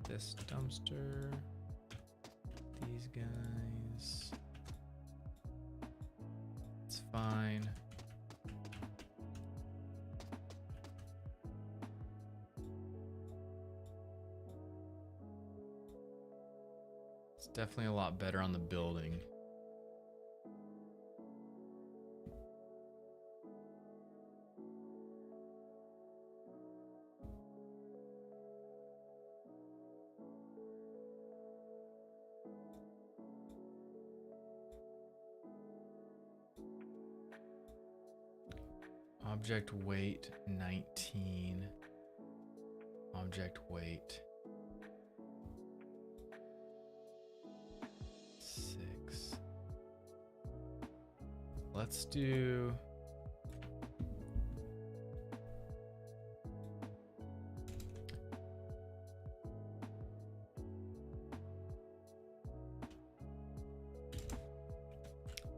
This dumpster. These guys. It's fine. It's definitely a lot better on the building. Object weight 19. Object weight 6. Let's do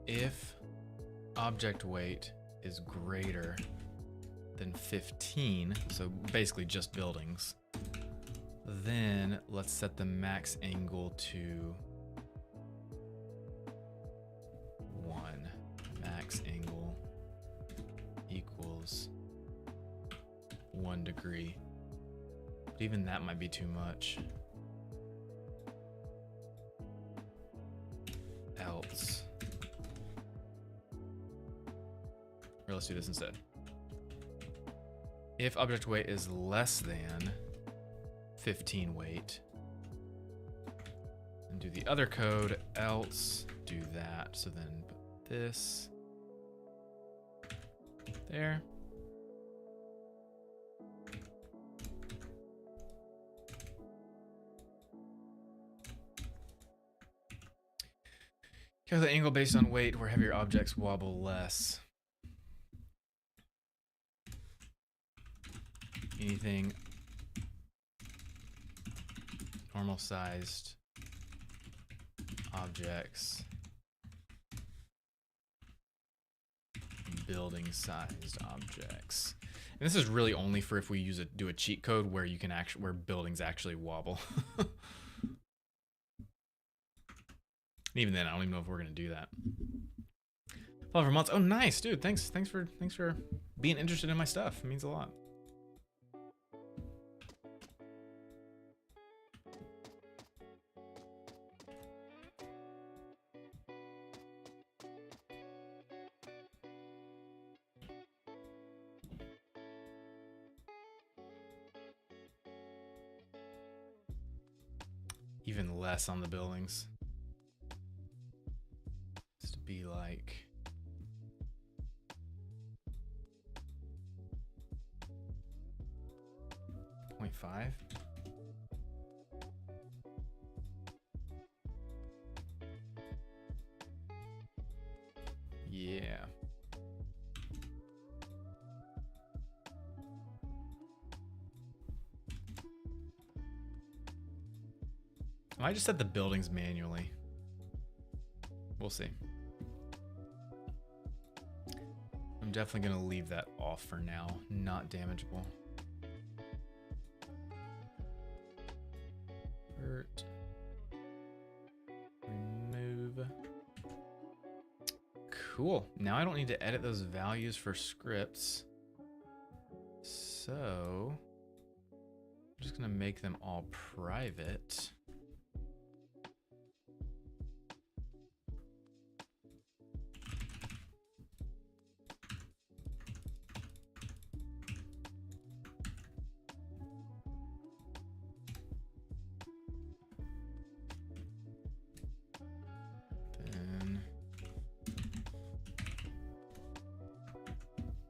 if object weight is greater than 15, so basically just buildings, then let's set the max angle to 1. Max angle equals 1 degree. But even that might be too much. Else. Or let's do this instead. If object weight is less than 15 weight, and do the other code, else do that. So then put this there. Calculate the angle based on weight where heavier objects wobble less. Anything normal sized objects, building sized objects. And this is really only for if we do a cheat code where you can where buildings actually wobble. Even then, I don't even know if we're gonna do that. Follow for months. Oh, nice, dude. Thanks for being interested in my stuff. It means a lot. Even less on the buildings. Just to be like 0.5. Yeah. I just set the buildings manually. We'll see. I'm definitely gonna leave that off for now. Not damageable. Hurt. Remove. Cool. Now I don't need to edit those values for scripts. So I'm just gonna make them all private. Then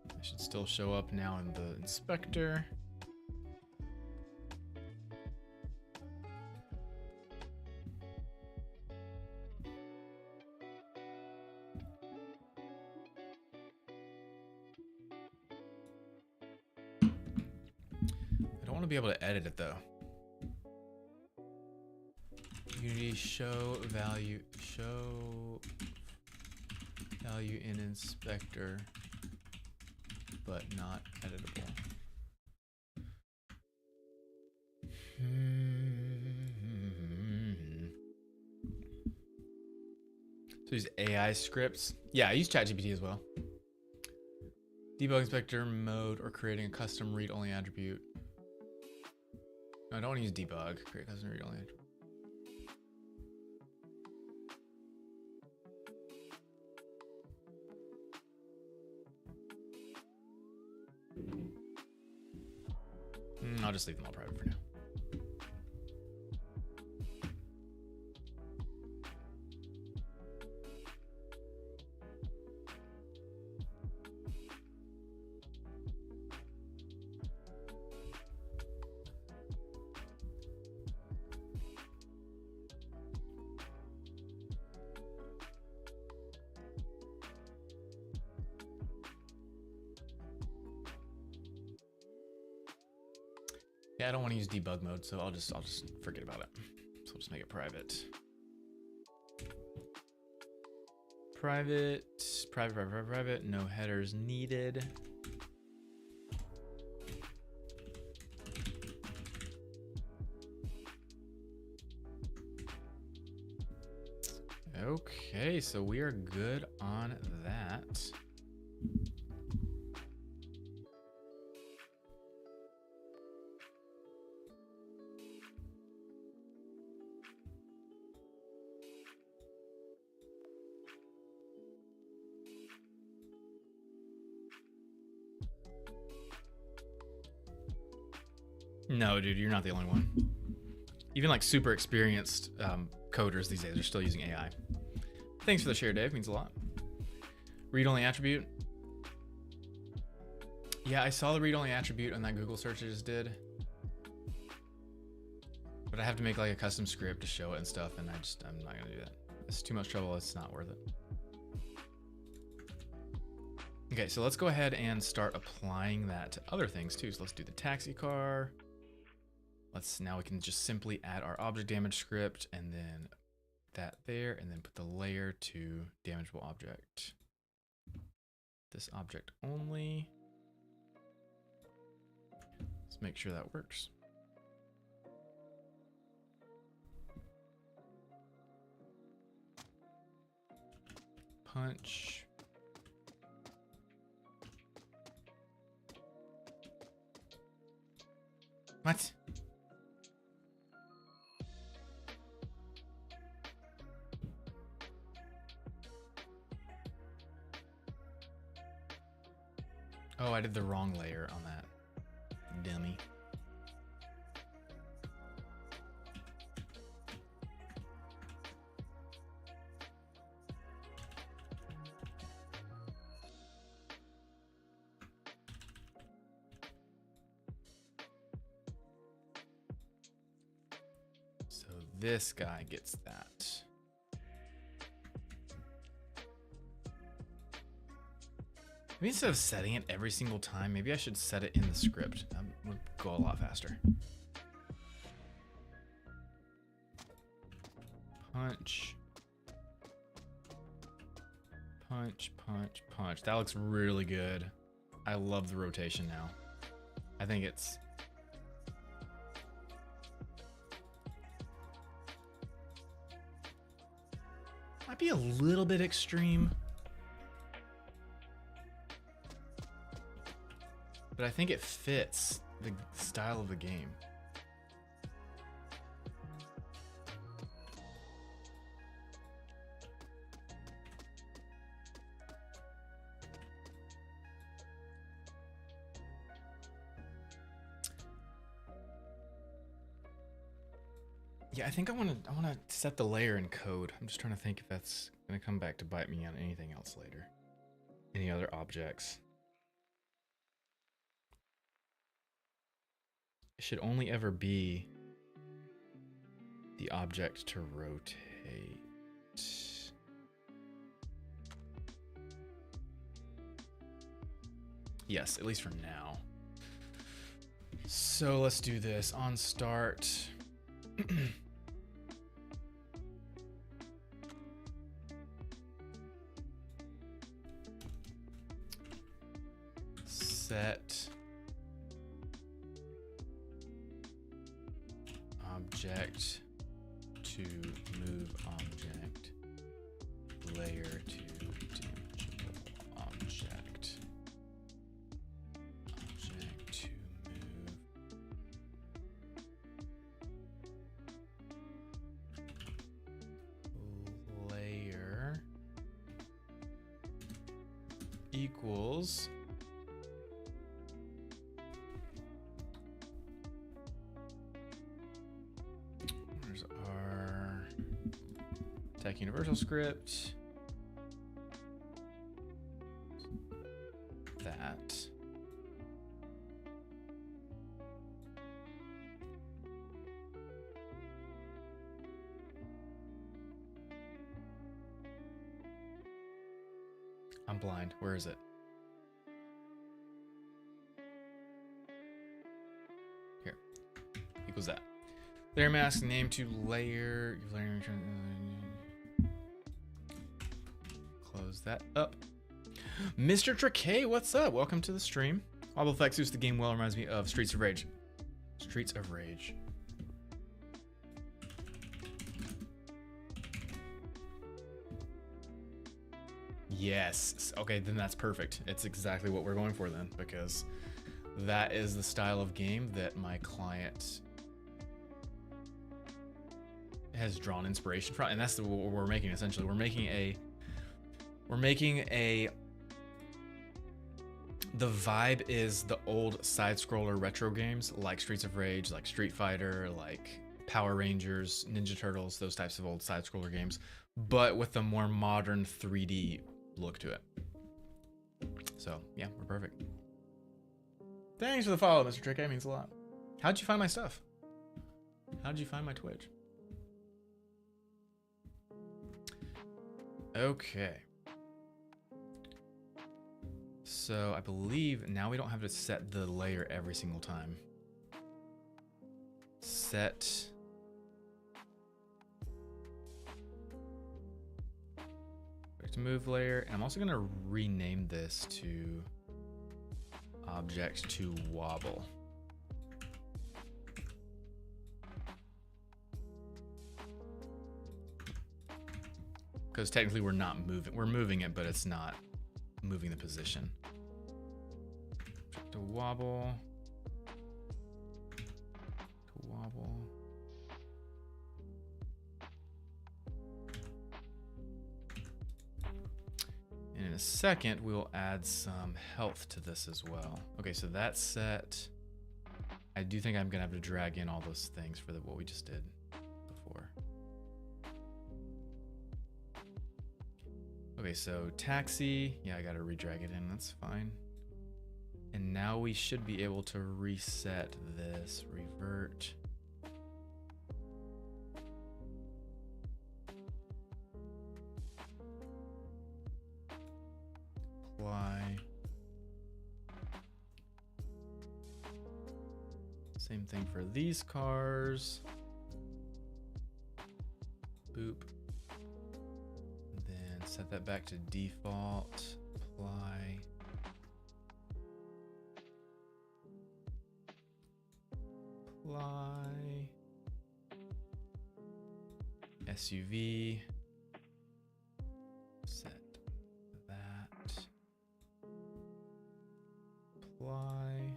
I should still show up now in the inspector. I don't want to be able to edit it though. Unity show value in inspector, but not editable. So these AI scripts. Yeah, I use ChatGPT as well. Debug inspector mode or creating a custom read-only attribute. No, I don't want to use debug. Create custom read-only attribute. I'll just leave them all private for now. Yeah, I don't want to use debug mode, so I'll just forget about it. So I'll just make it private. Private, no headers needed. Okay, so we are good on that. No, dude, you're not the only one. Even like super experienced coders these days are still using AI. Thanks for the share, Dave. Means a lot. Read-only attribute. Yeah, I saw the read-only attribute on that Google search I just did. But I have to make like a custom script to show it and stuff, and I'm not gonna do that. It's too much trouble. It's not worth it. Okay, so let's go ahead and start applying that to other things too. So let's do the taxi car. Now we can just simply add our object damage script and then that there, and then put the layer to damageable object. This object only. Let's make sure that works. Punch. What? Oh, I did the wrong layer on that. Dummy. So this guy gets that. Maybe instead of setting it every single time, maybe I should set it in the script. That would go a lot faster. Punch. Punch, punch, punch. That looks really good. I love the rotation now. I think it's... might be a little bit extreme. But I think it fits the style of the game. Yeah, I think I want to set the layer in code. I'm just trying to think if that's going to come back to bite me on anything else later. Any other objects? It should only ever be the object to rotate. Yes, at least for now. So let's do this. On start. Set object to move object, layer to dimensional object, object to move layer equals Tech Universal script. That. I'm blind. Where is it? Here. Equals that. Layer mask name to layer. Close that up. Mr. Tracay, what's up? Welcome to the stream. Wobble Flexus, the game well reminds me of Streets of Rage. Streets of Rage. Yes. Okay, then that's perfect. It's exactly what we're going for then, because that is the style of game that my client has drawn inspiration from, and that's what we're making essentially. We're making a the vibe is the old side scroller retro games like Streets of Rage, like Street Fighter, like Power Rangers, Ninja Turtles, those types of old side scroller games, but with a more modern 3D look to it. So yeah, we're perfect. Thanks for the follow, Mr. Trick. That means a lot. How'd you find my stuff? How'd you find my Twitch? Okay. So I believe now we don't have to set the layer every single time. Set to move layer, and I'm also going to rename this to object to wobble. Because technically we're not moving, we're moving it, but it's not moving the position. To wobble. To wobble. And in a second, we'll add some health to this as well. Okay, so that's set. I do think I'm gonna have to drag in all those things for what we just did before. Okay, so taxi, yeah, I gotta redrag it in, that's fine. And now we should be able to reset this, revert. Apply. Same thing for these cars. Boop. Then set that back to default. Apply. Apply. SUV. Set that. Apply.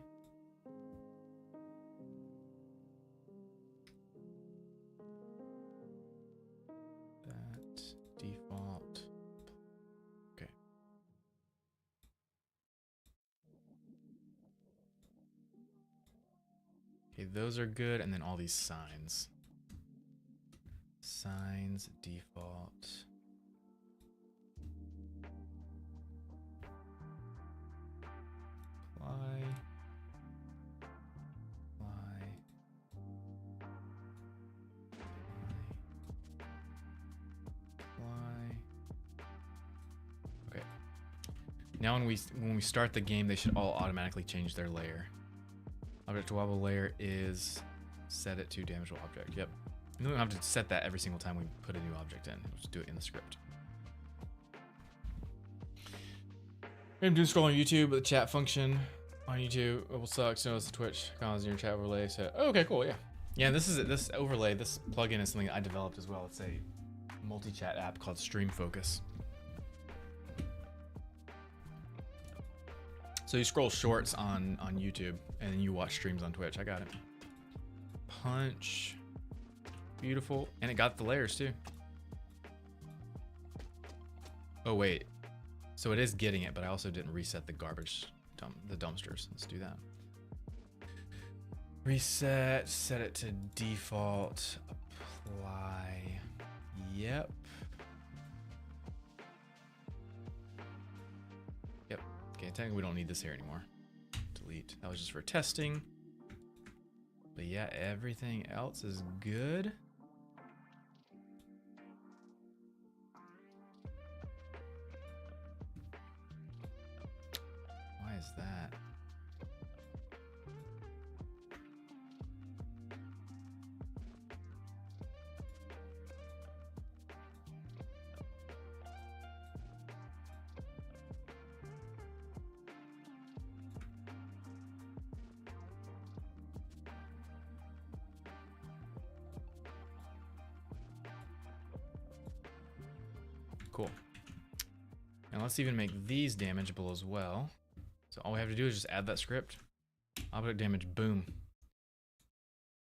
That. Default. Okay. Okay, those are good, and then all these signs. Signs default. Apply. Okay. Now when we start the game, they should all automatically change their layer. Object to wobble layer is set it to damageable object. Yep. You don't have to set that every single time we put a new object in. We'll just do it in the script. I'm doing scrolling YouTube, but the chat function on YouTube it will suck. So does the Twitch comments in your chat overlay. So okay, cool, yeah. Yeah, this overlay, this plugin is something I developed as well. It's a multi-chat app called Stream Focus. So you scroll shorts on YouTube and then you watch streams on Twitch. I got it. Punch. Beautiful. And it got the layers too. Oh wait. So it is getting it, but I also didn't reset the garbage the dumpsters. Let's do that. Reset, set it to default, apply. Yep. Yep. Okay, technically we don't need this here anymore. Delete. That was just for testing. But yeah, everything else is good. Why is that? Cool. And let's even make these damageable as well. So all we have to do is just add that script. Object damage, boom.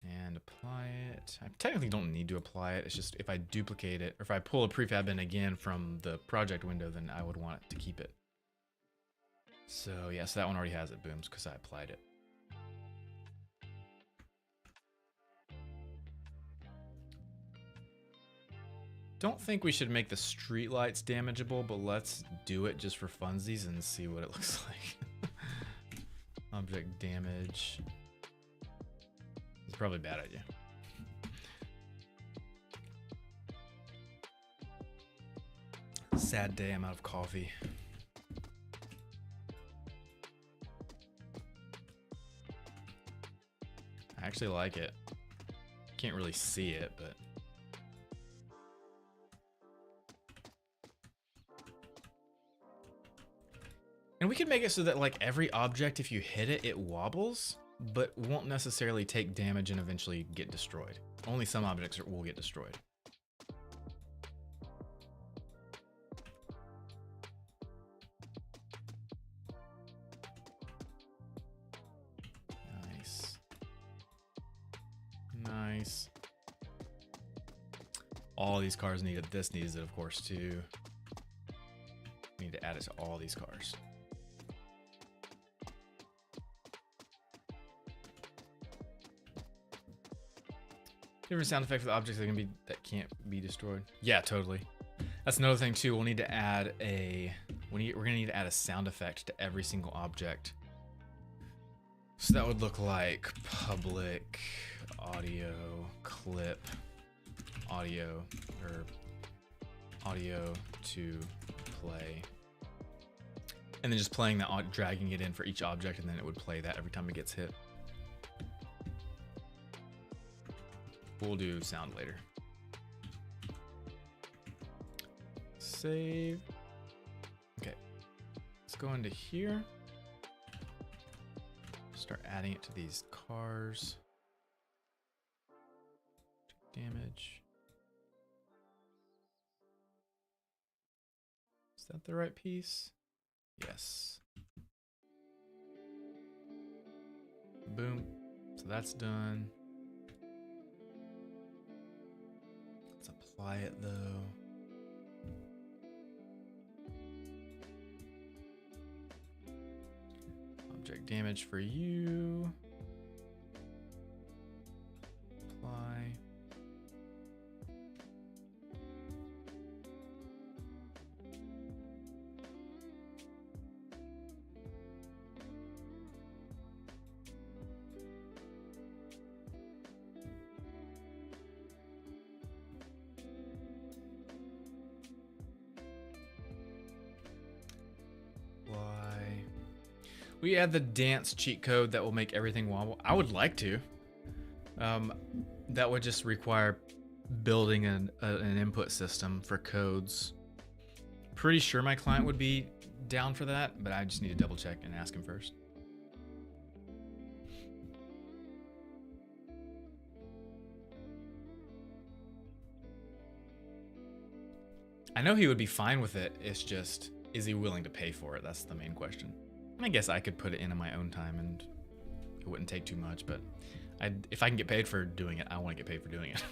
And apply it. I technically don't need to apply it. It's just if I duplicate it, or if I pull a prefab in again from the project window, then I would want it to keep it. So yeah, so that one already has it, booms, because I applied it. Don't think we should make the streetlights damageable, but let's do it just for funsies and see what it looks like. Object damage. It's probably a bad idea. Sad day, I'm out of coffee. I actually like it. Can't really see it, but and we can make it so that like every object, if you hit it, it wobbles, but won't necessarily take damage and eventually get destroyed. Only some objects will get destroyed. Nice. Nice. All these cars needed. This needs it, of course, too. We need to add it to all these cars. Different sound effect for the objects that can't be destroyed. Yeah, totally. That's another thing too. We'll need to add we're gonna need to add a sound effect to every single object. So that would look like public audio clip audio or audio to play, and then just playing that, dragging it in for each object, and then it would play that every time it gets hit. We'll do sound later. Save. Okay, let's go into here. Start adding it to these cars. Damage. Is that the right piece? Yes. Boom. So that's done. Let's apply it though. Object damage for you. Apply. We add the dance cheat code that will make everything wobble. I would like to. That would just require building an input system for codes. Pretty sure my client would be down for that, but I just need to double check and ask him first. I know he would be fine with it. It's just, is he willing to pay for it? That's the main question. And I guess I could put it in my own time and it wouldn't take too much, but if I can get paid for doing it, I want to get paid for doing it.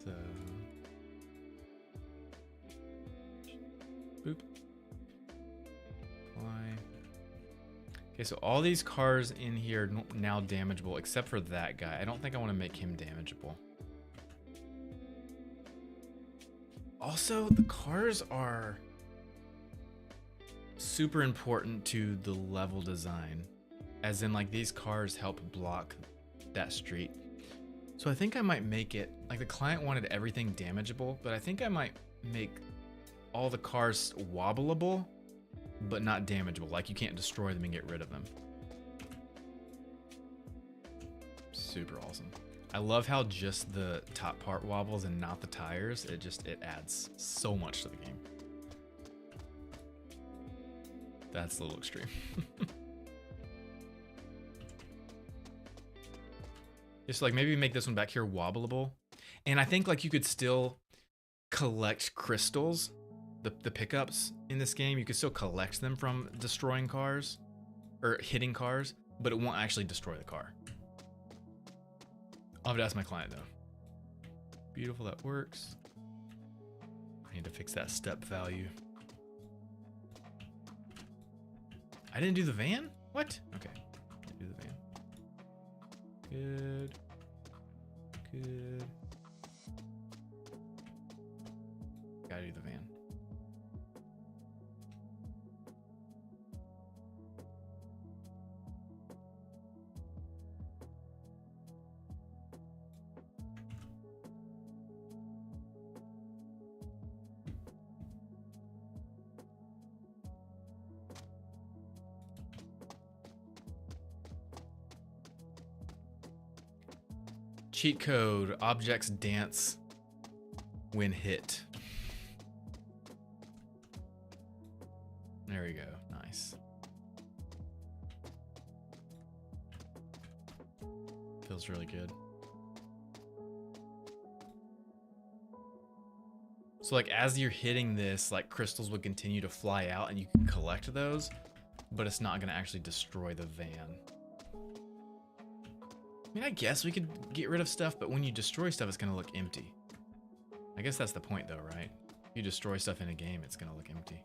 So, boop. Apply. Okay, so all these cars in here are now damageable, except for that guy. I don't think I want to make him damageable. Also, the cars are super important to the level design, as in like these cars help block that street. So I think I might make it, like the client wanted everything damageable, but I think I might make all the cars wobbleable, but not damageable. Like you can't destroy them and get rid of them. Super awesome. I love how just the top part wobbles and not the tires. It adds so much to the game. That's a little extreme. Just like maybe make this one back here wobbleable. And I think like you could still collect crystals, the pickups in this game. You could still collect them from destroying cars or hitting cars, but it won't actually destroy the car. I'll have to ask my client though. Beautiful, that works. I need to fix that step value. I didn't do the van? What? Okay, didn't do the van. Good. Good. Gotta do the van. Cheat code, objects dance when hit. There we go, nice. Feels really good. So like as you're hitting this, like crystals would continue to fly out and you can collect those, but it's not gonna actually destroy the van. I mean, I guess we could get rid of stuff, but when you destroy stuff, it's gonna look empty. I guess that's the point though, right? If you destroy stuff in a game, it's gonna look empty.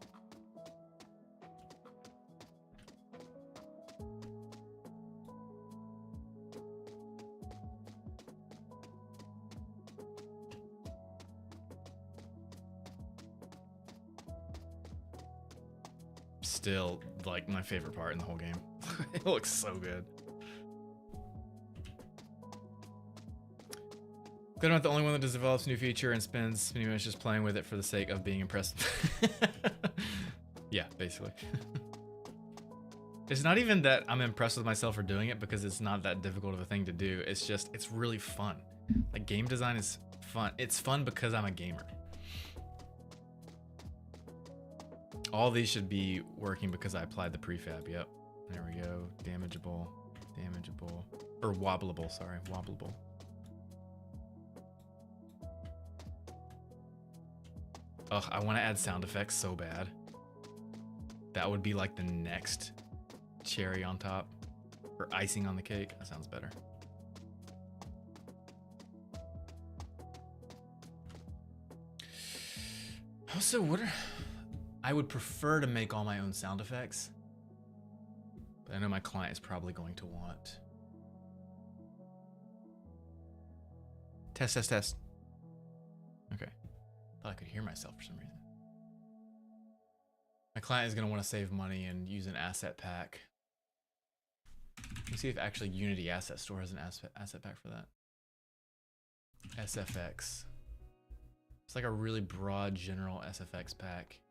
Still, like, my favorite part in the whole game. It looks so good. I'm not the only one that develops a new feature and spends many minutes just playing with it for the sake of being impressed. Yeah, basically. It's not even that I'm impressed with myself for doing it, because it's not that difficult of a thing to do. It's just, it's really fun. Like, game design is fun. It's fun because I'm a gamer. All these should be working because I applied the prefab. Yep. There we go. Damageable. Damageable. Or wobbleable, sorry. Wobbleable. Ugh, I want to add sound effects so bad. That would be like the next cherry on top. Or icing on the cake. That sounds better. Also, I would prefer to make all my own sound effects. But I know my client is probably going to want. Test, test, test. Okay. Thought I could hear myself for some reason. My client is going to want to save money and use an asset pack. Let me see if actually Unity Asset Store has an asset pack for that. SFX. It's like a really broad general SFX pack.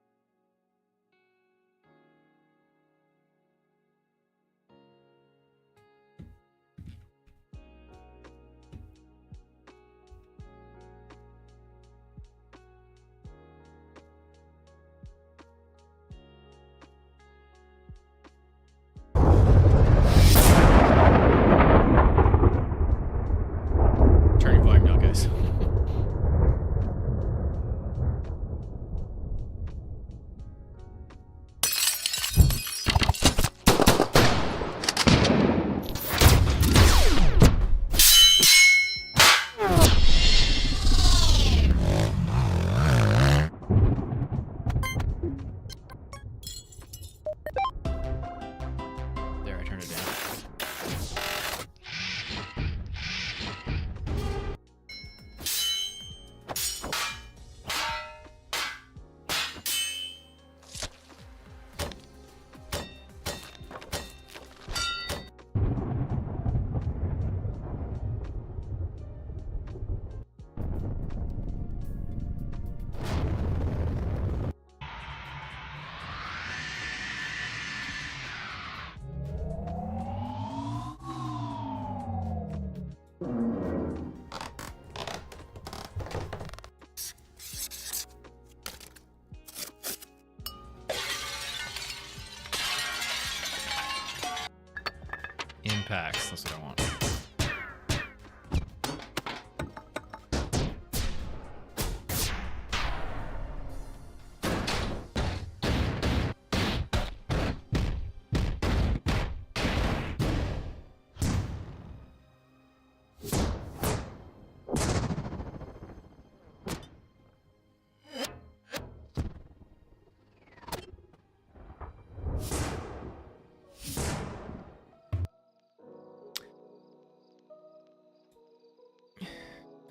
packs. That's what I want.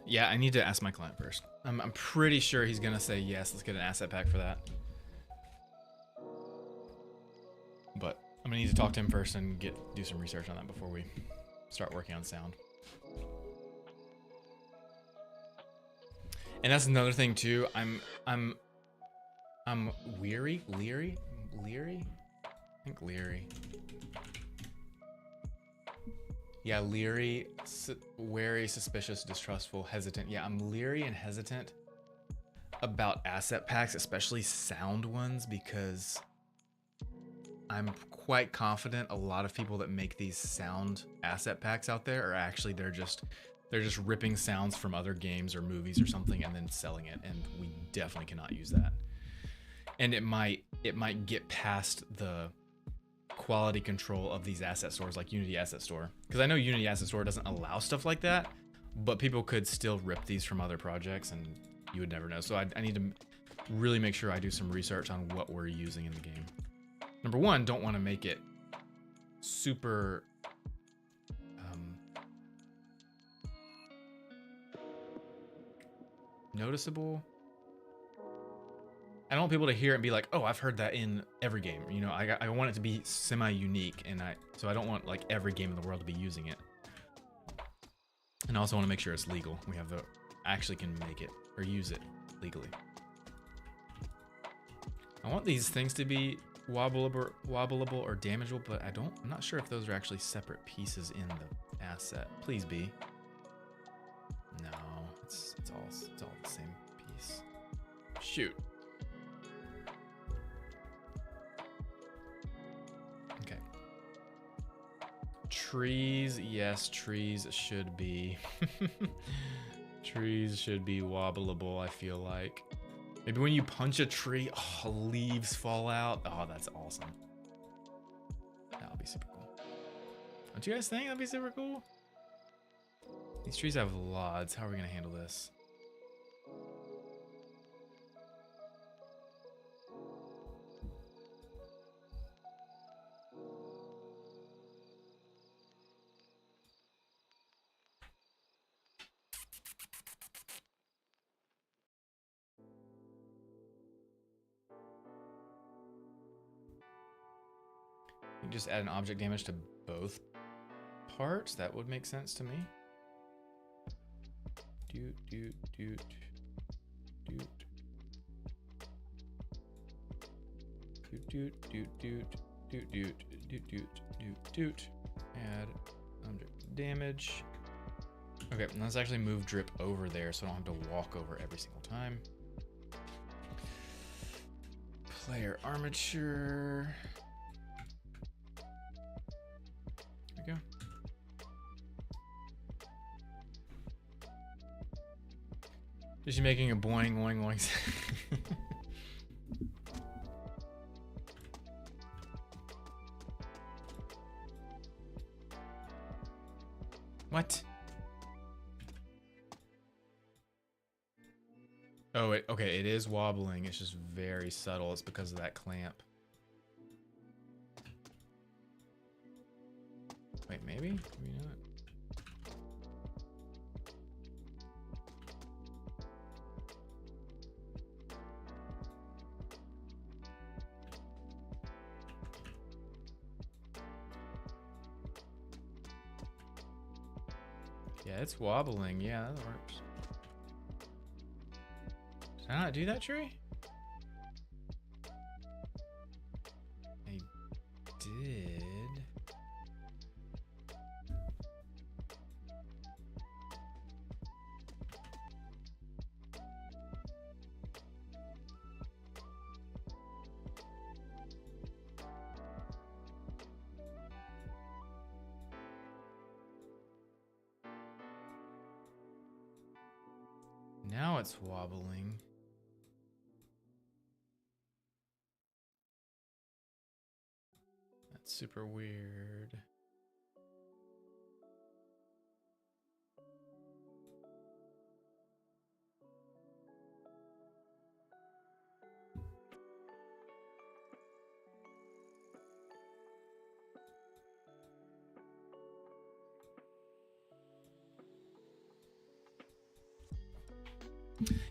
Yeah, I need to ask my client first. I'm pretty sure he's gonna say yes. Let's get an asset pack for that. But I'm gonna need to talk to him first and do some research on that before we start working on sound. And that's another thing too. I'm leery. I think leery. Yeah, leery, wary, suspicious, distrustful, hesitant. Yeah, I'm leery and hesitant about asset packs, especially sound ones, because I'm quite confident a lot of people that make these sound asset packs out there are actually they're just ripping sounds from other games or movies or something and then selling it, and we definitely cannot use that. And it might get past the quality control of these asset stores like Unity Asset Store, because I know Unity Asset Store doesn't allow stuff like that, but people could still rip these from other projects and you would never know. So I need to really make sure I do some research on what we're using in the game. Number one, don't want to make it super noticeable. I don't want people to hear it and be like, oh, I've heard that in every game. You know, I want it to be semi-unique, and so I don't want like every game in the world to be using it. And I also want to make sure it's legal. We have actually can make it or use it legally. I want these things to be wobbleable or damageable, but I'm not sure if those are actually separate pieces in the asset. Please be. No, it's all the same piece. Shoot. Okay. Trees, yes, trees should be. Trees should be wobbleable, I feel like. Maybe when you punch a tree, oh, leaves fall out. Oh, that's awesome. That would be super cool. Don't you guys think that'd be super cool? These trees have lods. How are we gonna handle this? You just add an object damage to both parts. That would make sense to me. Doot, doot, doot, doot. Doot, doot, doot, doot, doot, doot, doot, doot, doot, doot. Add object damage. Okay, let's actually move drip over there so I don't have to walk over every single time. Player armature. There we go. Is she making a boing, boing, boing? What? Oh, okay, it is wobbling. It's just very subtle. It's because of that clamp. Wait, maybe? Maybe not. Yeah, it's wobbling. Yeah, that works. Did I not do that, tree? I did. Now it's wobbling. That's super weird.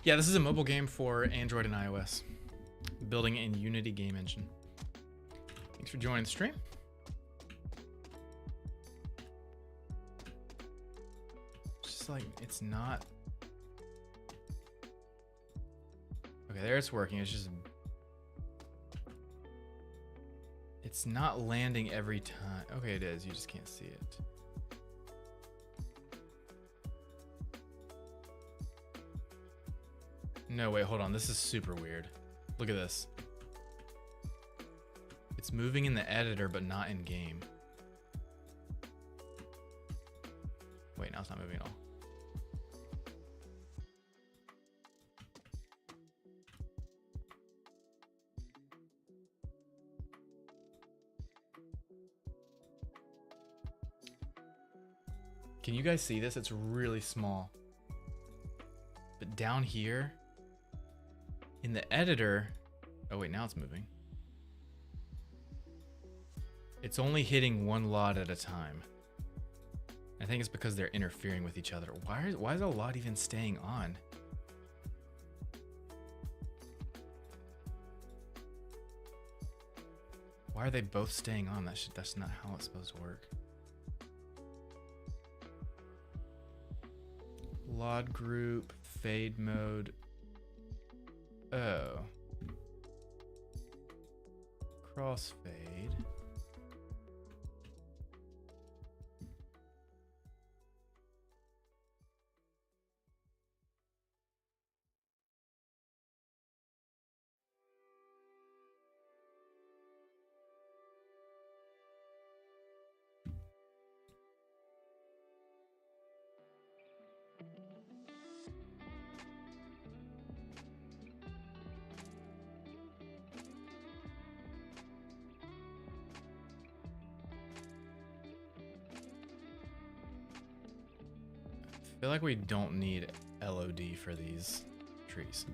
Yeah, this is a mobile game for Android and iOS. Building in Unity game engine. Thanks for joining the stream. Just like, it's not... Okay, there it's working. It's just... It's not landing every time. Okay, it is. You just can't see it. No, wait, hold on. This is super weird. Look at this. It's moving in the editor, but not in game. Wait, now it's not moving at all. Can you guys see this? It's really small. But down here, in the editor, oh wait, now it's moving. It's only hitting one lot at a time. I think it's because they're interfering with each other. Why is a lot even staying on? Why are they both staying on? That's not how it's supposed to work. LOD group, fade mode. Oh. Crossfade. I feel like we don't need LOD for these trees.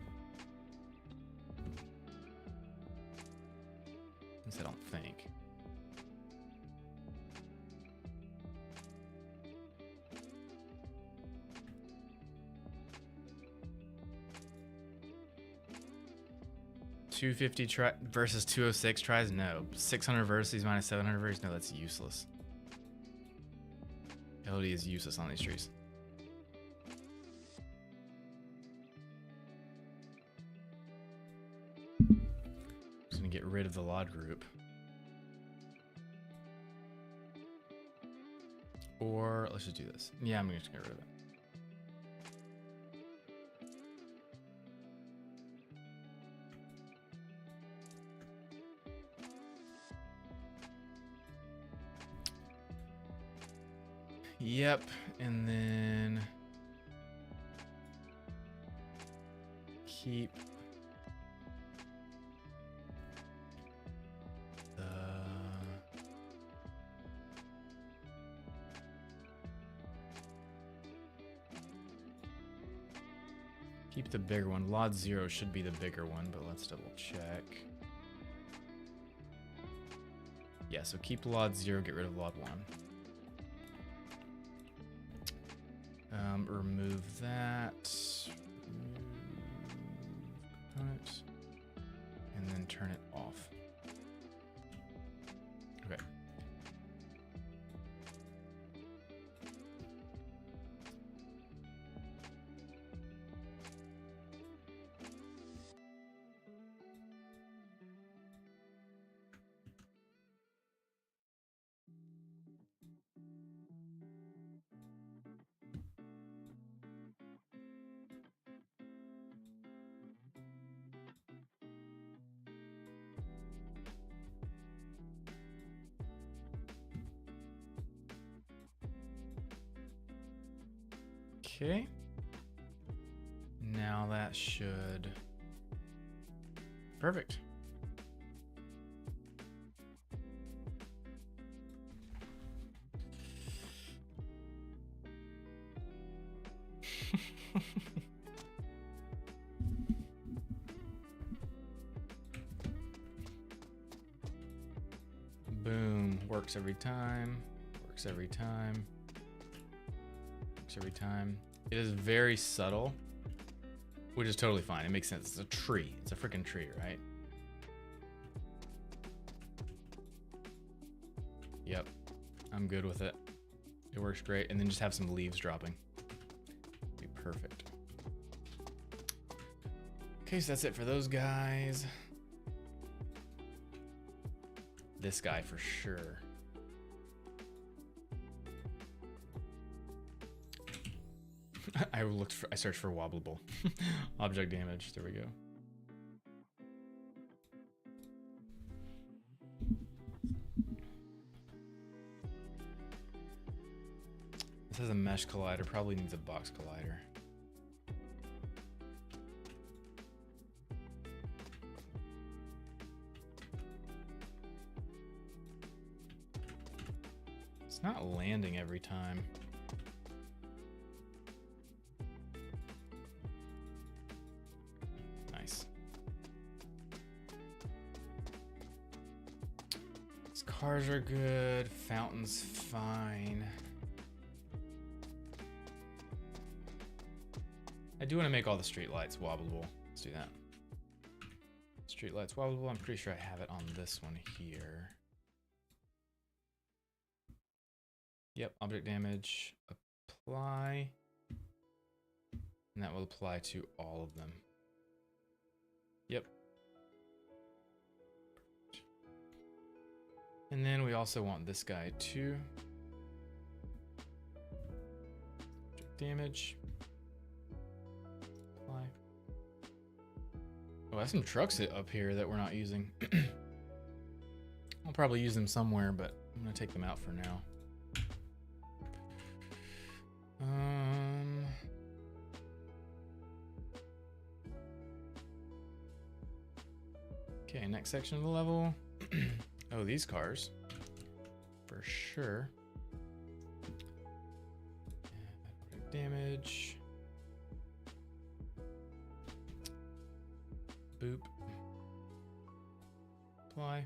At least I don't think. $250 versus 206 tries? No. 600 versus minus 700 versus? No, that's useless. LOD is useless on these trees. Just gonna get rid of the LOD group. Or let's just do this. Yeah, I'm just gonna get rid of it. Yep, and then keep the bigger one. LOD 0 should be the bigger one, but let's double check. Yeah, so keep LOD 0, get rid of LOD 1. Remove that, component, and then turn it off. Okay. Okay. Now that should... Perfect. Boom. Works every time. Works every time. Works every time. It is very subtle, which is totally fine. It makes sense. It's a tree. It's a freaking tree, right? Yep. I'm good with it. It works great. And then just have some leaves dropping. Be perfect. Okay, so that's it for those guys. This guy for sure. I searched for wobbleable. Object damage. There we go. This has a mesh collider. Probably needs a box collider. It's not landing every time. Nice. These cars are good. Fountain's fine. I do want to make all the street lights wobbleable. Let's do that. Street lights wobbleable. I'm pretty sure I have it on this one here. Yep, object damage, apply, and that will apply to all of them. Yep. And then we also want this guy too. Object damage, apply. Oh, I have some trucks up here that we're not using. I'll probably use them somewhere, but I'm gonna take them out for now. Okay, next section of the level. Oh, these cars. For sure. Damage. Boop. Apply.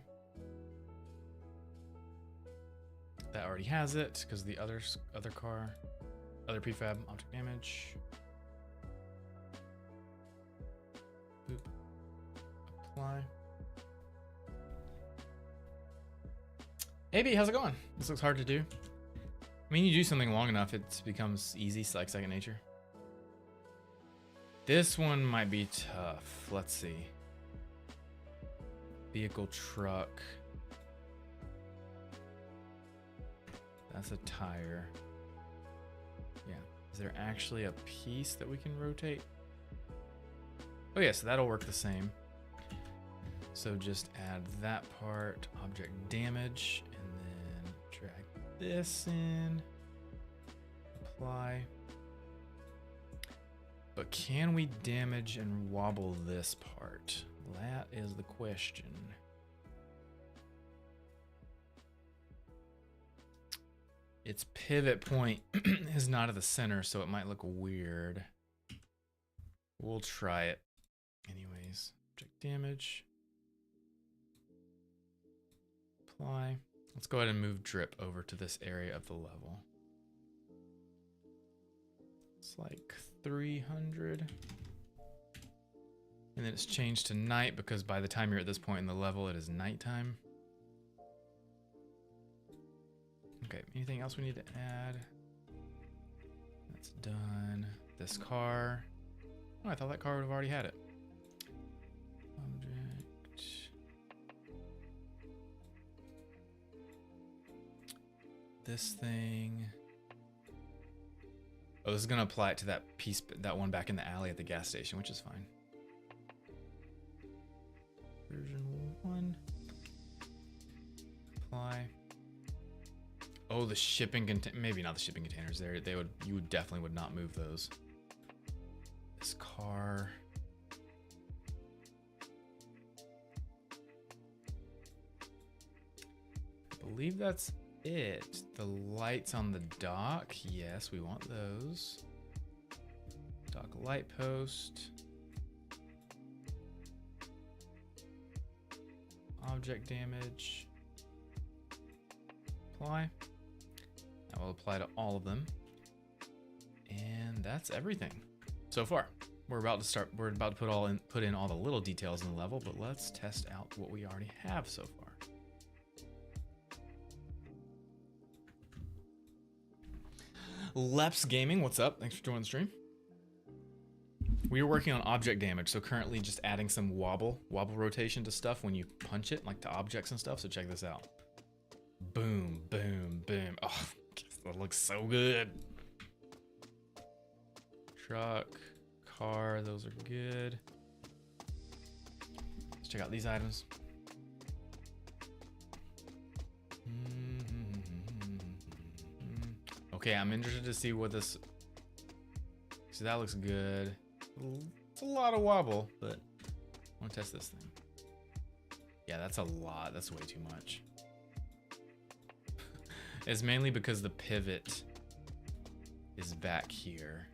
That already has it because the other car, other prefab object damage. Boop. Apply. Hey B, how's it going? This looks hard to do. I mean, you do something long enough, it becomes easy, like second nature. This one might be tough. Let's see. Vehicle truck. That's a tire. Yeah. Is there actually a piece that we can rotate? Oh yeah, so that'll work the same. So just add that part, object damage, and then drag this in, apply. But can we damage and wobble this part? That is the question. Its pivot point is not at the center, so it might look weird. We'll try it anyways. Object damage. Apply. Let's go ahead and move drip over to this area of the level. It's like 300. And then it's changed to night because by the time you're at this point in the level, it is nighttime. Okay, anything else we need to add? That's done. This car. Oh, I thought that car would have already had it. Object. This thing. Oh, this is gonna apply it to that piece, that one back in the alley at the gas station, which is fine. Version 1. Apply. Oh, the shipping maybe not the shipping containers there. You definitely would not move those. this car. I believe that's it. The lights on the dock. Yes, we want those. Dock light post. Object damage. Apply. That will apply to all of them. And that's everything so far. We're about to put in all the little details in the level, but let's test out what we already have so far. Leps Gaming, what's up? Thanks for joining the stream. We are working on object damage, so currently just adding some wobble rotation to stuff when you punch it, like to objects and stuff. So check this out. Boom, boom, boom. Oh, that looks so good. Truck, car, those are good. Let's check out these items. Okay, I'm interested to see what this. So that looks good. It's a lot of wobble, but I want to test this thing. Yeah, that's a lot. That's way too much. It's mainly because the pivot is back here.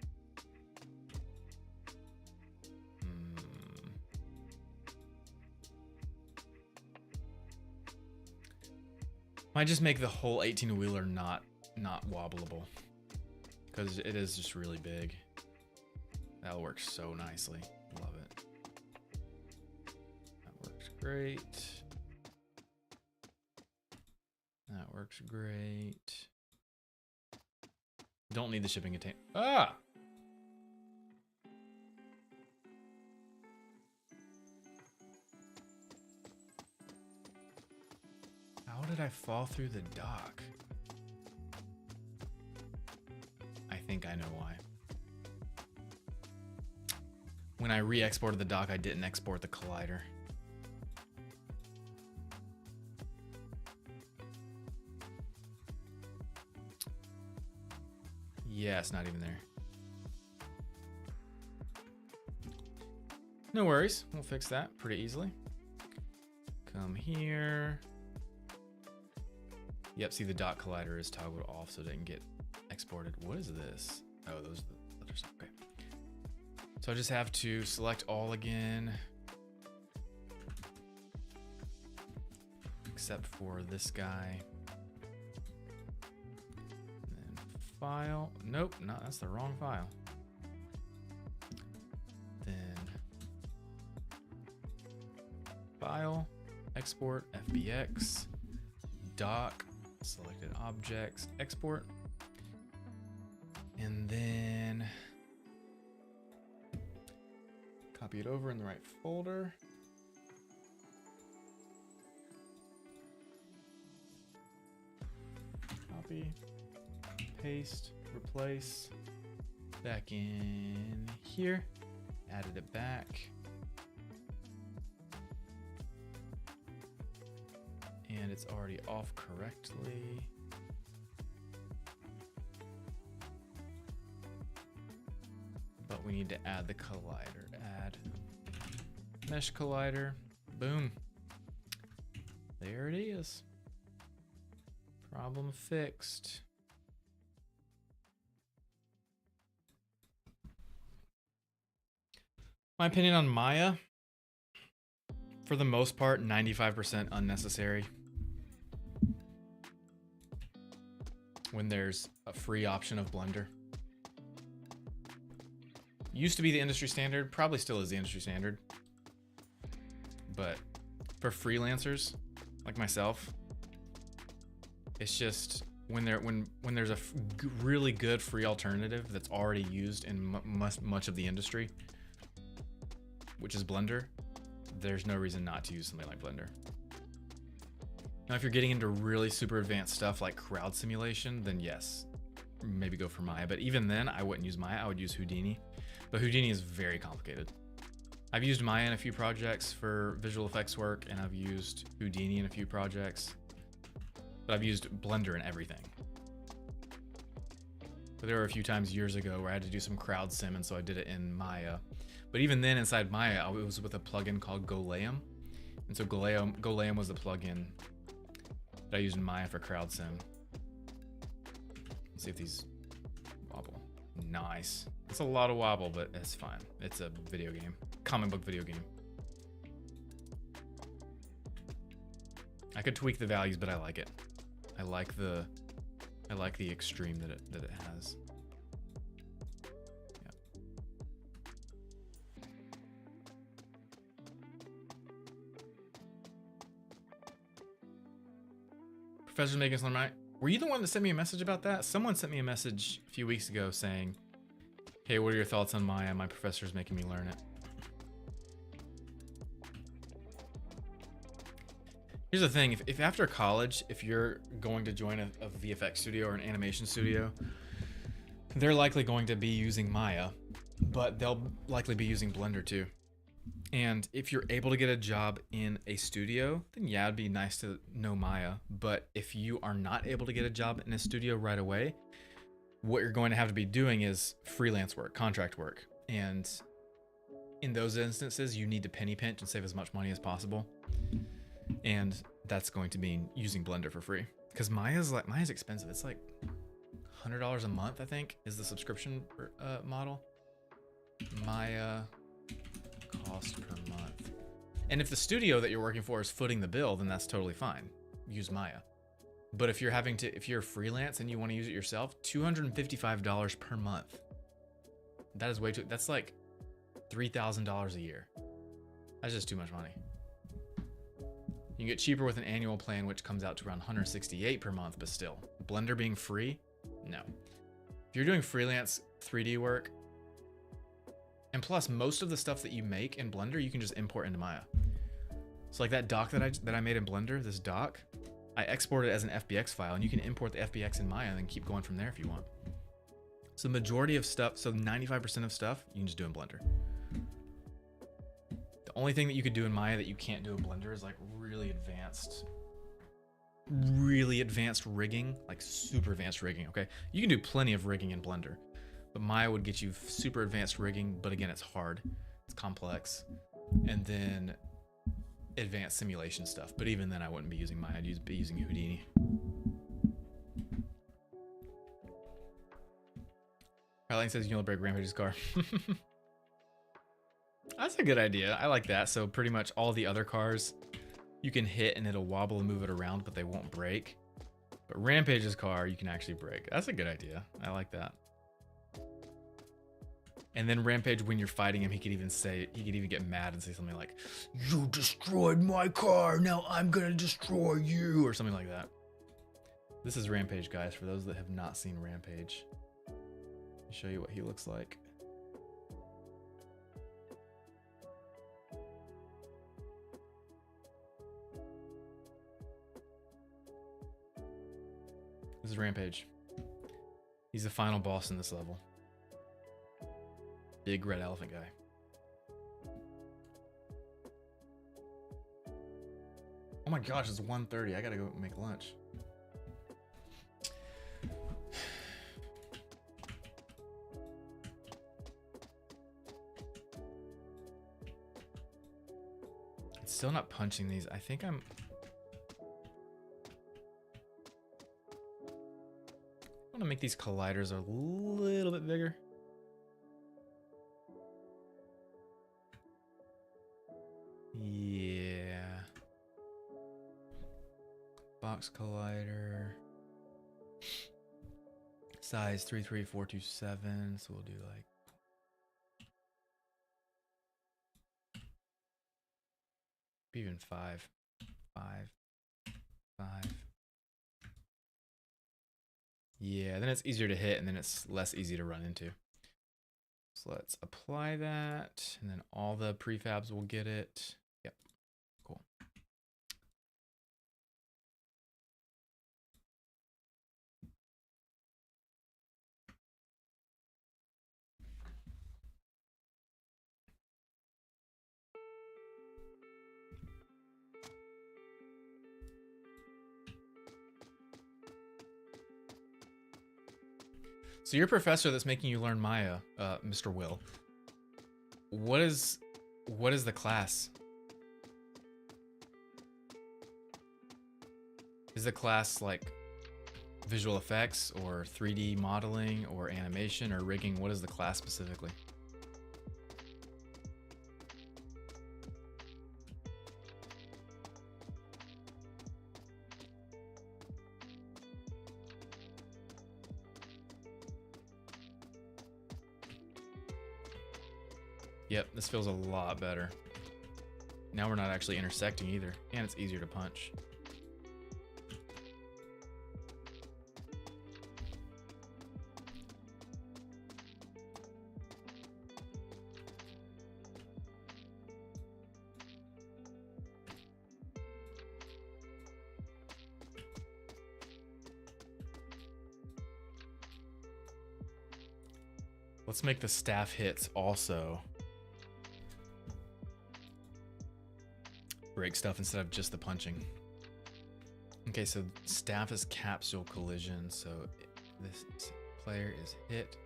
Might just make the whole 18-wheeler not wobbleable, because it is just really big. That'll work so nicely. Love it. That works great. That works great. Don't need the shipping container. Ah! How did I fall through the dock? I think I know why. When I re-exported the dock, I didn't export the collider. Yeah, it's not even there. No worries, we'll fix that pretty easily. Come here. Yep, see the dock collider is toggled off so it didn't get exported. What is this? Oh, those are the other stuff. Okay. So I just have to select all again. Except for this guy. And then file. Nope, no, that's the wrong file. Then file, export, FBX, dock, selected objects, export. And then copy it over in the right folder. Copy, paste, replace, back in here, added it back. And it's already off correctly. But we need to add the collider. Add mesh collider. Boom. There it is. Problem fixed. My opinion on Maya, for the most part, 95% unnecessary. When there's a free option of Blender. Used to be the industry standard, probably still is the industry standard. But for freelancers like myself, it's just when there's a really good free alternative that's already used in much of the industry, which is Blender, there's no reason not to use something like Blender. Now, if you're getting into really super advanced stuff like crowd simulation, then yes, maybe go for Maya. But even then, I wouldn't use Maya. I would use Houdini. But Houdini is very complicated. I've used Maya in a few projects for visual effects work, and I've used Houdini in a few projects. But I've used Blender in everything. But there were a few times years ago where I had to do some crowd sim, and so I did it in Maya. But even then, inside Maya, it was with a plugin called Goleum. And so Goleum was the plugin that I used in Maya for crowd sim. Let's see if these wobble. Nice. It's a lot of wobble, but it's fine. It's a video game. Comic book video game. I could tweak the values, but I like it. I like the extreme that it has. Yeah. Professor's making slim right. Were you the one that sent me a message about that? Someone sent me a message a few weeks ago saying, "Hey, what are your thoughts on Maya? My professor's making me learn it." Here's the thing, if after college, if you're going to join a VFX studio or an animation studio, they're likely going to be using Maya, but they'll likely be using Blender too. And if you're able to get a job in a studio, then yeah, it'd be nice to know Maya. But if you are not able to get a job in a studio right away, what you're going to have to be doing is freelance work, contract work. And in those instances, you need to penny pinch and save as much money as possible. And that's going to mean using Blender for free, because Maya's expensive. It's like $100 a month, I think, is the subscription model. Maya cost per month. And if the studio that you're working for is footing the bill, then that's totally fine. Use Maya. But if you're freelance and you want to use it yourself, $255 per month. That is way too. That's like $3,000 a year. That's just too much money. You can get cheaper with an annual plan, which comes out to around $168 per month, but still, Blender being free, no. If you're doing freelance 3D work, and plus most of the stuff that you make in Blender, you can just import into Maya. So like that doc that I made in Blender, this doc, I exported it as an FBX file, and you can import the FBX in Maya and then keep going from there if you want. So the majority of stuff, so 95% of stuff, you can just do in Blender. The only thing that you could do in Maya that you can't do in Blender is like really advanced rigging, like super advanced rigging, okay? You can do plenty of rigging in Blender, but Maya would get you super advanced rigging, but again, it's hard, it's complex, and then advanced simulation stuff. But even then, I wouldn't be using Maya, I'd be using Houdini. Carline says you'll break Rampage's car. That's a good idea. I like that. So pretty much all the other cars you can hit and it'll wobble and move it around, but they won't break. But Rampage's car you can actually break. That's a good idea. I like that. And then Rampage, when you're fighting him, he could even get mad and say something like, "You destroyed my car, now I'm gonna destroy you," or something like that. This is Rampage, guys, for those that have not seen Rampage. I'll show you what he looks like. This is Rampage. He's the final boss in this level. Big red elephant guy. Oh my gosh, it's 1:30. I gotta go make lunch. It's still not punching these. I think I'm... I want to make these colliders a little bit bigger. Yeah. Box collider. Size 33427. So we'll do like... even 5. 5. 5. Yeah, then it's easier to hit and then it's less easy to run into. So let's apply that, and then all the prefabs will get it. Yep, cool. So your professor that's making you learn Maya, Mr. Will, what is the class? Is the class like visual effects or 3D modeling or animation or rigging? What is the class specifically? Yep, this feels a lot better. Now we're not actually intersecting either, and it's easier to punch. Let's make the staff hits also break stuff instead of just the punching. Okay, so staff is capsule collision, so this player is hit.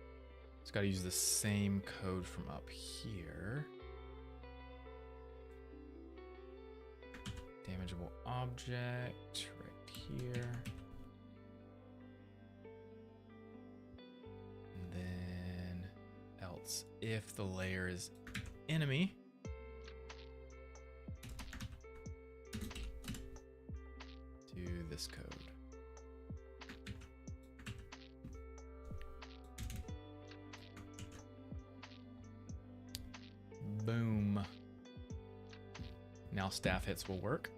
It's got to use the same code from up here. Damageable object right here. And then else if the layer is enemy. This code. Boom. Now staff hits will work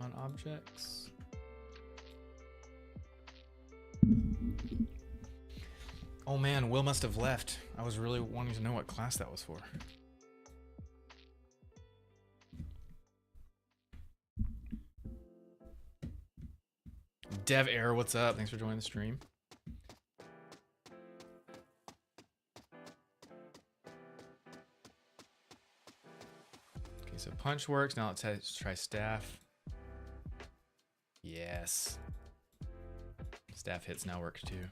on objects. Oh man, Will must have left. I was really wanting to know what class that was for. Dev Air, what's up? Thanks for joining the stream. Okay, so punch works. Now let's try staff. Yes. Staff hits now work too.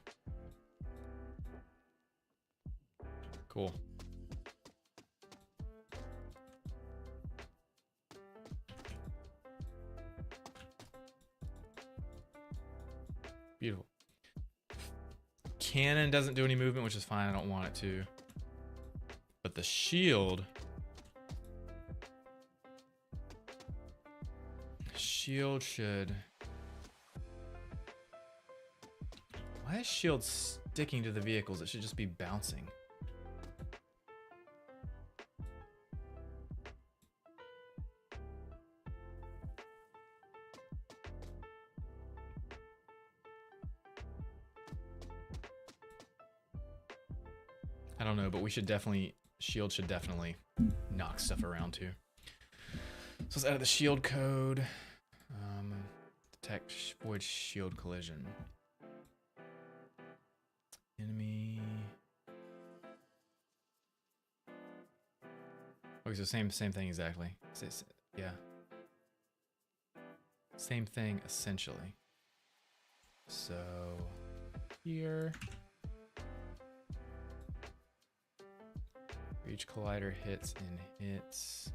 Cool. Beautiful. Cannon doesn't do any movement, which is fine. I don't want it to. But the shield should. Why is shield sticking to the vehicles? It should just be bouncing. I don't know, but we should definitely, shield should definitely knock stuff around too. So let's add the shield code. Detect void shield collision. Enemy. Okay, so same thing exactly. Yeah. Same thing essentially. So here. Each collider hits and hits.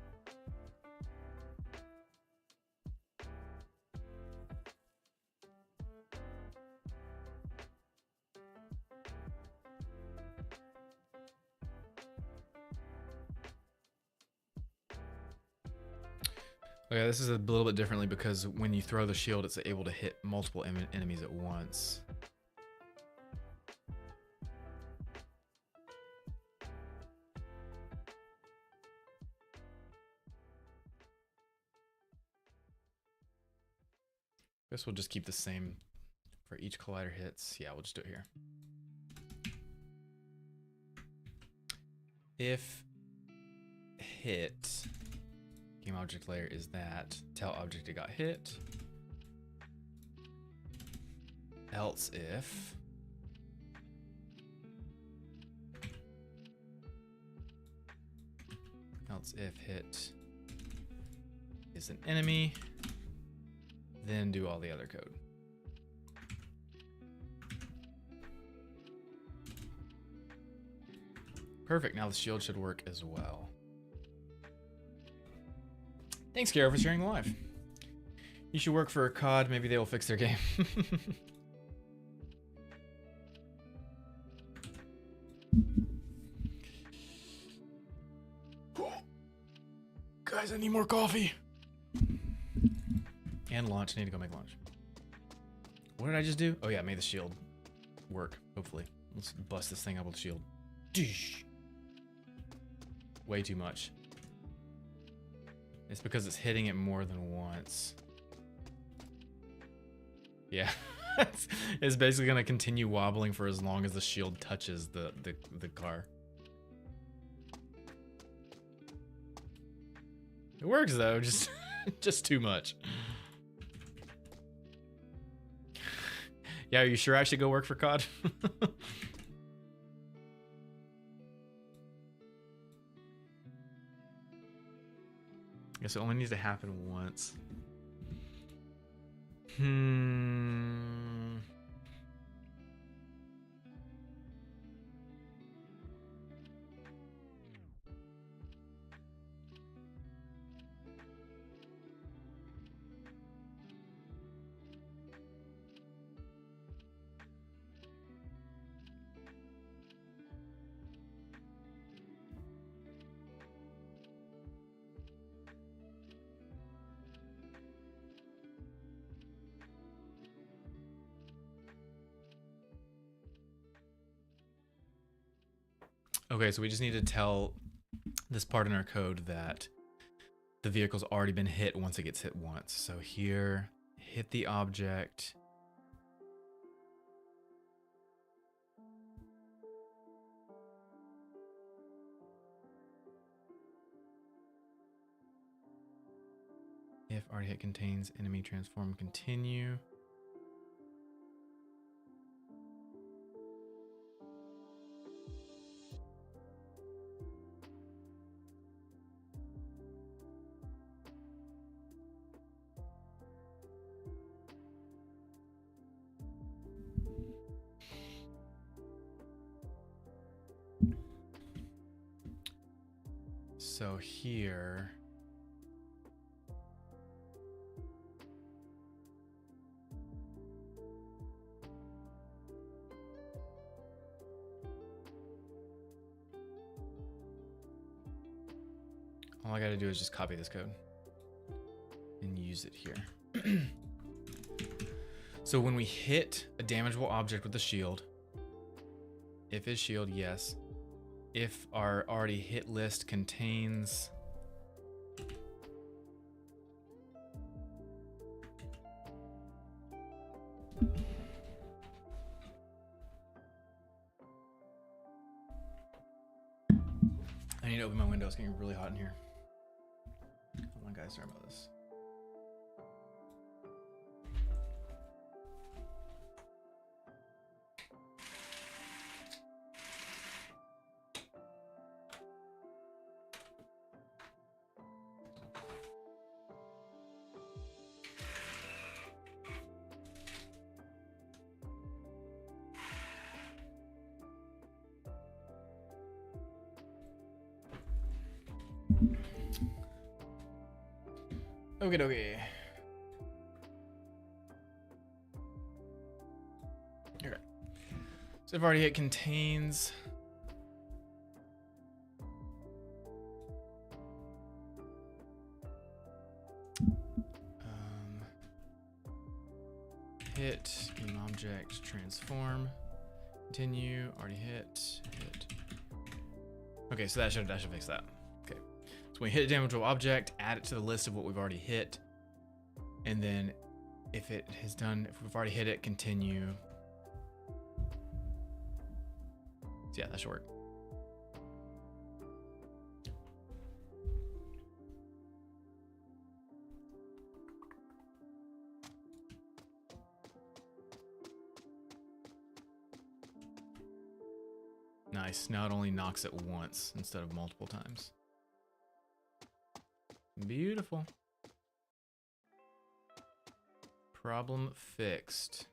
Okay, this is a little bit differently because when you throw the shield, it's able to hit multiple enemies at once. Guess we'll just keep the same for each collider hits. Yeah, we'll just do it here. If hit, game object layer is that, tell object it got hit. Else if hit is an enemy, then do all the other code. Perfect. Now the shield should work as well. Thanks, Kara, for sharing live. You should work for a COD. Maybe they will fix their game. Guys, I need more coffee. And lunch. I need to go make lunch. What did I just do? Oh yeah, made the shield work, hopefully. Let's bust this thing up with the shield. Deesh. Way too much. It's because it's hitting it more than once. Yeah. It's basically gonna continue wobbling for as long as the shield touches the car. It works though, just just too much. Yeah, are you sure I should go work for COD? Guess it only needs to happen once. Okay, so we just need to tell this part in our code that the vehicle's already been hit once it gets hit once. So here, hit the object. If already hit contains enemy transform, continue. So here, all I gotta do is just copy this code and use it here. So when we hit a damageable object with the shield, if it's shield, yes. If our already hit list contains I need to open my window. It's getting really hot in here. Hold on, guys. Sorry about this. Okay, okay. Okay. So I've already hit contains. Hit game object transform. Continue. Already hit. Okay, so that should fix that. Okay. So when we hit a damageable object, add it to the list of what we've already hit. And then if it has done, if we've already hit it, continue. So yeah, that should work. Nice. Now it only knocks it once instead of multiple times. Beautiful. Problem fixed.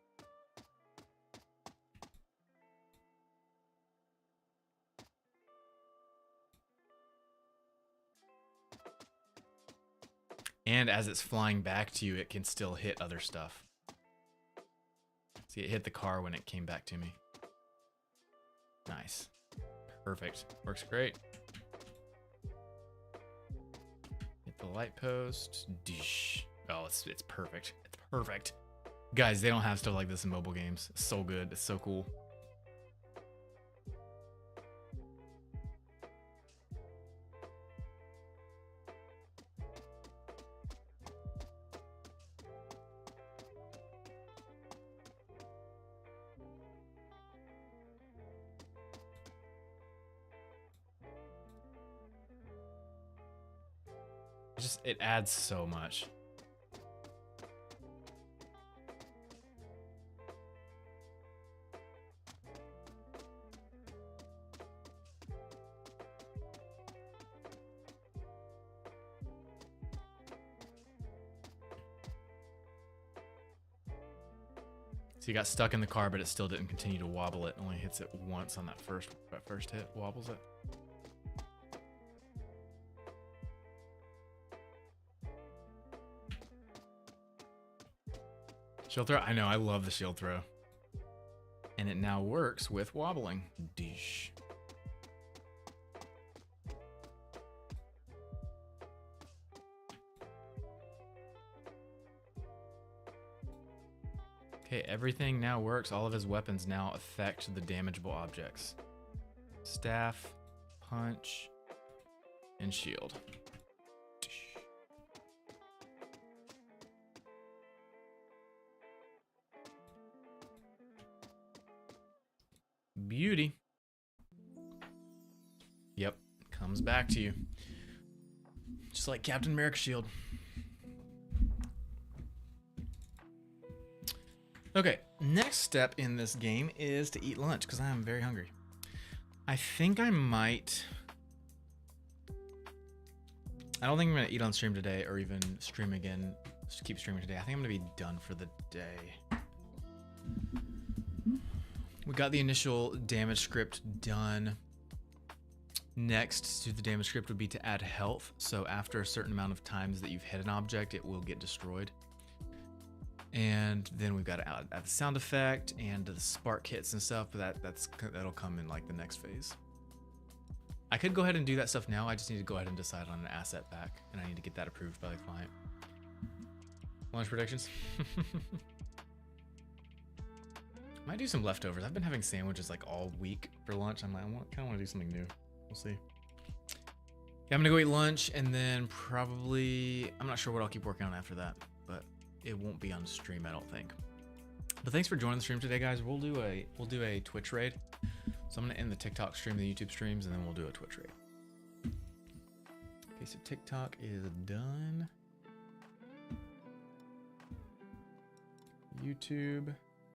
And as it's flying back to you, it can still hit other stuff. See, it hit the car when it came back to me. Nice. Perfect. Works great. Hit the light post. Dish. Oh, it's perfect. It's perfect. Guys, they don't have stuff like this in mobile games. It's so good. It's so cool. It adds so much. So you got stuck in the car, but it still didn't continue to wobble it. It only hits it once on that first hit, wobbles it. Shield throw? I know, I love the shield throw. And it now works with wobbling. Dish. Okay, everything now works. All of his weapons now affect the damageable objects. Staff, punch, and shield. Beauty. Yep, comes back to you. Just like Captain America's shield. Okay, next step in this game is to eat lunch because I am very hungry. I think I might... I don't think I'm going to eat on stream today or even stream again. Just keep streaming today. I think I'm going to be done for the day. We got the initial damage script done. Next to the damage script would be to add health. So after a certain amount of times that you've hit an object, it will get destroyed. And then we've got to add the sound effect and the spark hits and stuff, but that'll come in like the next phase. I could go ahead and do that stuff now. I just need to go ahead and decide on an asset pack, and I need to get that approved by the client. Lunch predictions. Might do some leftovers. I've been having sandwiches like all week for lunch. I'm like, I kind of want to do something new. We'll see. Yeah, I'm gonna go eat lunch, and then probably, I'm not sure what I'll keep working on after that, but it won't be on stream, I don't think. But thanks for joining the stream today, guys. We'll do a Twitch raid. So I'm gonna end the TikTok stream, the YouTube streams, and then we'll do a Twitch raid. Okay, so TikTok is done. YouTube.